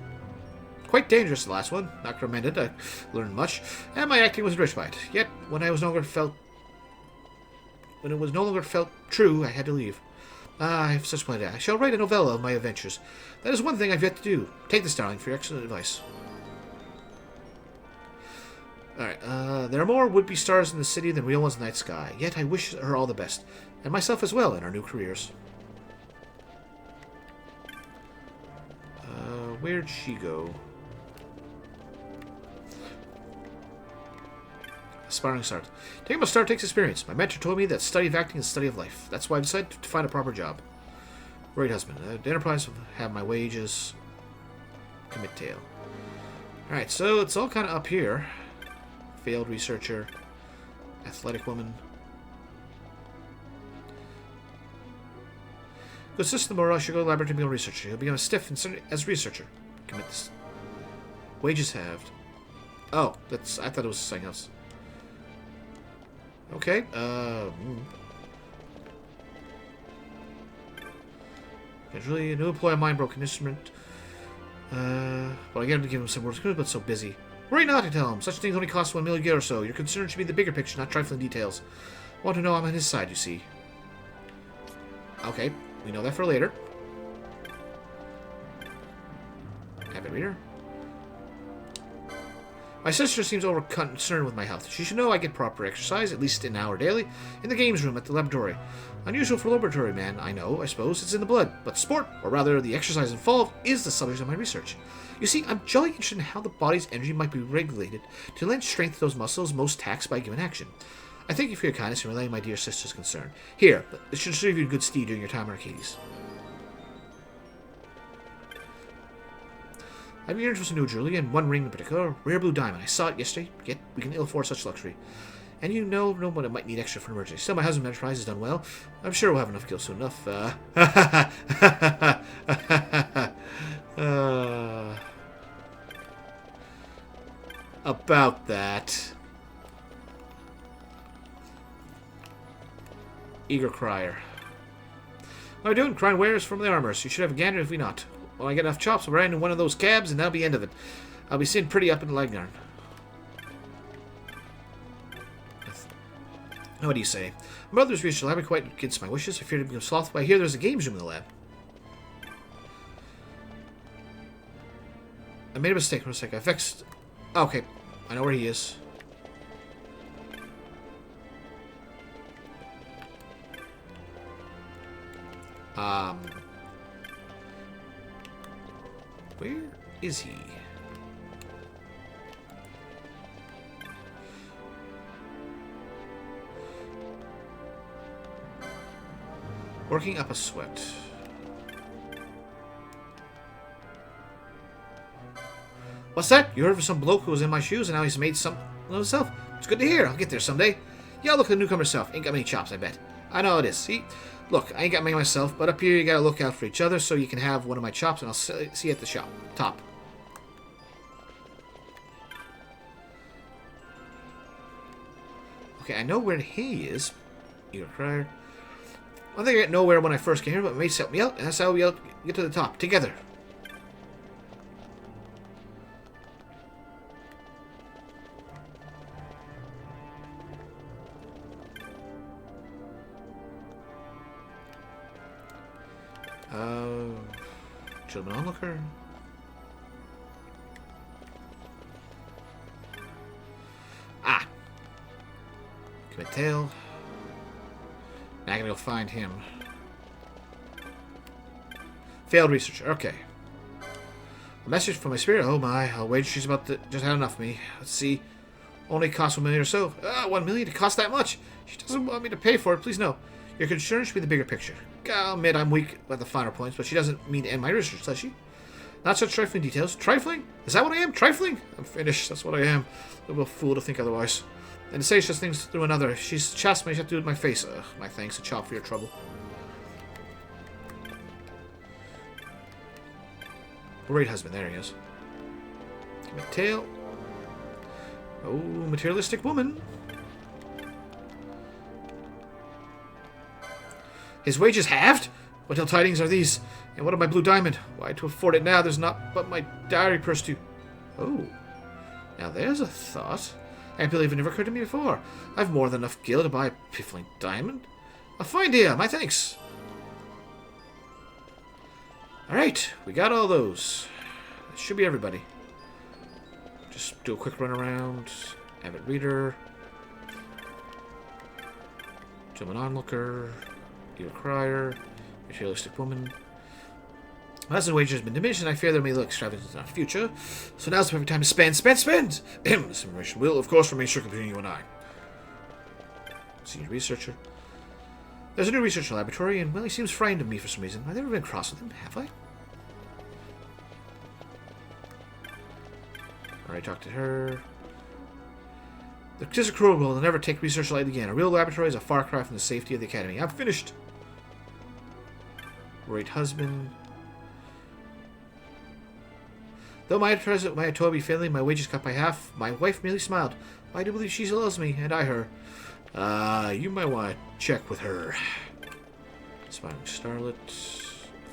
A: Quite dangerous, the last one. Not recommended. I learned much. And my acting was enriched by it. Yet, when it was no longer felt true, I had to leave. I have such plans. I shall write a novella of my adventures. That is one thing I've yet to do. Take this, darling, for your excellent advice. Alright, there are more would-be stars in the city than real ones in the night sky. Yet I wish her all the best. And myself as well in our new careers. Where'd she go? Aspiring star. Taking a star takes experience. My mentor told me that study of acting is study of life. That's why I decided to find a proper job. Worried husband. The enterprise will have my wages. Commit tale. Alright, so it's all kind of up here. Failed researcher. Athletic woman. Good system, or I should go to the laboratory to become a researcher. He'll become a stiff as researcher. Commit this. Wages halved. Oh, that's... I thought it was something else. Okay, Usually, a new employee of mine broke an instrument. Well, I get him to give him some work, but so busy. Worry not, I tell him. Such things only cost 1 million or so. Your concern should be the bigger picture, not trifling details. Want to know I'm on his side, you see. Okay, we know that for later. Habit reader. My sister seems over-concerned with my health. She should know I get proper exercise, at least an hour daily, in the games room at the laboratory. Unusual for a laboratory man, I know, I suppose. It's in the blood. But sport, or rather the exercise involved, is the subject of my research. You see, I'm jolly interested in how the body's energy might be regulated to lend strength to those muscles most taxed by a given action. I thank you for your kindness in relaying my dear sister's concern. Here, this should serve you in good stead during your time in Arcades. I've been interested in New Julie, and one ring in particular, rare blue diamond. I saw it yesterday, yet we can ill afford such luxury. And you know, no one might need extra for an emergency. Still, my husband's enterprise has done well. I'm sure we'll have enough kills soon enough. About that. Eager crier. What are you doing? Crying wares from the armors. You should have a gander if we not. When I get enough chops, I'll ride into one of those cabs, and that'll be the end of it. I'll be sitting pretty up in the Legnarn. What do you say? My brother's reached the lab quite against my wishes. I fear to become slothful, but I hear there's a games room in the lab. I made a mistake for a second. I fixed... Okay, I know where he is. Where is he? Working up a sweat. What's that? You heard of some bloke who was in my shoes and now he's made something of himself? It's good to hear. I'll get there someday. Yeah, look at the newcomer self. Ain't got many chops, I bet. I know it is. See? Look, I ain't got many myself, but up here you gotta look out for each other so you can have one of my chops, and I'll see you at the shop. Top. Okay, I know where he is. You're a crier. I think I get nowhere when I first came here, but mates helped me out, and that's how we get to the top, together. Gentleman onlooker. Ah! Commit tail. Now I gotta go find him. Failed researcher. Okay. A message from my spirit. Oh my, I'll wager she's about to just had enough of me. Let's see. Only cost 1 million or so. 1 million? It costs that much? She doesn't want me to pay for it. Please no. Your concern should be the bigger picture. I'll admit I'm weak at the finer points, but she doesn't mean to end my research, does she? Not such trifling details. Trifling? Is that what I am? Trifling? I'm finished. That's what I am. A little fool to think otherwise. And to say such things through another. She's chastened me. She have to do it with my face. Ugh, my thanks. A chop for your trouble. Great husband. There he is. Give me a tail. Oh, materialistic woman. His wages halved? What ill tidings are these? And what of my blue diamond? Why, to afford it now, there's not but my diary purse to... Oh. Now there's a thought. I can't believe it never occurred to me before. I've more than enough gil to buy a piffling diamond. A fine deal. My thanks. Alright. We got all those. That should be everybody. Just do a quick run around. Avid reader. Gentleman onlooker. Your crier, materialistic woman. As the wages have been diminished, and I fear there may look extravagant in our future, so now's the perfect time to spend, spend! This information will, of course, remain strictly between you and I. Senior researcher. There's a new research laboratory, and, well, he seems frightened of me for some reason. I've never been cross with him, have I? Alright, talked to her. The tis a cruel world. I'll never take research lightly again. A real laboratory is a far cry from the safety of the academy. I'm finished. Worried husband. Though my toil be failing, my wages cut by half, my wife merely smiled. I do believe she still loves me, and I her. You might want to check with her. Smiling starlet.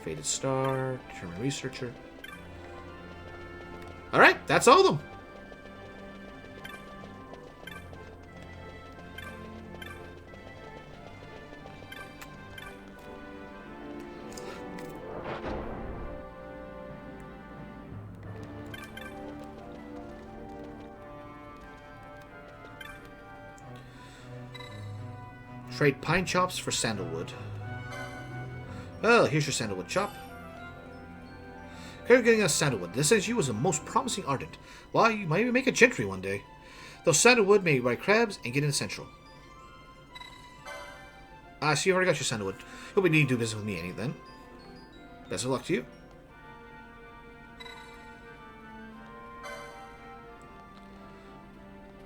A: Faded star. Determined researcher. Alright, that's all of them. Trade pine chops for sandalwood. Well, here's your sandalwood chop. Care getting us sandalwood. This says you was a most promising ardent. Why, you might even make a gentry one day. Though sandalwood may ride crabs and get in central. So you already got your sandalwood. You'll be needing to do business with me, ain't it, then? Best of luck to you.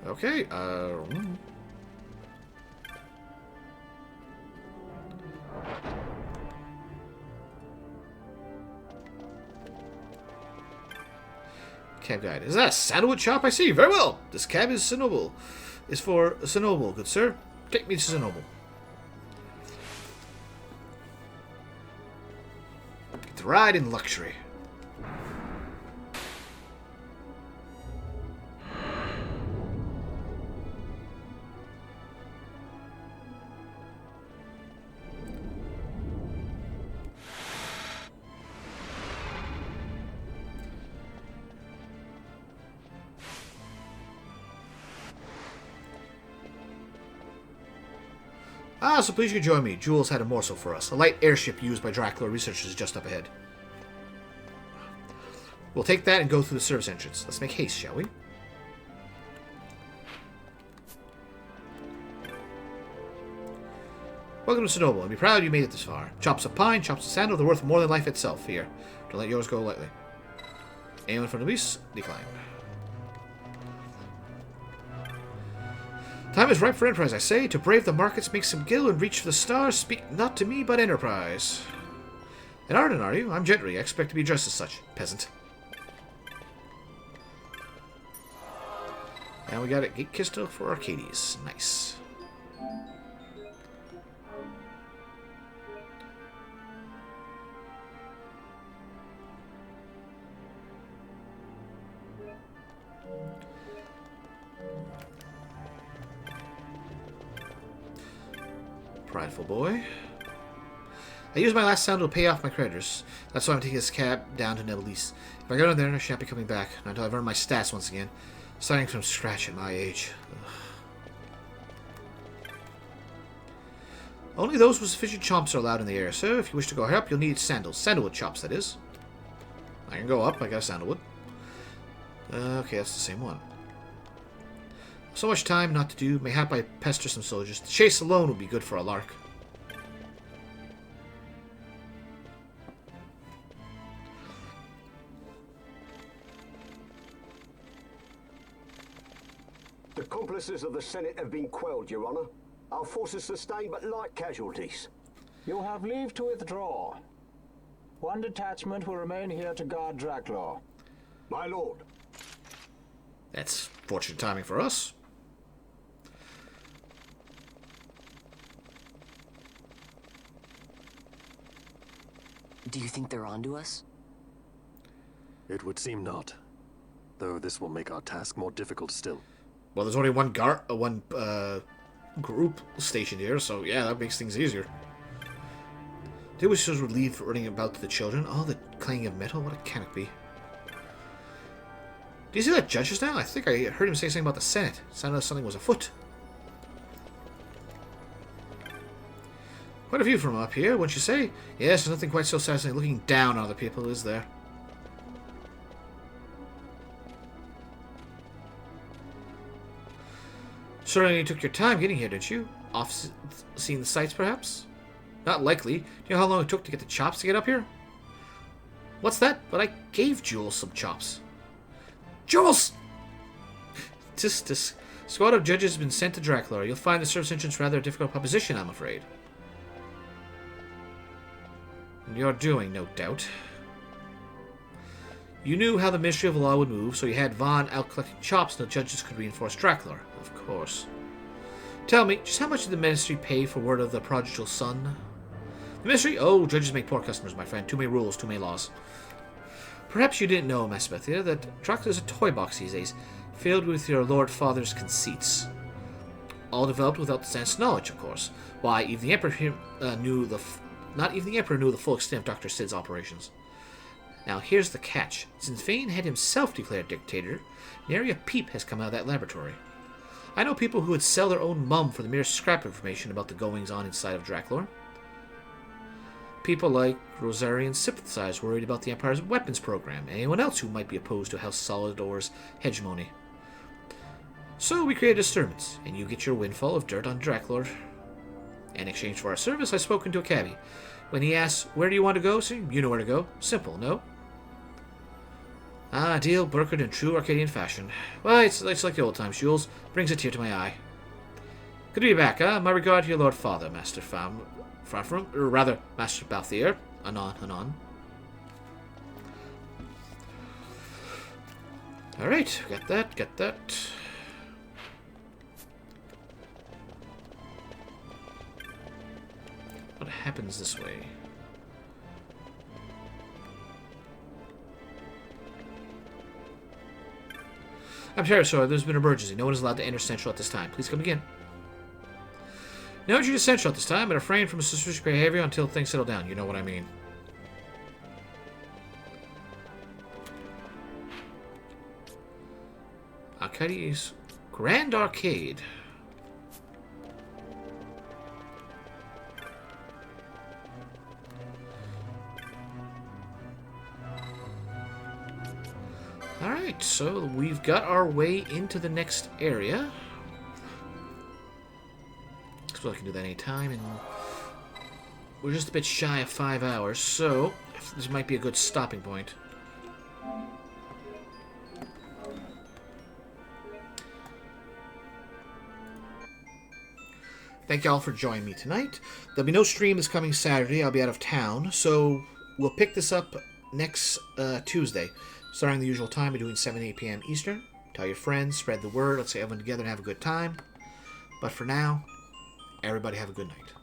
A: Okay, Cab guide. Is that a sandalwood shop? I see. Very well. This cab is Sinoble. Is for Sinoble, good sir. Take me to Sinoble. Get to ride in luxury. So please you join me. Jules had a morsel for us. A light airship used by Dracula researchers just up ahead. We'll take that and go through the service entrance. Let's make haste, shall we? Welcome to Sinoble. I'm be proud you made it this far. Chops of pine, chops of sandal, they're worth more than life itself. Here, don't let yours go lightly. Anyone from the lease? Decline. Time is ripe for enterprise, I say. To brave the markets, make some gil, and reach for the stars. Speak not to me, but enterprise. An Arden, are you? I'm gentry. I expect to be dressed as such. Peasant. And we got a gate crystal for Arcades. Nice. Prideful boy. I used my last sound to pay off my creditors. That's why I'm taking this cab down to Nebelise. If I go down there, I shan't be coming back. Not until I've earned my stats once again. Starting from scratch at my age. Ugh. Only those with sufficient chops are allowed in the area, so if you wish to go higher up, you'll need sandals. Sandalwood chops, that is. I can go up, I got a sandalwood. Okay, that's the same one. So much time not to do. Mayhap I pester some soldiers. The chase alone would be good for a lark.
I: The accomplices of the Senate have been quelled, Your Honor. Our forces sustained but light casualties.
J: You have leave to withdraw. One detachment will remain here to guard Draclaw.
I: My lord.
A: That's fortunate timing for us.
E: Do you think they're onto us?
H: It would seem not. Though this will make our task more difficult still.
A: Well, there's only one group stationed here, so yeah, that makes things easier. They wish us relieved running about to the children. Oh, the clanging of metal. What a canopy. Do you see that judge just now? I think I heard him say something about the Senate. It sounded like something was afoot. Quite a view from up here, wouldn't you say? Yes, there's nothing quite so satisfying looking down on other people, is there? Certainly you took your time getting here, didn't you? Off seeing the sights, perhaps? Not likely. Do you know how long it took to get the chops to get up here? What's that? But I gave Jules some chops. Jules! This squad of judges has been sent to Dracula. You'll find the service entrance rather a difficult proposition, I'm afraid. You're doing, no doubt. You knew how the Ministry of Law would move, so you had Vaughn out collecting chops until judges could reinforce Dracula. Of course. Tell me, just how much did the Ministry pay for word of the prodigal son? The Ministry? Oh, judges make poor customers, my friend. Too many rules, too many laws. Perhaps you didn't know, Maspethia, that Dracula's a toy box these days, filled with your Lord Father's conceits. All developed without the Sense knowledge, of course. Why, even the Emperor not even the Emperor knew the full extent of Dr. Sid's operations. Now, here's the catch. Since Vane had himself declared dictator, nary a peep has come out of that laboratory. I know people who would sell their own mum for the mere scrap information about the goings-on inside of Dracula. People like Rosarian sympathize worried about the Empire's weapons program, and anyone else who might be opposed to House Solidor's hegemony. So we create a disturbance, and you get your windfall of dirt on Dracula. In exchange for our service, I've spoken to a cabbie. When he asks, where do you want to go, sir? You know where to go. Simple, no? Ah, deal brokered in true Arcadian fashion. Well, it's like the old times, Jules. Brings a tear to my eye. Good to be back, huh? My regard to your Lord Father, Master or rather, Master Balthier. Anon, anon. Alright, got that. What happens this way? I'm sorry, sir. There's been an emergency. No one is allowed to enter Central at this time. Please come again. No entry to Central at this time, but refrain from suspicious behavior until things settle down. You know what I mean. Arcadi's Grand Arcade. Alright, so we've got our way into the next area. I suppose I can do that anytime, and we're just a bit shy of 5 hours, so this might be a good stopping point. Thank y'all for joining me tonight. There'll be no stream this coming Saturday. I'll be out of town, so we'll pick this up next Tuesday. Starting the usual time, we're doing 7-8 p.m. Eastern. Tell your friends, spread the word, let's get everyone together and have a good time. But for now, Everybody have a good night.